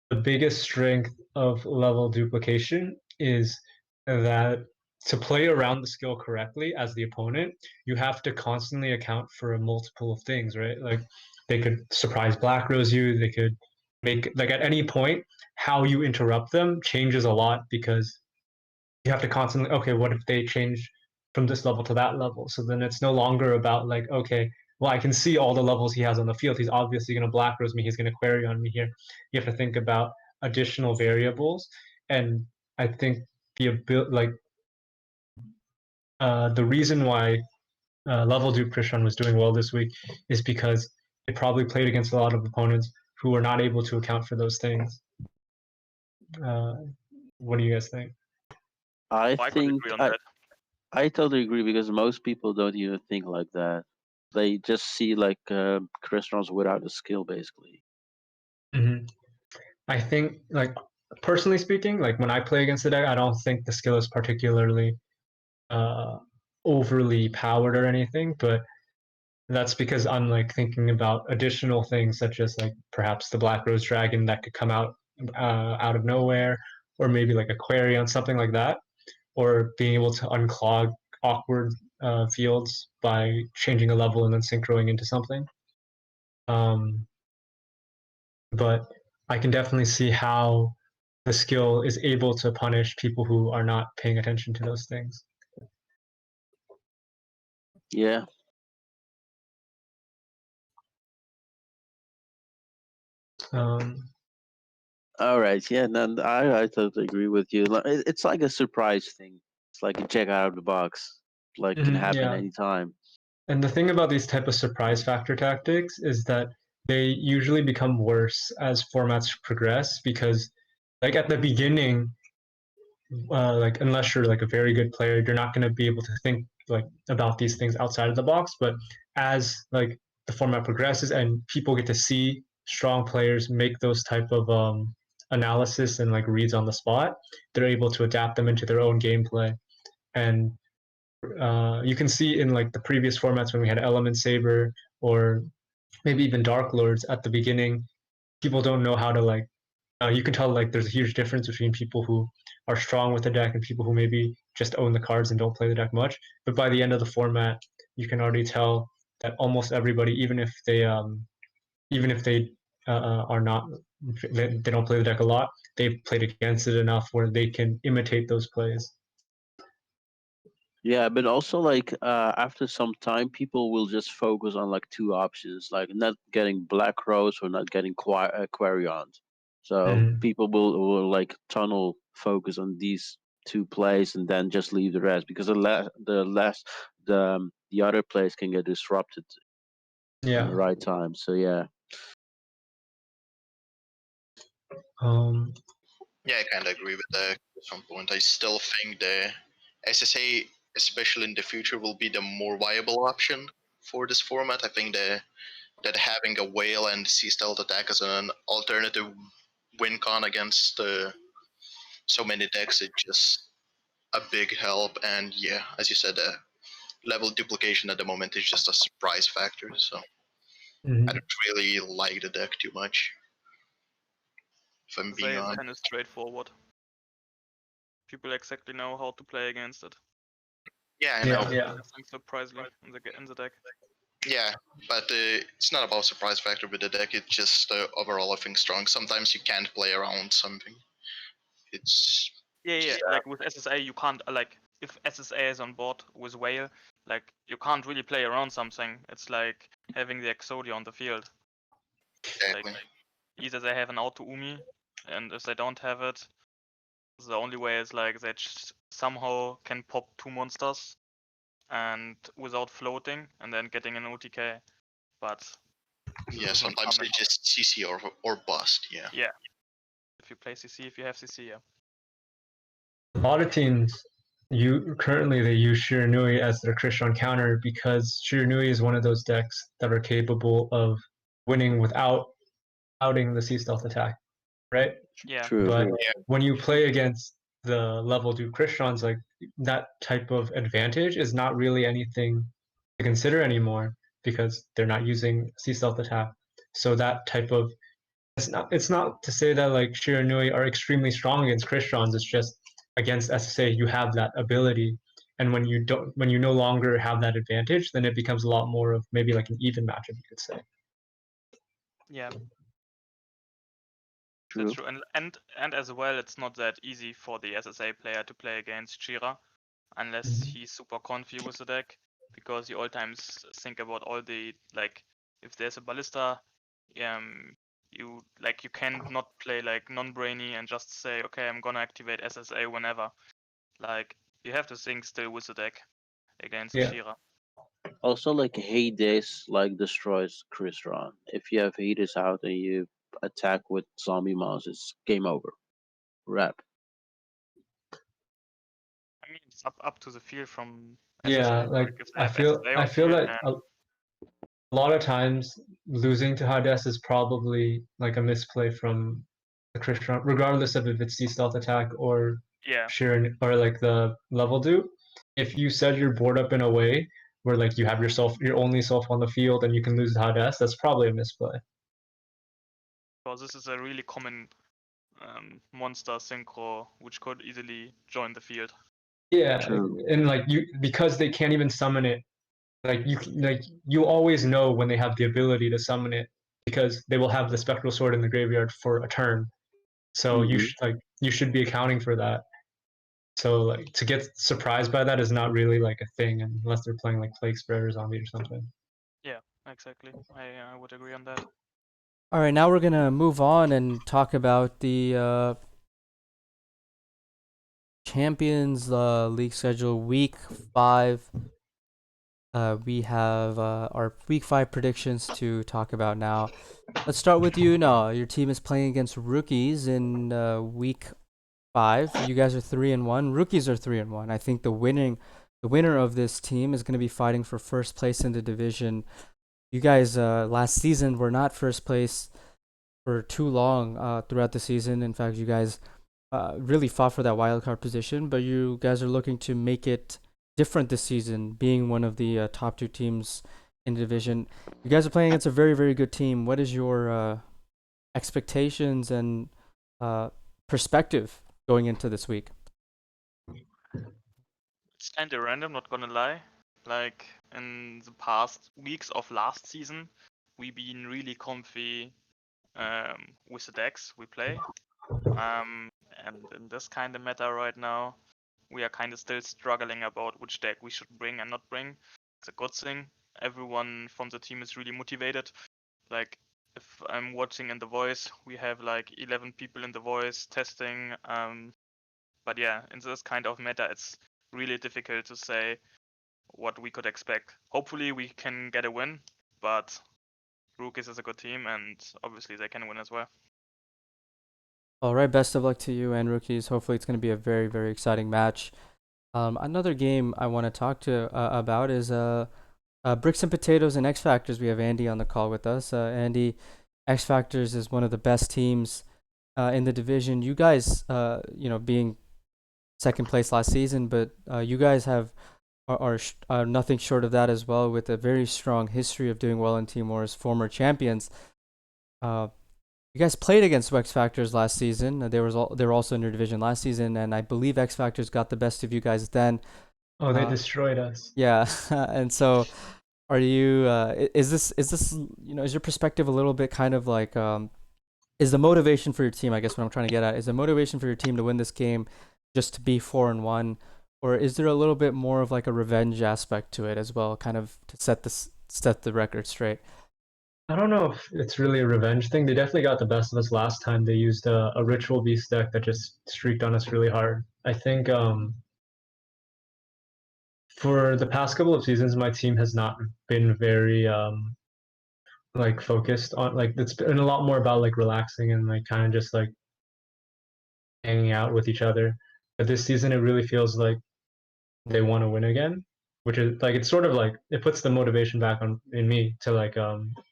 S4: the biggest strength of level duplication is that to play around the skill correctly as the opponent, you have to constantly account for a multiple of things, right? Like they could surprise Black Rose you, they could make, like at any point, how you interrupt them changes a lot because you have to constantly, okay, what if they change from this level to that level? So then it's no longer about like, okay, well, I can see all the levels he has on the field. He's obviously going to Black Rose me. He's going to query on me here. You have to think about additional variables. And I think the reason why level dupe Krishan was doing well this week is because it probably played against a lot of opponents who were not able to account for those things. What do you guys think?
S7: I
S5: could
S7: think
S5: agree on that.
S7: I totally agree because most people don't even think like that. They just see like Kristrons without a skill, basically.
S4: Mm-hmm. I think like personally speaking, like when I play against the deck, I don't think the skill is particularly overly powered or anything, but that's because I'm like thinking about additional things such as like perhaps the Black Rose Dragon that could come out of nowhere, or maybe like Aquarion, something like that, or being able to unclog awkward fields by changing a level and then synchroing into something. But I can definitely see how the skill is able to punish people who are not paying attention to those things.
S7: Yeah. All right. Yeah. No, I totally agree with you. It's like a surprise thing. It's like a check out of the box. Like can happen
S4: Yeah.
S7: anytime.
S4: And the thing about these type of surprise factor tactics is that they usually become worse as formats progress because, like at the beginning, like unless you're like a very good player, you're not going to be able to think like about these things outside of the box. But as like the format progresses and people get to see strong players make those type of analysis and like reads on the spot, they're able to adapt them into their own gameplay. And you can see in like the previous formats when we had Element Saber or maybe even Dark Lords at the beginning, people don't know how to like you can tell like there's a huge difference between people who are strong with the deck and people who maybe just own the cards and don't play the deck much. But by the end of the format, you can already tell that almost everybody, even if they are not, they don't play the deck a lot, they've played against it enough where they can imitate those plays.
S7: Yeah, but also like after some time, people will just focus on like two options, like not getting Black Rose or not getting Quarion. So people will like tunnel focus on these two plays and then just leave the rest because the other plays can get disrupted in the right time. So yeah.
S6: Yeah, I kind of agree with that at some point. I still think the SSA, especially in the future, will be the more viable option for this format. I think that having a whale and sea stealth attack as an alternative win con against so many decks is just a big help. And yeah, as you said, level duplication at the moment is just a surprise factor. So I don't really like the deck too much. If I'm being
S5: It's
S6: honest.
S5: kind of straightforward. People exactly know how to play against it.
S6: Yeah, I know.
S5: Nothing surprisingly in the deck.
S6: Yeah, but it's not about surprise factor with the deck. It's just overall I think strong. Sometimes you can't play around something. It's
S5: Yeah. Like with SSA, you can't like if SSA is on board with Whale, like you can't really play around something. It's like having the Exodia on the field.
S6: exactly.
S5: Like either they have an auto Umi, and if they don't have it, the only way is like they somehow can pop two monsters and without floating and then getting an OTK. But
S6: Yeah, sometimes they just CC or bust. Yeah.
S5: Yeah. If you play CC, if you have CC, yeah.
S4: A lot of teams currently they use Shiranui as their Krishan counter because Shiranui is one of those decks that are capable of winning without outing the sea stealth attack, right?
S5: Yeah.
S7: True.
S4: But when you play against the level 2 Krishans, like that type of advantage is not really anything to consider anymore because they're not using sea stealth attack. So that type of it's not to say that like Shiranui are extremely strong against Krishans. It's just against SSA you have that ability, and when you no longer have that advantage, then it becomes a lot more of maybe like an even matchup, you could say.
S5: Yeah.
S7: True.
S5: That's true. And as well, it's not that easy for the SSA player to play against Shira unless he's super confident with the deck, because you all times think about all the like if there's a ballista, you can not play like non-brainy and just say, okay, I'm gonna activate SSA whenever. Like you have to think still with the deck against Shira.
S7: Also, like Hades, like destroys Crystron. If you have Hades out and you attack with zombie mouse, it's game over. Wrap.
S5: I mean, it's up to the field from
S4: Yeah,
S5: SSA.
S4: like
S5: If they
S4: I
S5: have
S4: feel
S5: SSA
S4: I
S5: on
S4: feel
S5: field,
S4: that a lot of times losing to Hades is probably like a misplay from the Christian, regardless of if it's the stealth attack or
S5: Yeah.
S4: sheer or like the level do. If you set your board up in a way where like you have your only self on the field and you can lose the high that's probably a misplay.
S5: Because this is a really common monster synchro which could easily join the field.
S4: Yeah,
S7: True.
S4: and like you because they can't even summon it. Like you always know when they have the ability to summon it because they will have the spectral sword in the graveyard for a turn. So you should be accounting for that. So like to get surprised by that is not really like a thing unless they're playing like Plague Spread or Zombie or something.
S5: Yeah, exactly. I would agree on that.
S2: All right, now we're gonna move on and talk about the Champions League schedule, Week 5. We have our Week 5 predictions to talk about now. Let's start with you, NaW. Your team is playing against Rookies in Week 5. You guys are 3-1. Rookies are 3-1. I think the winner of this team is going to be fighting for first place in the division. You guys last season were not first place for too long throughout the season. In fact, you guys really fought for that wildcard position, but you guys are looking to make it different this season, being one of the top 2 teams in the division. You guys are playing against a very, very good team. What is your expectations and perspective going into this week?
S5: It's kind of random, not gonna lie. Like in the past weeks of last season, we've been really comfy with the decks we play. And in this kind of meta right now, we are kind of still struggling about which deck we should bring and not bring. It's a good thing. Everyone from the team is really motivated. Like if I'm watching in The Voice, we have like 11 people in The Voice testing. But yeah, in this kind of meta, it's really difficult to say what we could expect. Hopefully we can get a win, but Rookies is a good team and obviously they can win as well.
S2: All right, best of luck to you and Rookies. Hopefully it's going to be a very, very exciting match. Another game I want to talk to about is Bricks and Potatoes and X Factors. We have Andy on the call with us. Andy, X Factors is one of the best teams in the division. You guys, being second place last season, but you guys are nothing short of that as well, with a very strong history of doing well in Team Wars, former champions. You guys played against X Factors last season. They were also in your division last season, and I believe X Factors got the best of you guys then.
S4: Oh, they destroyed us.
S2: Yeah, and so are you? Is this is your perspective a little bit kind of like is the motivation for your team? I guess what I'm trying to get at is the motivation for your team to win this game just to be 4-1, or is there a little bit more of like a revenge aspect to it as well, kind of to set the record straight?
S4: I don't know if it's really a revenge thing. They definitely got the best of us last time. They used a Ritual Beast deck that just streaked on us really hard. I think for the past couple of seasons, my team has not been very like focused on like it's been a lot more about like relaxing and like kind of just like hanging out with each other. But this season, it really feels like they want to win again, which is like it's sort of like it puts the motivation back on in me to like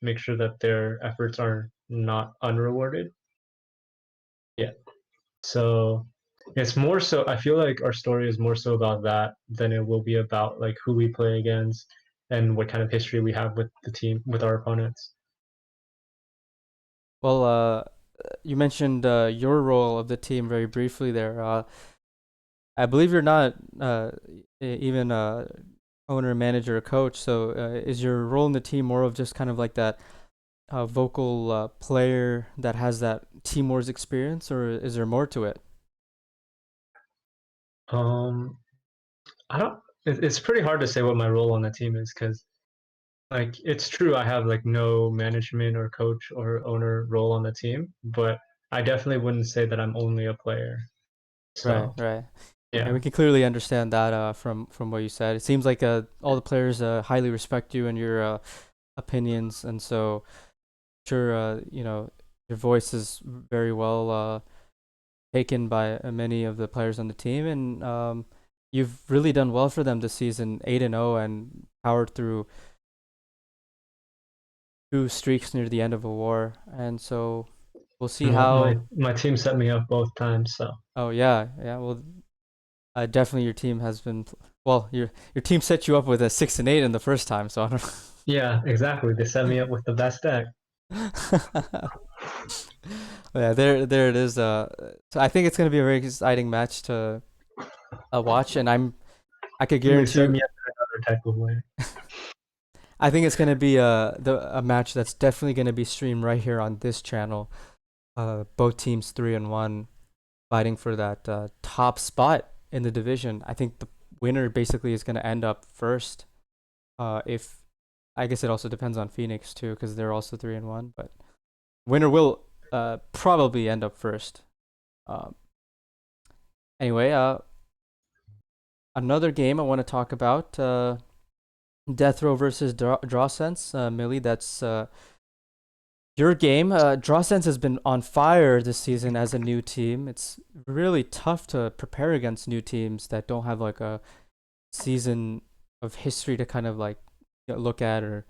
S4: make sure that their efforts are not unrewarded. Yeah. So it's more so I feel like our story is more so about that than it will be about like who we play against and what kind of history we have with the team with our opponents.
S2: Well, you mentioned your role of the team very briefly there. I believe you're not even a owner, manager, or coach. So is your role in the team more of just kind of like that vocal player that has that Team Wars experience, or is there more to it?
S4: I don't. It's pretty hard to say what my role on the team is because, like, it's true I have like no management or coach or owner role on the team, but I definitely wouldn't say that I'm only a player.
S2: Right,
S4: So
S2: right. And
S4: yeah,
S2: we can clearly understand that from what you said. It seems like all the players highly respect you and your opinions, and so sure, your voice is very well taken by many of the players on the team, and you've really done well for them this season, 8-0, and powered through 2 streaks near the end of a war. And so, We'll see
S4: My,
S2: how.
S4: my team set me up both times, so
S2: Oh yeah, yeah. Well, definitely your team has been. Well, your team set you up with a 6-8 in the first time, so I don't.
S4: yeah, exactly. They set me up with the best deck.
S2: Yeah, there it is. So I think it's gonna be a very exciting match to watch, and I could
S4: They
S2: guarantee
S4: set
S2: you.
S4: me up in another type of way.
S2: I think it's gonna be a match that's definitely gonna be streamed right here on this channel. Both teams 3-1, fighting for that top spot in the division. I think the winner basically is gonna end up first. If I guess it also depends on Phoenix too, because they're also 3-1. But winner will probably end up first. Um, anyway, another game I want to talk about. Death Row versus Drawsense. Millie, that's your game. Drawsense has been on fire this season as a new team. It's really tough to prepare against new teams that don't have like a season of history to kind of like look at, or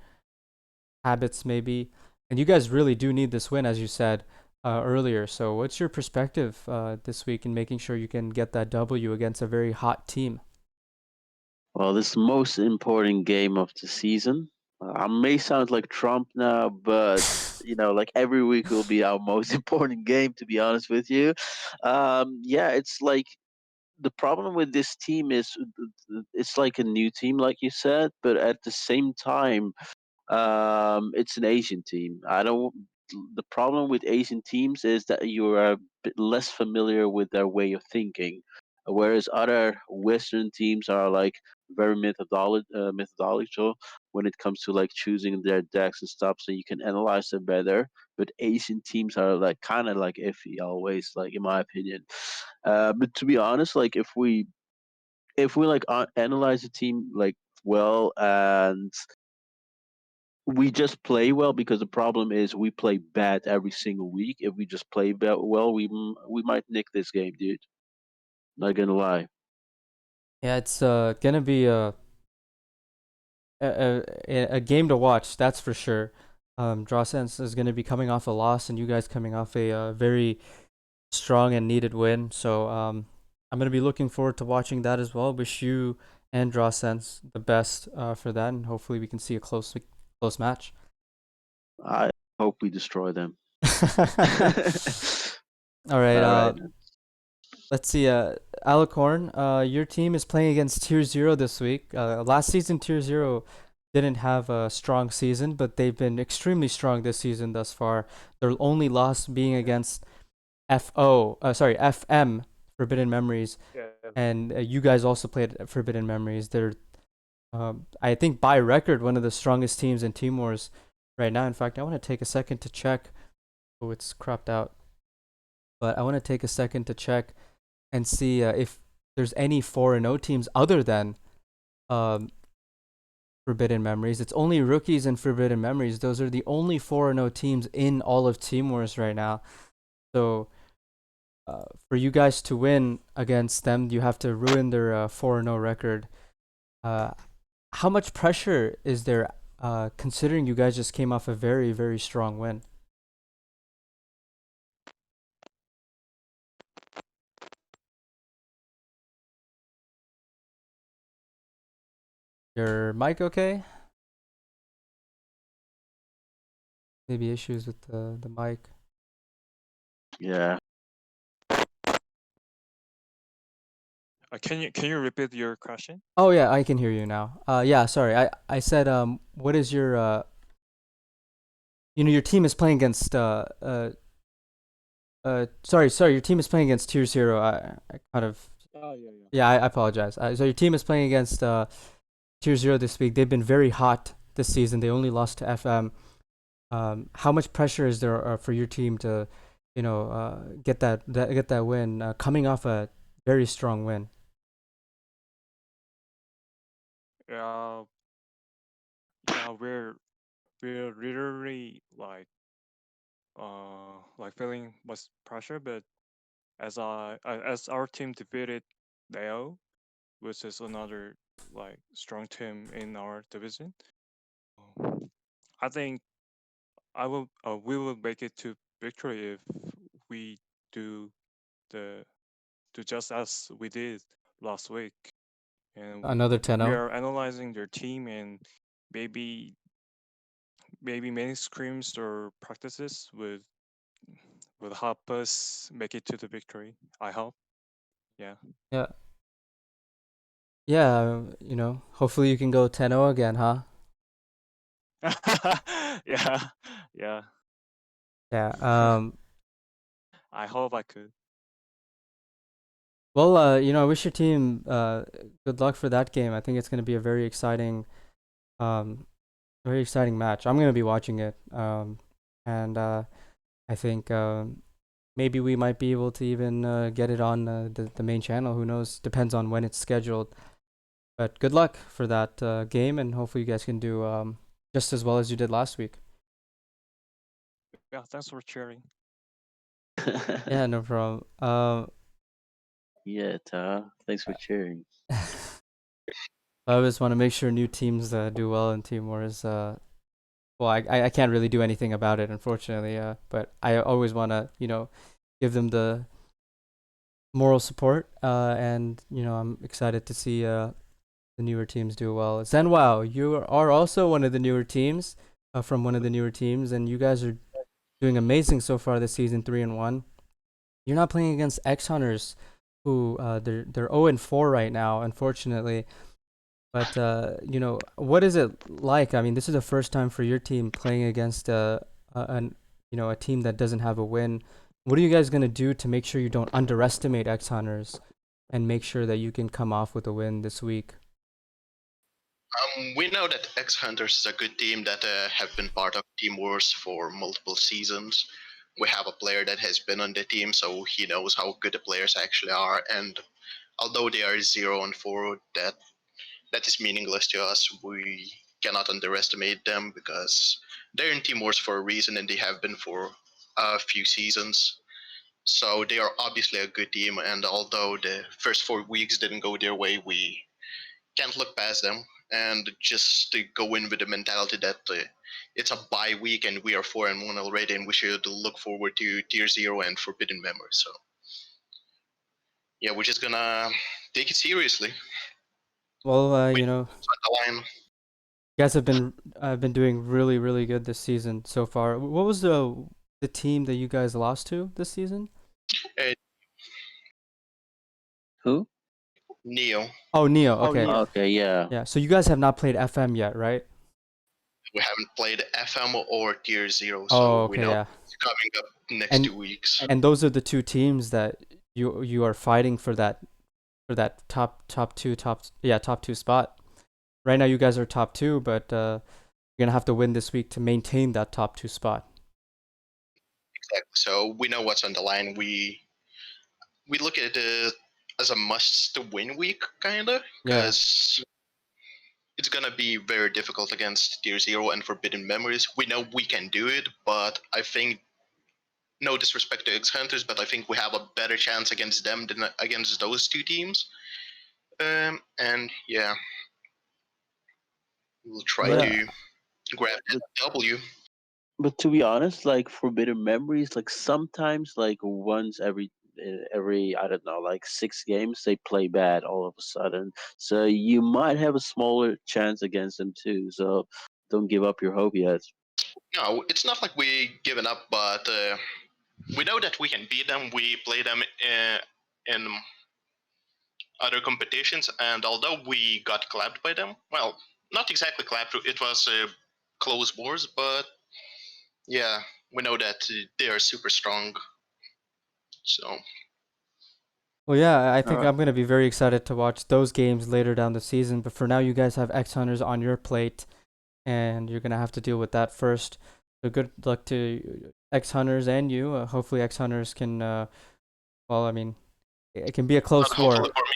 S2: habits maybe. And you guys really do need this win, as you said earlier. So what's your perspective this week in making sure you can get that W against a very hot team?
S7: Well, this is the most important game of the season. I may sound like Trump now, but like every week will be our most important game. To be honest with you, yeah, it's like the problem with this team is it's like a new team, like you said, but at the same time, it's an Asian team. I don't. The problem with Asian teams is that you are a bit less familiar with their way of thinking, whereas other Western teams are like very methodological when it comes to like choosing their decks and stuff, so you can analyze them better. But Asian teams are like kind of like iffy always, like in my opinion. But to be honest, like if we like analyze a team like well and we just play well, because the problem is we play bad every single week. If we just play well, we might nick this game, dude. Not gonna lie.
S2: Yeah, it's gonna be a game to watch, that's for sure. Drawsense is gonna be coming off a loss, and you guys coming off a very strong and needed win. So I'm gonna be looking forward to watching that as well. Wish you and Drawsense the best for that, and hopefully we can see a close match.
S7: I hope we destroy them.
S2: All right.
S7: All right.
S2: Let's see. Alicorn, your team is playing against Tier Zero this week. Last season, Tier Zero didn't have a strong season, but they've been extremely strong this season thus far. Their only loss being against FM, Forbidden Memories,
S8: Yeah.
S2: and you guys also played at Forbidden Memories. They're, I think, by record, one of the strongest teams in Team Wars right now. In fact, I want to take a second to check. Oh, it's cropped out. But I want to take a second to check and see if there's any 4-0 teams other than Forbidden Memories. It's only rookies and Forbidden Memories. Those are the only 4-0 teams in all of Team Wars right now. So for you guys to win against them, you have to ruin their 4-0 record. How much pressure is there, considering you guys just came off a very, very strong win? Your mic okay? Maybe issues with the mic.
S7: Yeah.
S3: Can you repeat your question?
S2: Oh yeah, I can hear you now. Yeah, sorry. I said what is your your team is playing against sorry, your team is playing against Tier Zero. I kind of
S3: Oh yeah.
S2: yeah, I apologize. So your team is playing against Tier Zero this week. They've been very hot this season. They only lost to FM. How much pressure is there for your team to, get that win, coming off a very strong win?
S3: Yeah, we're literally like feeling much pressure, but as our team defeated NaW, which is another like strong team in our division, I think we will make it to victory if we do the do just as we did last week. And
S2: Another
S3: we
S2: 10-0.
S3: are analyzing their team and maybe many scrims or practices would help us make it to the victory. I hope. Yeah.
S2: Yeah. Yeah, hopefully you can go 10-0 again, huh?
S3: Yeah. Yeah.
S2: Yeah.
S3: I hope I could.
S2: Well, I wish your team good luck for that game. I think it's going to be a very exciting match. I'm going to be watching it. And I think maybe we might be able to even get it on the main channel. Who knows? Depends on when it's scheduled. But good luck for that game, and hopefully you guys can do just as well as you did last week.
S3: Yeah, thanks for cheering.
S2: Yeah, no problem.
S7: Yeah, Ta. Thanks for cheering.
S2: I always want to make sure new teams do well in Team Wars. Well, I can't really do anything about it, unfortunately. But I always want to, give them the moral support. And I'm excited to see the newer teams do well. ZenWow, you are also one of the newer teams, from one of the newer teams, and you guys are doing amazing so far this season, 3-1. You're not playing against X Hunters, who they're 0-4 right now, unfortunately. But what is it like? I mean, this is the first time for your team playing against a team that doesn't have a win. What are you guys gonna do to make sure you don't underestimate X Hunters and make sure that you can come off with a win this week?
S6: We know that X Hunters is a good team that have been part of Team Wars for multiple seasons. We have a player that has been on the team, so he knows how good the players actually are. And although they are 0-4, that is meaningless to us. We cannot underestimate them because they're in Team Wars for a reason, and they have been for a few seasons. So they are obviously a good team. And although the first 4 weeks didn't go their way, we can't look past them and just to go in with the mentality that it's a bye week and we are 4-1 already, and we should look forward to Tier Zero and Forbidden Memory. So yeah, we're just gonna take it seriously.
S2: Well,
S6: Wait.
S2: you
S6: Line.
S2: guys have been doing really, really good this season so far. What was the team that you guys lost to this season?
S7: Who?
S6: NeO.
S2: Oh, NeO.
S8: Oh,
S2: Okay.
S8: yeah.
S7: Okay, yeah.
S2: Yeah. So you guys have not played FM yet, right?
S6: We haven't played FM or Tier Zero,
S2: Oh,
S6: so
S2: okay,
S6: we know
S2: yeah.
S6: it's coming up next
S2: And-
S6: 2 weeks.
S2: And those are the two teams that you are fighting for that top two spot. Right now you guys are top two, but you're gonna have to win this week to maintain that top two spot.
S6: Exactly. So we know what's on the line. We look at it as a must-win week, kinda,
S2: Yeah.
S6: because it's gonna be very difficult against Tier Zero and Forbidden Memories. We know we can do it, but I think, no disrespect to X Hunters, but I think we have a better chance against them than against those two teams. And yeah, we'll try
S2: Yeah.
S6: to grab that W.
S7: But to be honest, like Forbidden Memories, like sometimes, like once every I don't know, like 6 games, they play bad all of a sudden. So you might have a smaller chance against them too. So don't give up your hope yet.
S6: No, it's not like we given up, but we know that we can beat them. We play them in other competitions, and although we got clapped by them, well, not exactly clapped. It was close wars, but yeah, we know that they are super strong. So
S2: Well, yeah, I think
S7: Alright.
S2: I'm gonna be very excited to watch those games later down the season. But for now, you guys have X Hunters on your plate, and you're gonna have to deal with that first. So good luck to X Hunters and you. Hopefully, X Hunters can. Well, I mean, it can be a close
S6: not
S2: war.
S6: hopefully for me.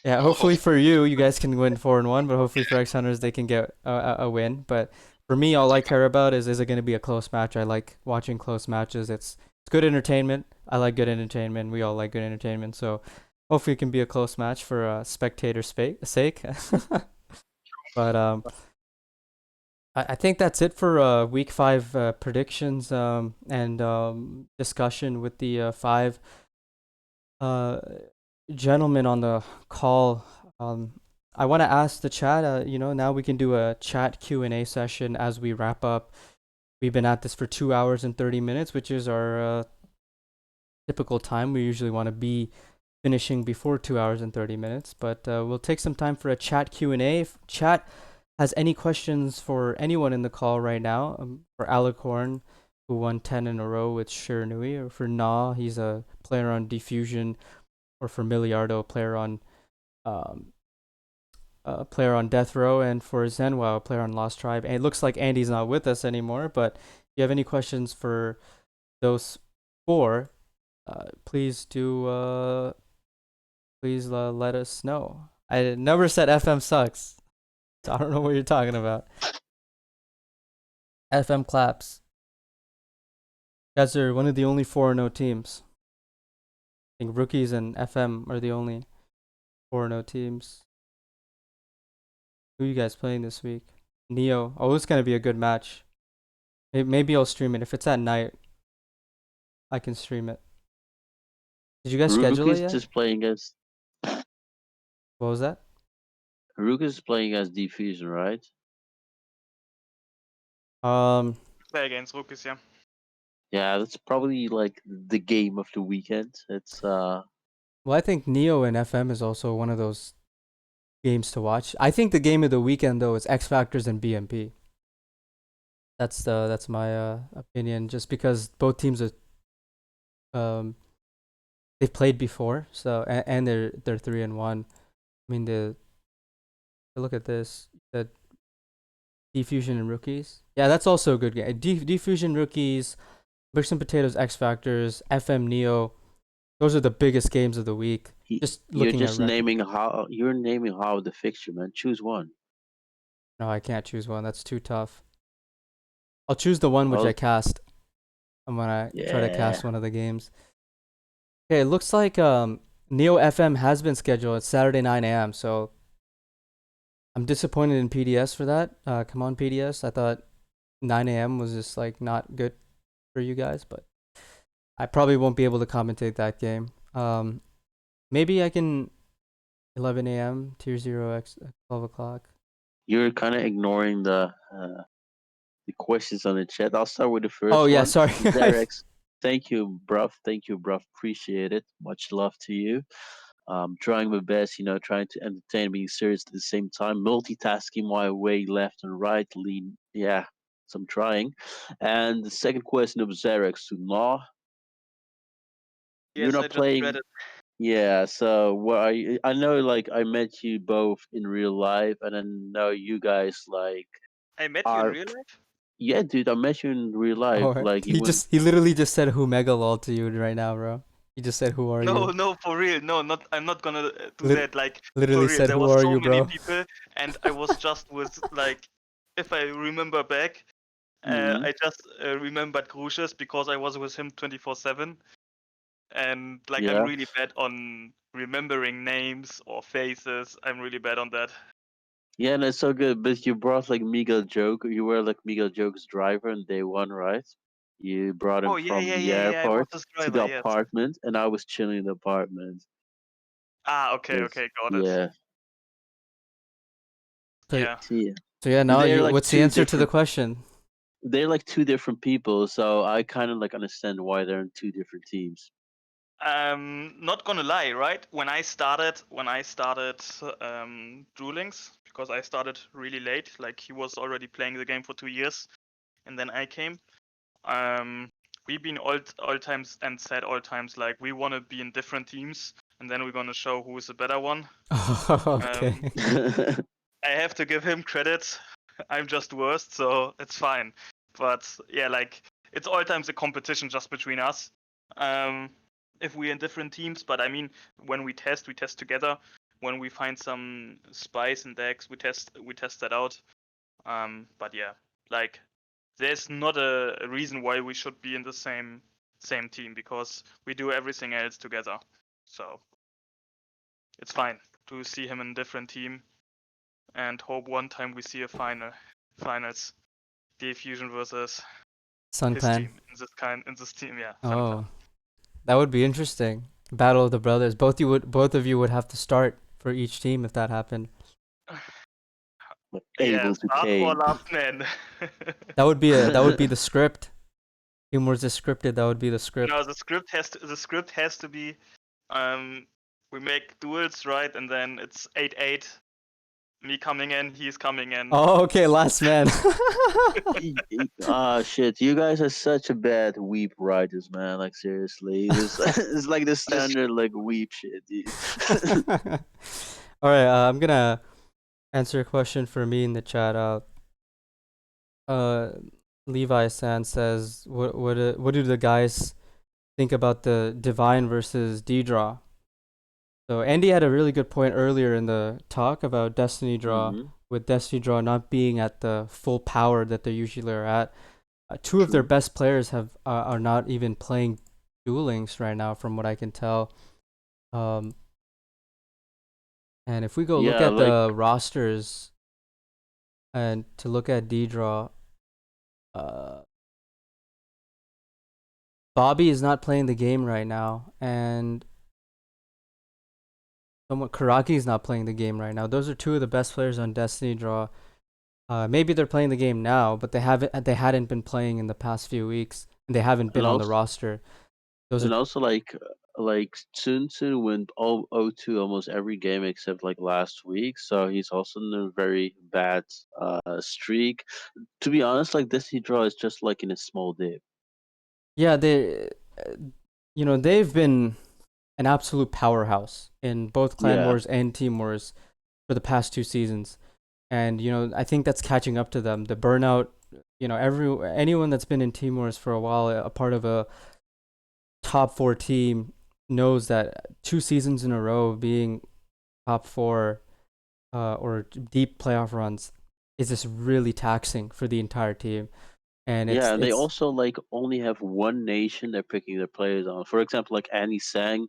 S2: Yeah, hopefully for you, you guys can win 4-1. But hopefully for X Hunters, they can get a win. But for me, all I care about is it going to be a close match? I like watching close matches. It's good entertainment. I like good entertainment. We all like good entertainment. So hopefully it can be a close match for spectator sake. But I think that's it for week 5 predictions and discussion with the 5 gentlemen on the call. I want to ask the chat, now we can do a chat Q&A session as we wrap up. We've been at this for 2 hours and 30 minutes, which is our typical time. We usually want to be finishing before 2 hours and 30 minutes, but we'll take some time for a chat Q&A. If chat has any questions for anyone in the call right now, for Alicorn, who won 10 in a row with Shiranui, or for NaW, he's a player on Diffusion, or for Miliardo, player on Death Row, and for Zenwao, a player on Lost Tribe. And it looks like Andy's not with us anymore, but if you have any questions for those 4, please let us know. I never said FM sucks, so I don't know what you're talking about. FM claps. You guys are one of the only 4-0 teams. I think Rookies and FM are the only 4-0 teams. Who are you guys playing this week? NeO. Oh, it's gonna be a good match. Maybe I'll stream it. If it's at night, I can stream it. Did you guys schedule
S7: Rook
S2: it
S7: is
S2: yet?
S7: just playing as
S2: What was that?
S7: Rook is playing as Diffusion, right?
S5: Play against rookies, yeah.
S7: Yeah, that's probably like the game of the weekend. It's
S2: Well, I think NeO and FM is also one of those games to watch. I think the game of the weekend though is X Factors and BMP. That's my opinion. Just because both teams are they've played before, so and they're 3-1. I mean look at this, the Diffusion and Rookies. Yeah, that's also a good game. Diffusion, Rookies, Bricks and Potatoes, X Factors, FM, NeO. Those are the biggest games of the week. Just
S7: you're
S2: looking
S7: just
S2: at record.
S7: naming how the fixture, man. Choose one.
S2: No, I can't choose one. That's too tough. I'll choose the one which
S7: Well,
S2: I cast. I'm gonna try to cast
S7: yeah.
S2: one of the games. Okay, it looks like NeO FM has been scheduled. It's Saturday 9 a.m. So I'm disappointed in PDS for that. Come on, PDS. I thought 9 a.m. was just like not good for you guys, but I probably won't be able to commentate that game. Maybe I can 11 a.m. Tier 0 X 12 o'clock.
S7: You're kind of ignoring the questions on the chat. I'll start with the first
S2: Oh yeah,
S7: one.
S2: sorry.
S7: Zerex, thank you, bruv. Thank you, bruv. Appreciate it. Much love to you. Trying my best, trying to entertain and being serious at the same time, multitasking my way left and right, lean. Yeah, so I'm trying. And the second question of Zerex to NaW. You're
S5: Yes, I
S7: not
S5: just read
S7: playing.
S5: it.
S7: Yeah, so what are you? I know, like, I met you both in real life, and I know you guys like
S5: I met you in
S7: are.
S5: real life?
S7: Yeah, dude, I met you in real life.
S2: Oh,
S7: Like, you went.
S2: he literally just said who megalol to you right now, bro. He just said who are
S5: No,
S2: you?
S5: no, for real. No, not. I'm not gonna do
S2: Lit-
S5: that. Like,
S2: literally
S5: for real.
S2: said
S5: There
S2: who
S5: was
S2: are
S5: so
S2: you,
S5: many
S2: bro?
S5: people, and I was just with like, if I remember back,
S7: Mhm.
S5: I just remembered Crucius because I was with him 24/7, and like I'm
S7: Yeah.
S5: really bad on remembering names or faces. I'm really bad on that.
S7: Yeah, and it's so good. But you brought like Miguel Joke. You were like Miguel Joke's driver on day one, right? You brought him
S5: Oh yeah,
S7: from
S5: yeah,
S7: the
S5: yeah, yeah. I was
S7: airport
S5: his
S7: to
S5: driver.
S7: the
S5: Yes.
S7: apartment, and I was chilling in the apartment.
S5: Ah, okay,
S7: 'Cause-
S5: okay, got it.
S7: yeah.
S2: So,
S5: Yeah.
S7: See,
S2: so yeah, now
S7: they're
S2: you.
S7: like
S2: What's the
S7: two
S2: answer to the
S7: different.
S2: question?
S7: They're like two different people, so I kind of like understand why they're in two different teams.
S5: Not gonna lie, right? When I started Duel Links, because I started really late, like he was already playing the game for 2 years, and then I came. We've been all times and said all times like we want to be in different teams, and then we're gonna show who is the better one.
S2: Okay.
S5: I have to give him credit. I'm just worst, so it's fine. But yeah, like it's all times a competition just between us. If we're in different teams, but I mean, when we test together. When we find some spice in decks, we test that out. But yeah, like there's not a reason why we should be in the same team because we do everything else together. So it's fine to see him in a different team and hope one time we see a finals. the Fusion versus
S2: Sun
S5: his
S2: Clan.
S5: team in this team, yeah. Sun
S2: Oh,
S5: Clan.
S2: that would be interesting. Battle of the Brothers. Both of you would have to start for each team if that happened.
S5: Yeah,
S7: Able to
S5: start or
S7: cane.
S5: last man.
S2: That would be the script. Humor's is scripted. That would be the script.
S5: No, the script has to be we make duels, right, and then it's 8-8. Me coming in, he's coming in.
S2: Oh, okay, last man.
S7: Ah, shit! You guys are such a bad weep writers, man. Like seriously, this it's like the standard like weep shit, dude.
S2: All right, I'm gonna answer a question for me in the chat. Uh, Levi San says, what do the guys think about the Divine versus D-Draw? So Andy had a really good point earlier in the talk about Destiny Draw,
S7: Mhm.
S2: with Destiny Draw not being at the full power that they usually are at. Two of their
S7: True.
S2: best players are not even playing Duel Links right now, from what I can tell. And if we go look
S7: Yeah,
S2: at
S7: like
S2: the rosters and to look at D-Draw, Bobby is not playing the game right now, and Karaki is not playing the game right now. Those are two of the best players on Destiny Draw. Maybe they're playing the game now, but they hadn't been playing in the past few weeks, and they haven't been
S7: and
S2: on the
S7: also
S2: roster. Those
S7: and
S2: are
S7: also like Sun went 0-2 almost every game except like last week, so he's also in a very bad streak. To be honest, like Destiny Draw is just like in a small dip.
S2: yeah, they've been an absolute powerhouse in both Clan
S7: Yeah.
S2: Wars and Team Wars for the past 2 seasons. And I think that's catching up to them. The burnout, anyone that's been in Team Wars for a while, a part of a top 4 team, knows that 2 seasons in a row being top 4 or deep playoff runs is just really taxing for the entire team. And
S7: Yeah, and they
S2: it's
S7: also like only have one nation they're picking their players on. For example, like AndyTsang,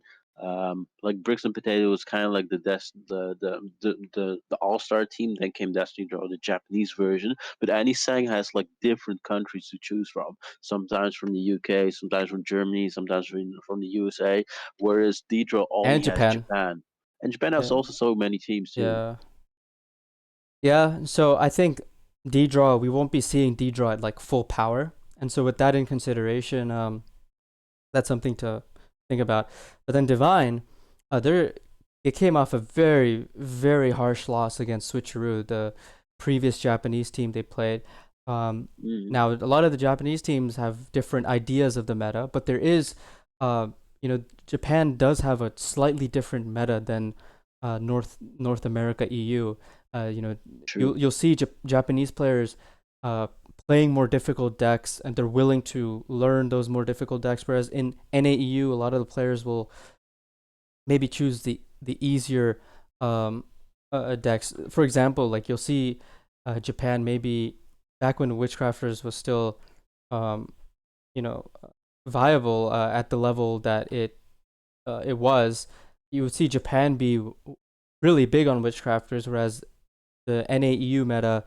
S7: like Bricks and Potato was kind of like the All Star team. Then came Destiny Draw, the Japanese version. But AndyTsang has like different countries to choose from. Sometimes from the UK, sometimes from Germany, sometimes from the USA. Whereas D-Draw only
S2: and
S7: has
S2: Japan.
S7: Japan, and Japan has
S2: Yeah.
S7: also so many teams too.
S2: Yeah. Yeah, so I think D-Draw, we won't be seeing D-Draw at like full power. And so with that in consideration, that's something to think about. But then Divine, they came off a very, very harsh loss against Switcheroo, the previous Japanese team they played.
S7: Mm,
S2: Now, a lot of the Japanese teams have different ideas of the meta, but there is, Japan does have a slightly different meta than North America EU.
S7: true.
S2: You'll see Japanese players playing more difficult decks, and they're willing to learn those more difficult decks. Whereas in NaEU, a lot of the players will maybe choose the easier decks. For example, like you'll see Japan maybe back when Witchcrafters was still um, you know viable at the level that it was. You would see Japan be really big on Witchcrafters, whereas the NaEU meta,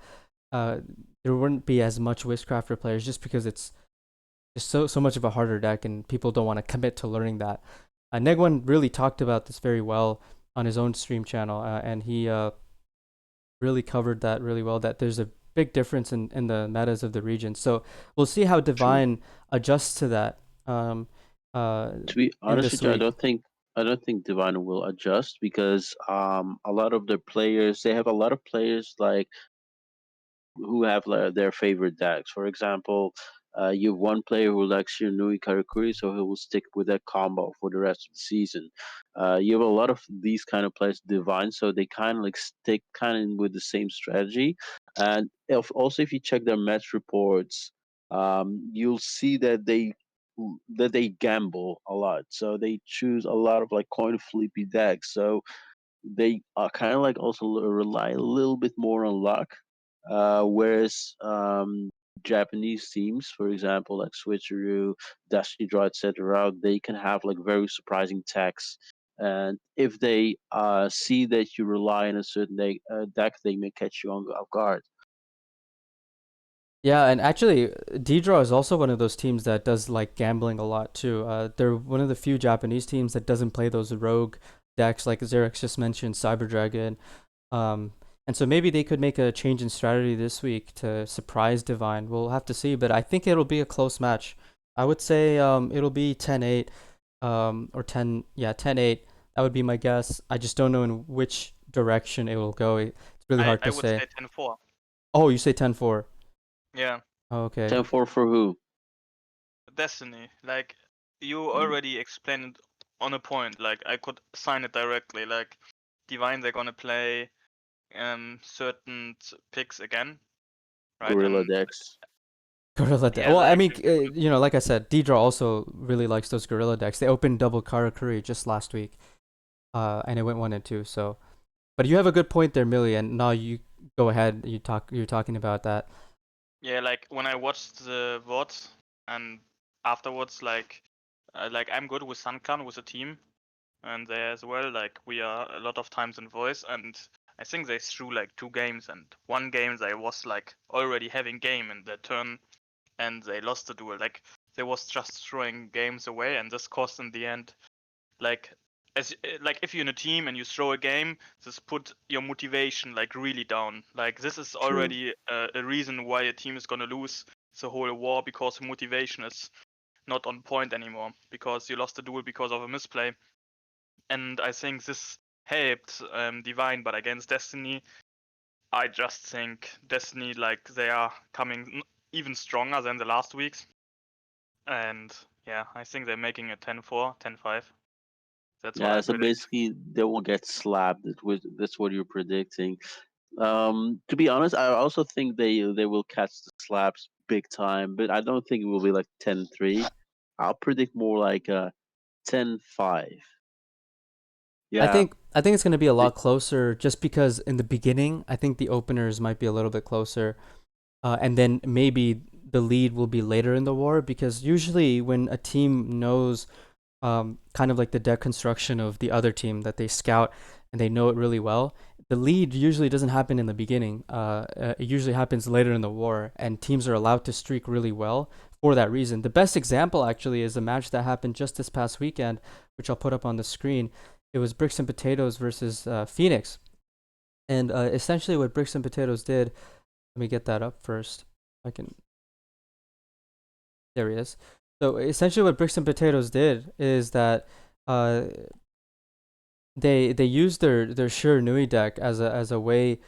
S2: uh, there wouldn't be as much Witchcrafter players just because it's just so much of a harder deck, and people don't want to commit to learning that. Negwan really talked about this very well on his own stream channel, and he really covered that really well. That there's a big difference in the metas of the region. So we'll see how Divine adjusts to that.
S7: To be
S2: In
S7: honest
S2: this
S7: with you,
S2: week.
S7: I don't think Divine will adjust because a lot of the players they have a lot of players like who have their favorite decks. For example, you have one player who likes your Nui Karakuri, so he will stick with that combo for the rest of the season. You have a lot of these kind of players divine, so they kind of like stick kind of with the same strategy. And if you check their match reports, you'll see that they gamble a lot. So they choose a lot of like coin flippy decks. So they are kind of like also rely a little bit more on luck, whereas Japanese teams, for example, like Switcheroo, Destiny Draw, etc., they can have like very surprising techs. And if they see that you rely on a certain deck, they may catch you off guard.
S2: Yeah, and actually, D-Draw is also one of those teams that does like gambling a lot too. They're one of the few Japanese teams that doesn't play those rogue decks like Xerix just mentioned, Cyber Dragon. And so maybe they could make a change in strategy this week to surprise Divine. We'll have to see, but I think it'll be a close match. I would say it'll be 10-8, or 10-8. That would be my guess. I just don't know in which direction it will go. It's really hard
S5: I
S2: to
S5: would
S2: say.
S5: say 10-4.
S2: Oh, you say 10-4.
S5: Yeah,
S2: Oh, okay.
S7: 10-4 for who?
S5: Destiny. Like you already explained it on a point. Like I could sign it directly. Like Divine, they're gonna play certain picks again, right?
S7: Gorilla
S5: And
S7: decks.
S2: Gorilla deck.
S5: yeah,
S2: Well, I
S5: like
S2: mean, like I said, D-Draw also really likes those Gorilla decks. They opened double Karakuri just last week, and it went 1 and 2. So, but you have a good point there, Millie. And now you go ahead. You're talking about that.
S5: yeah, like when I watched the VODs and afterwards, like I'm good with SunClan with a team, and they as well. Like we are a lot of times in voice, and I think they threw like 2 games, and one game they was like already having game in the turn, and they lost the duel. Like they was just throwing games away, and this cost in the end, like like if you're in a team and you throw a game, this put your motivation like really down. Like this is already a reason why a team is gonna lose the whole war, because motivation is not on point anymore because you lost the duel because of a misplay. And I think this helped Divine, but against Destiny, I just think Destiny, like they are coming even stronger than the last weeks, and yeah, I think they're making a 10-4, 10-5. That's what
S7: Yeah,
S5: I
S7: so
S5: predict.
S7: basically they will get slapped. That's what you're predicting. To be honest, I also think they will catch the slaps big time, but I don't think it will be like 10-3. I'll predict more like 10-5.
S2: I
S7: Yeah,
S2: think it's going to be a lot closer just because in the beginning, I think the openers might be a little bit closer. And then maybe the lead will be later in the war, because usually when a team knows kind of like the deck construction of the other team that they scout and they know it really well, the lead usually doesn't happen in the beginning. It usually happens later in the war, and teams are allowed to streak really well for that reason. The best example actually is a match that happened just this past weekend, which I'll put up on the screen. It was Bricks and Potatoes versus Phoenix. And essentially what Bricks and Potatoes did, let me get that up first. I can. There he is. So essentially what Bricks and Potatoes did is that uh, they used their Sure Nui deck as a way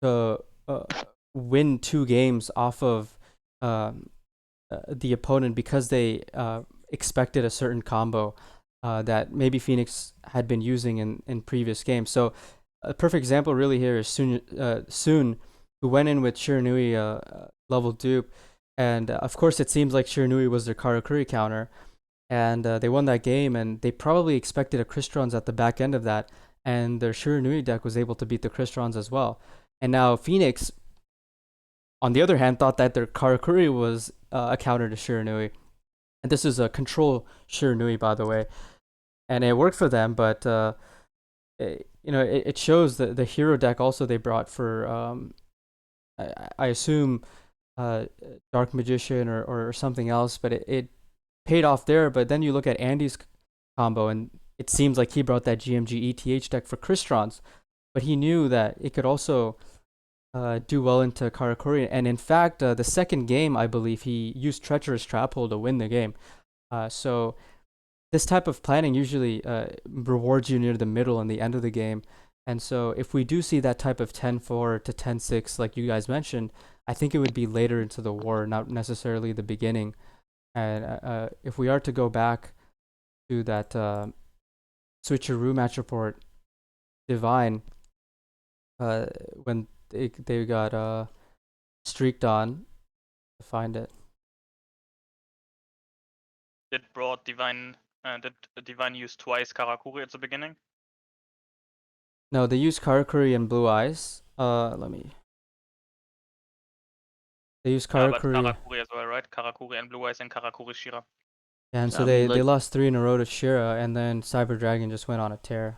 S2: to win 2 games off of the opponent, because they expected a certain combo that maybe Phoenix had been using in previous games. So a perfect example really here is Soon, who went in with Shiranui level dupe, and of course it seems like Shiranui was their Karakuri counter, and they won that game, and they probably expected a Crystron's at the back end of that, and their Shiranui deck was able to beat the Crystron's as well. And now Phoenix, on the other hand, thought that their Karakuri was a counter to Shiranui. And this is a control Shiranui, by the way. And it worked for them, but it shows that the hero deck also they brought for, I assume, Dark Magician or something else, but it paid off there. But then you look at Andy's combo, and it seems like he brought that GMG ETH deck for Crystron's, but he knew that it could also do well into Karakuri. And in fact, the second game, I believe he used Treacherous Trap Hole to win the game. So this type of planning usually rewards you near the middle and the end of the game. And so if we do see that type of 10-4 to 10-6, like you guys mentioned, I think it would be later into the war, not necessarily the beginning. And if we are to go back to that switcheroo match report, Divine, when they got streaked on, to find it.
S5: Did Divine use twice Karakuri at the beginning?
S2: No, they used Karakuri and Blue Eyes. Let me. They used
S5: Yeah, but
S2: Karakuri.
S5: Karakuri as well, right? Karakuri and Blue Eyes and Karakuri Shira.
S2: And so
S7: I mean,
S2: they
S7: like,
S2: lost 3 in a row to Shira, and then Cyber Dragon just went on a tear.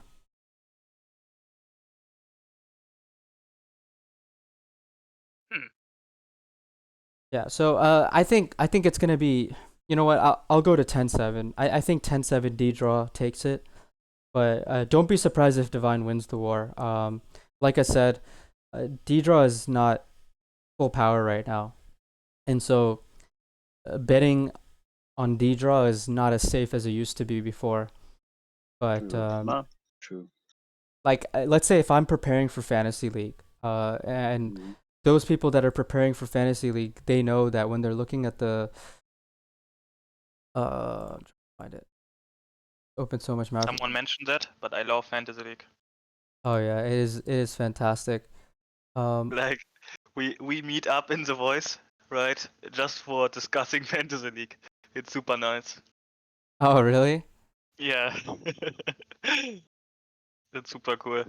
S2: Yeah, so I think it's gonna be, you know what, I'll go to 10-7. I think 10-7 D draw takes it, but don't be surprised if Divine wins the war. Like I said, D draw is not full power right now, and so betting on D draw is not as safe as it used to be before. But
S7: True.
S2: like let's say if I'm preparing for fantasy league, and
S7: Mhm.
S2: those people that are preparing for fantasy league, they know that when they're looking at the I'm trying to find it. Open so much map.
S5: Someone mentioned that, but I love Fantasy League.
S2: Oh yeah, it is fantastic.
S5: Like we meet up in the voice, right? Just for discussing Fantasy League. It's super nice.
S2: Oh really?
S5: Yeah. It's super cool.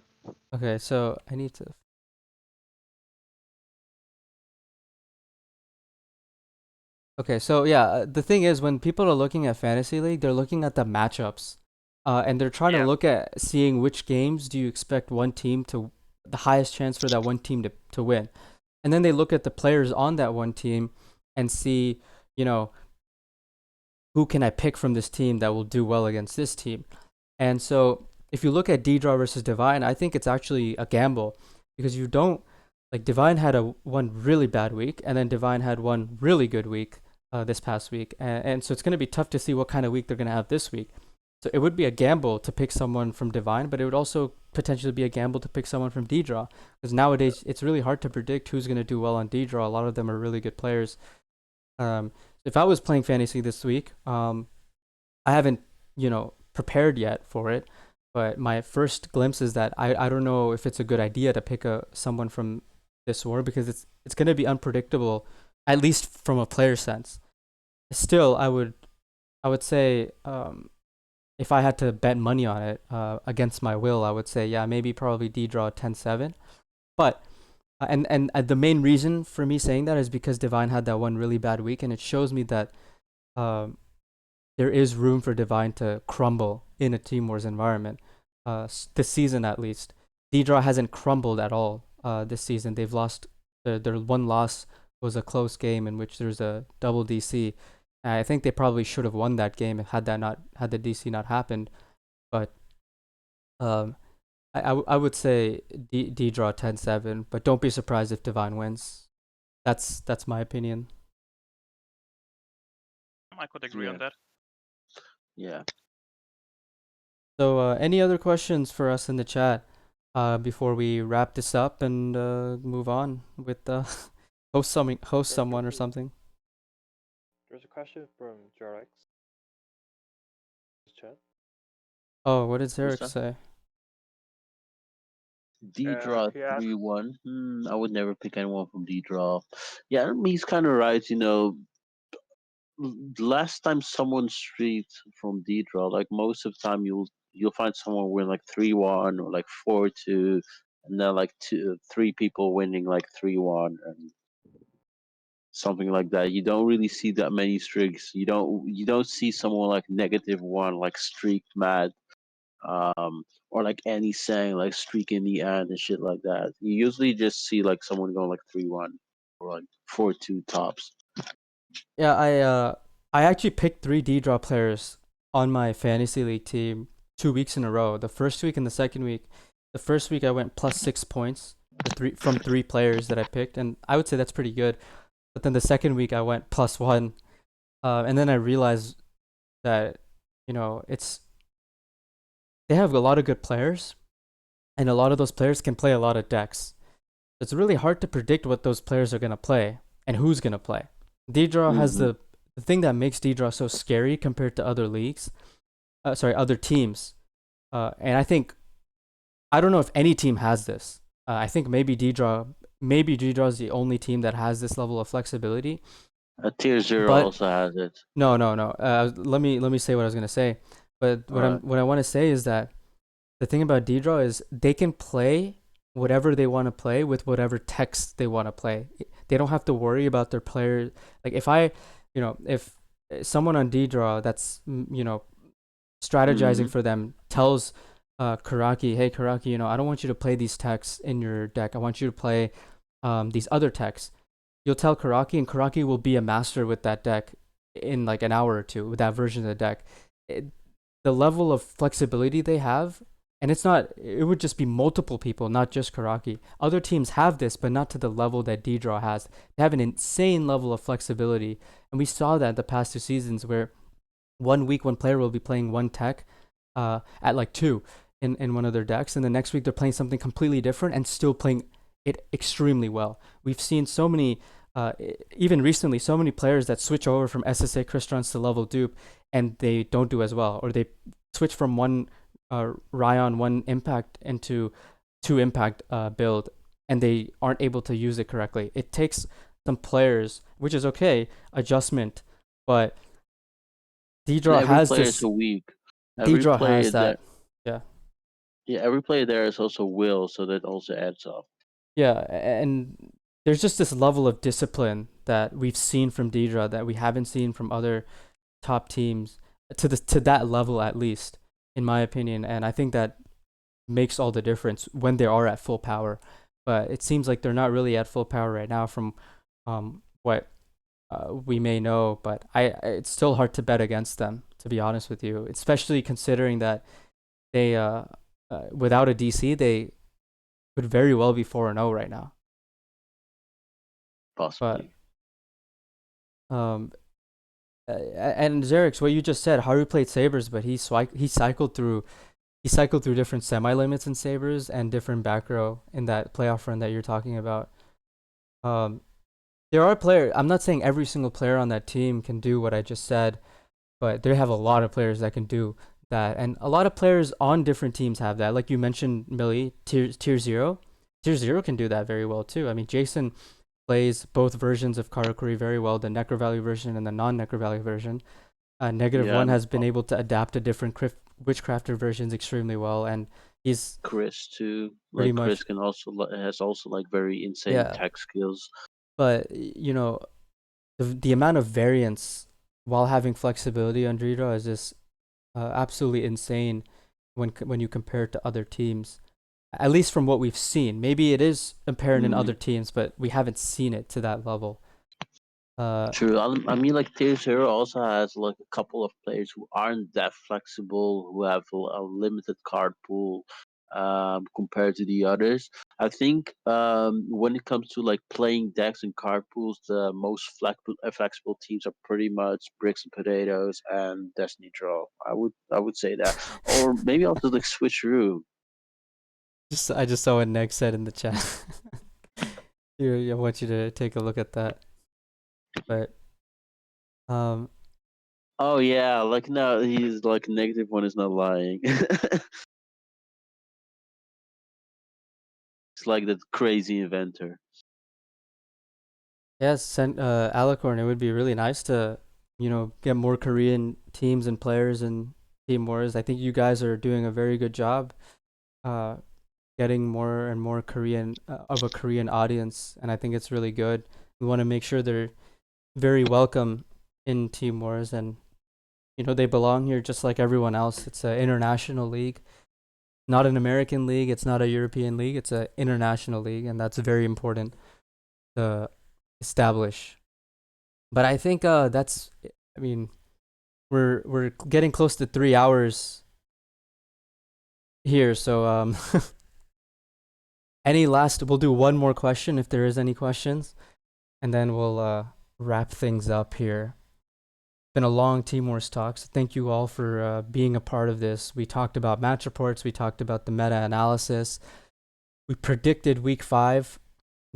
S2: Okay, so I need to. Okay, so yeah, the thing is when people are looking at fantasy league, they're looking at the matchups, and they're trying to
S5: Yeah.
S2: look at seeing which games do you expect one team to the highest chance for that one team to win, and then they look at the players on that one team and see, you know, who can I pick from this team that will do well against this team. And so if you look at D-Draw versus Divine, I think it's actually a gamble because you don't like Divine had one really bad week and then Divine had one really good week this past week. And so it's going to be tough to see what kind of week they're going to have this week. So it would be a gamble to pick someone from Divine, but it would also potentially be a gamble to pick someone from D-Draw because nowadays it's really hard to predict who's going to do well on D-Draw. A lot of them are really good players. If I was playing fantasy this week, I haven't, prepared yet for it, but my first glimpse is that I don't know if it's a good idea to pick someone from this war because it's going to be unpredictable, at least from a player sense. Still, I would say if I had to bet money on it against my will, I would say yeah, maybe probably D draw 10-7. But the main reason for me saying that is because Divine had that one really bad week, and it shows me that um, there is room for Divine to crumble in a Team Wars environment. This season, at least, D-Draw hasn't crumbled at all this season. They've lost. Their one loss was a close game in which there's a double DC. And I think they probably should have won that game had the DC not happened. But um, I would say D-Draw 10-7, but don't be surprised if Divine wins. That's my opinion.
S5: I could agree on
S7: Yeah.
S5: that.
S7: Yeah.
S2: So, any other questions for us in the chat before we wrap this up and move on with host someone or something?
S8: There's a question from Jarex. Chat.
S2: Oh, what did Zarek
S7: that?
S2: say?
S7: D draw
S8: He asked,
S7: 3-1. I would never pick anyone from D draw. Yeah, I mean, he's kind of right. Last time someone streaked from D draw, like most of the time you'll find someone win like 3-1 or like 4-2, and then like three people winning like 3-1 and something like that. You don't really see that many streaks. You don't see someone like -1 like streak mad, or like AndyTsang like streak in the end and shit like that. You usually just see like someone going like 3-1 or like 4-2 tops.
S2: Yeah, I actually picked 3D draw players on my fantasy league team 2 weeks in a row. The first week and the second week. The first week I went plus 6 points from three players that I picked, and I would say that's pretty good. But then the second week I went +1, and then I realized that they have a lot of good players, and a lot of those players can play a lot of decks. It's really hard to predict what those players are gonna play and who's gonna play. D-Draw has the thing that makes D-Draw so scary compared to other leagues. Other teams. And I don't know if any team has this. I think maybe D-Draw is the only team that has this level of flexibility.
S7: Tier 0
S2: But
S7: also has it.
S2: no. Let me say what I was gonna say. But what I want to say is that the thing about D-Draw is they can play whatever they want to play with whatever text they want to play. They don't have to worry about their player. Like if someone on D-Draw that's strategizing for them tells Karaki, hey Karaki, I don't want you to play these texts in your deck. I want you to play these other texts. you'll tell Karaki, and Karaki will be a master with that deck in like an hour or two with that version of the deck. The level of flexibility they have, and it would just be multiple people, not just Karaki. Other teams have this, but not to the level that D-Draw has. They have an insane level of flexibility, and we saw that the past 2 seasons where 1 week one player will be playing one tech at like 2 in one of their decks, and the next week they're playing something completely different and still playing it extremely well. We've seen so many, even recently, so many players that switch over from SSA Crystons to level dupe and they don't do as well, or they switch from one Ryon, one impact into 2 impact build, and they aren't able to use it correctly. It takes some players, which is okay, adjustment, but D-Draw has
S7: player
S2: this.
S7: is a weak. Every
S2: D-Draw
S7: player
S2: has that. Yeah.
S7: Yeah, every player there is also will, so that also adds up.
S2: Yeah, and there's just this level of discipline that we've seen from D-Draw that we haven't seen from other top teams to that level, at least, in my opinion. And I think that makes all the difference when they are at full power. But it seems like they're not really at full power right now from what we may know. But it's still hard to bet against them, to be honest with you, especially considering that they without a DC, they could very well be 4-0 right now.
S7: Possibly.
S2: But and Xerix, what you just said, Haru played Sabres, but he cycled through different semi-limits in Sabres and different back row in that playoff run that you're talking about. There are players, I'm not saying every single player on that team can do what I just said, but they have a lot of players that can do that, and a lot of players on different teams have that. Like you mentioned, Millie, tier 0. Tier 0 can do that very well too. I mean, Jason plays both versions of Karakuri very well, the Necro Valley version and the non-Necro Valley version. -1 has been able to adapt to different Witchcrafter versions extremely well, and he's
S7: Chris too.
S2: pretty
S7: Like Chris
S2: much
S7: can also has also like very insane tech skills.
S2: But you know, the amount of variance while having flexibility on D-Draw is just absolutely insane when you compare it to other teams. At least from what we've seen. Maybe it is apparent in other teams, but we haven't seen it to that level.
S7: True. I mean, like tier 0 also has like a couple of players who aren't that flexible, who have a limited card pool compared to the others. I think when it comes to like playing decks and card pools, the most flexible teams are pretty much Bricks and Potatoes and Destiny Draw. I would say that, or maybe also like Switcheroo.
S2: I just saw what Neg said in the chat. I want you to take a look at that. But
S7: oh yeah, like no, he's like -1 is not lying. It's like that crazy inventor.
S2: yes, Alicorn, it would be really nice to, get more Korean teams and players in Team Wars. I think you guys are doing a very good job getting more and more Korean of a Korean audience, and I think it's really good. We want to make sure they're very welcome in Team Wars, and they belong here just like everyone else. It's an international league, not an American league. It's not a European league. It's an international league, and that's very important to establish. But I think that's. I mean, we're getting close to 3 hours here, so we'll do one more question if there is any questions, and then we'll wrap things up here. Been a long Team Wars talk, so thank you all for being a part of this. We talked about match reports, we talked about the meta analysis, we predicted week 5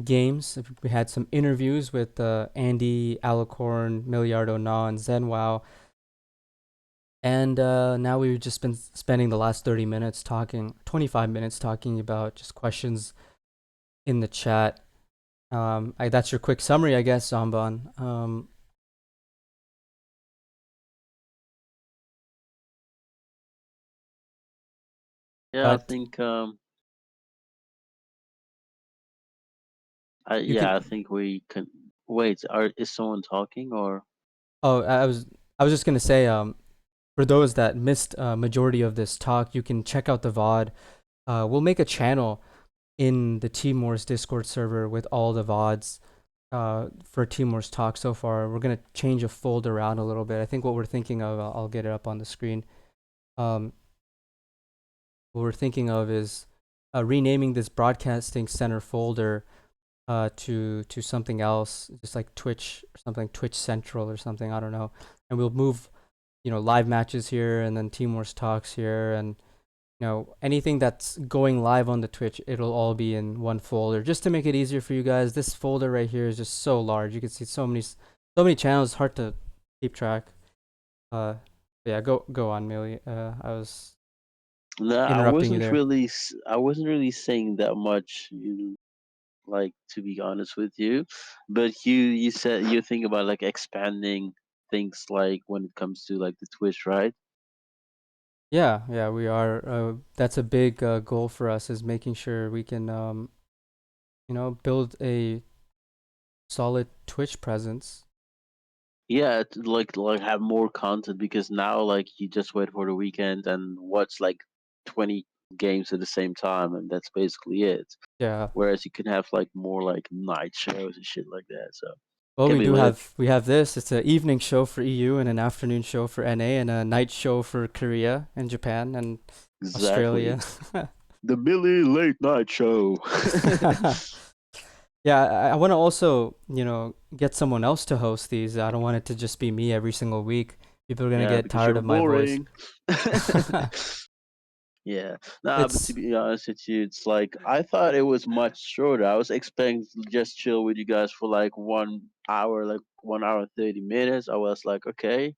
S2: games. We had some interviews with Andy, Alicorn, Milliardo, NaW, and ZenWow. And now we've just been spending the last 25 minutes talking about just questions in the chat. That's your quick summary, I guess, Zamban.
S7: Yeah, I think I think we can wait. Is someone talking or?
S2: Oh, I was just gonna say, for those that missed majority of this talk, you can check out the VOD. We'll make a channel in the Team Wars Discord server with all the VODs for Team Wars Talk so far. We're gonna change a fold around a little bit. I think what we're thinking of, I'll get it up on the screen. What we're thinking of is renaming this broadcasting center folder to something else, just like Twitch or something, Twitch Central or something. I don't know. And we'll move, live matches here, and then Team Wars Talks here, and anything that's going live on the Twitch, it'll all be in one folder, just to make it easier for you guys. This folder right here is just so large. You can see so many channels. It's hard to keep track. Yeah, go on, Millie. I was
S7: No, I
S2: interrupting you
S7: wasn't
S2: there.
S7: really. I wasn't really saying that much. Like, to be honest with you, but you said you think about like expanding things, like when it comes to like the Twitch, right?
S2: Yeah, we are. That's a big goal for us, is making sure we can, build a solid Twitch presence.
S7: Yeah, to like have more content, because now like you just wait for the weekend and watch like 20 games at the same time, and that's basically it.
S2: Yeah.
S7: Whereas you can have like more like night shows and shit like that. So
S2: Well,
S7: can
S2: we
S7: be
S2: do
S7: lit.
S2: have this. It's an evening show for EU and an afternoon show for NA and a night show for Korea and Japan and
S7: Exactly.
S2: Australia.
S7: The Billy Late Night Show.
S2: Yeah, I want to also, get someone else to host these. I don't want it to just be me every single week. People are gonna
S7: Yeah,
S2: get
S7: because
S2: tired
S7: you're
S2: of my voice.
S7: boring. Yeah. Nah, but to
S2: It's
S7: be honest with you, it's like I thought it was much shorter. I was expecting to just chill with you guys for like 1 hour, like 1 hour and 30 minutes. I was like, okay,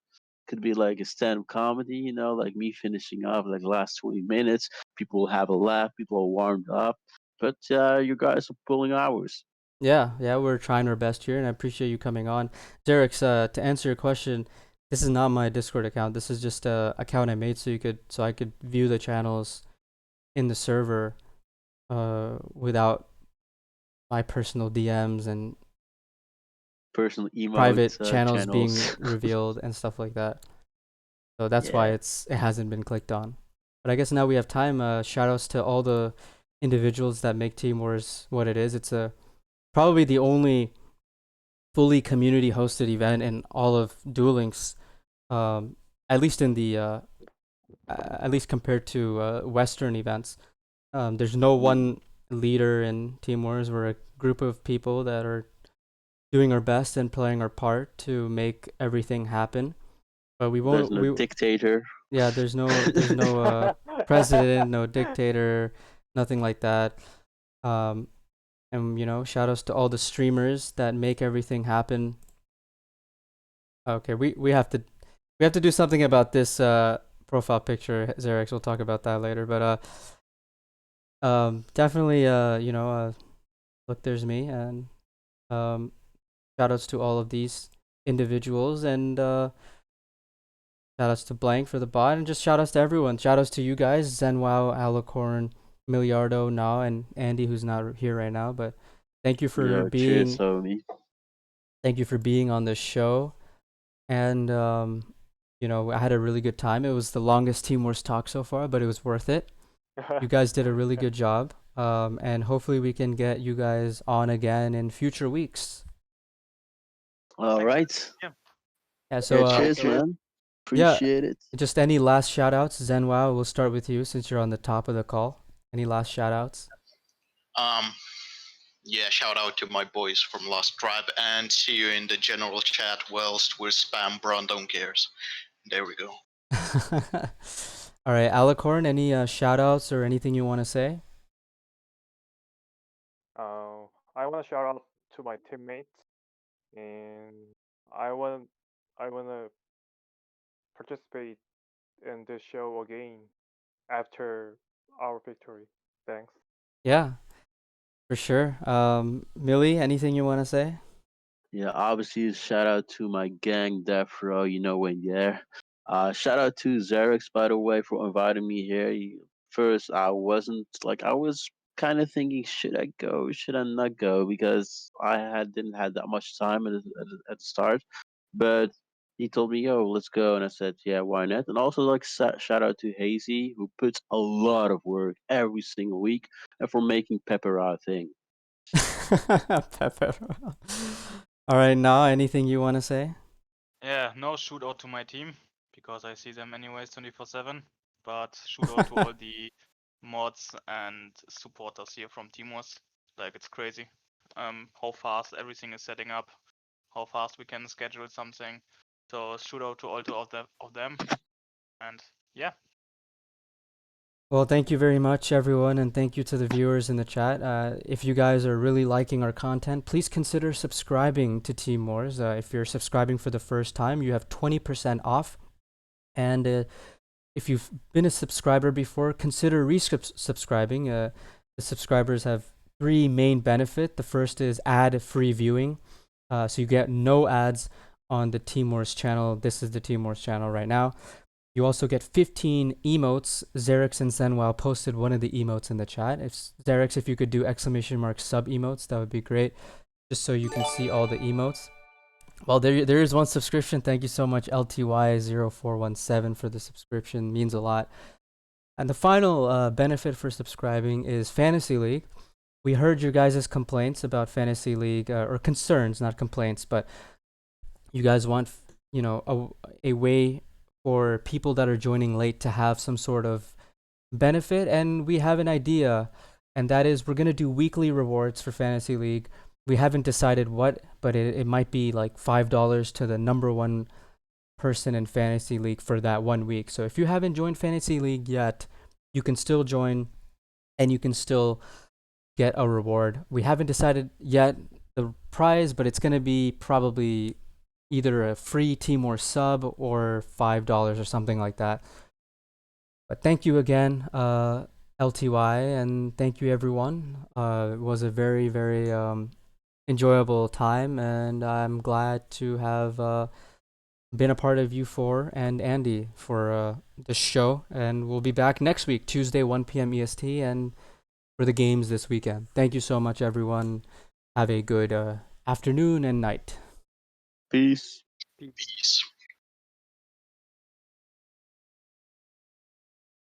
S7: could be like a stand-up comedy, like me finishing off like last 20 minutes. People will have a laugh, people are warmed up. But you guys are pulling hours.
S2: yeah, we're trying our best here, and I appreciate you coming on. Derek's, to answer your question, this is not my Discord account. This is just a account I made so I could view the channels in the server without my personal DMs and
S7: Personal
S2: private
S7: emote
S2: channels being
S7: channels.
S2: revealed and stuff like that. So that's why
S7: Yeah.
S2: it hasn't been clicked on. But I guess now we have time. Shout outs to all the individuals that make Team Wars what it is. It's probably the only fully community hosted event in all of Duel Links, at least in the at least compared to Western events. There's no one leader in Team Wars. We're a group of people that are doing our best and playing our part to make everything happen. But we
S7: There's
S2: won't.
S7: no dictator.
S2: Yeah, there's no president, no dictator, nothing like that. And shout outs to all the streamers that make everything happen. Okay, we have to do something about this profile picture, Xerex. We'll talk about that later. But definitely look, there's me, and shout outs to all of these individuals, and shout outs to Blank for the bot, and just shout outs to everyone. Shout outs to you guys, ZenWow, Alicorn, Miliardo, NaW, and Andy, who's not here right now. But thank you for
S7: Yo, cheers,
S2: being
S7: homie.
S2: thank you for being on this show. And I had a really good time. It was the longest Team Wars talk so far, but it was worth it. You guys did a really good job. And hopefully we can get you guys on again in future weeks.
S7: All right.
S2: Yeah, so
S7: cheers, man.
S2: yeah,
S7: Appreciate it.
S2: just any last shout outs? ZenWow, we'll start with you since you're on the top of the call. Any last shout outs?
S6: Yeah, shout out to my boys from Lost Tribe, and see you in the general chat whilst we're spam Braun don't cares. There we go.
S2: All right, Alicorn, any shout outs or anything you want to say?
S8: I want to shout out to my teammates, and I want to participate in this show again after our victory. Thanks.
S2: Yeah, for sure. Millie, anything you want to say?
S7: Yeah, obviously, shout out to my gang, Death Row. You know when you're there. Shout out to Xerix, by the way, for inviting me here. First, I was kind of thinking, should I go, should I not go, because didn't have that much time at the start. But he told me, yo, let's go, and I said, yeah, why not? And also, like, shout out to Hazy, who puts a lot of work every single week, and for making Pepper a thing.
S2: Pepper. All right, now anything you want to say?
S5: Yeah, no shootout to my team because I see them anyways 24/7. But shootout to all the mods and supporters here from Timos. Like it's crazy. How fast everything is setting up, how fast we can schedule something. So shootout to all of them. And yeah.
S2: Well, thank you very much, everyone, and thank you to the viewers in the chat. If you guys are really liking our content, please consider subscribing to Team Wars. If you're subscribing for the first time, you have 20% off. And if you've been a subscriber before, consider resubscribing. The subscribers have 3 main benefits. The first is ad-free viewing. So you get no ads on the Team Wars channel. This is the Team Wars channel right now. You also get 15 emotes. Xerix and Zenwell posted one of the emotes in the chat. If Xerix, if you could do !! sub emotes, that would be great, just so you can see all the emotes. Well, there is one subscription. Thank you so much, LTY0417, for the subscription. Means a lot. And the final benefit for subscribing is Fantasy League. We heard your guys' complaints about Fantasy League, or concerns, not complaints, but you guys want, a way for people that are joining late to have some sort of benefit, and we have an idea, and that is we're going to do weekly rewards for Fantasy League. We haven't decided what, but it might be like $5 to the number 1 person in Fantasy League for that 1 week. So if you haven't joined Fantasy League yet, you can still join and you can still get a reward. We haven't decided yet the prize, but it's going to be probably either a free Team or sub or $5 or something like that. But thank you again, LTY, and thank you everyone. It was a very, very enjoyable time, and I'm glad to have been a part of you 4 and Andy for the show. And we'll be back next week, Tuesday, 1 p.m. EST, and for the games this weekend. Thank you so much, everyone. Have a good afternoon and night.
S7: Peace.
S6: Peace.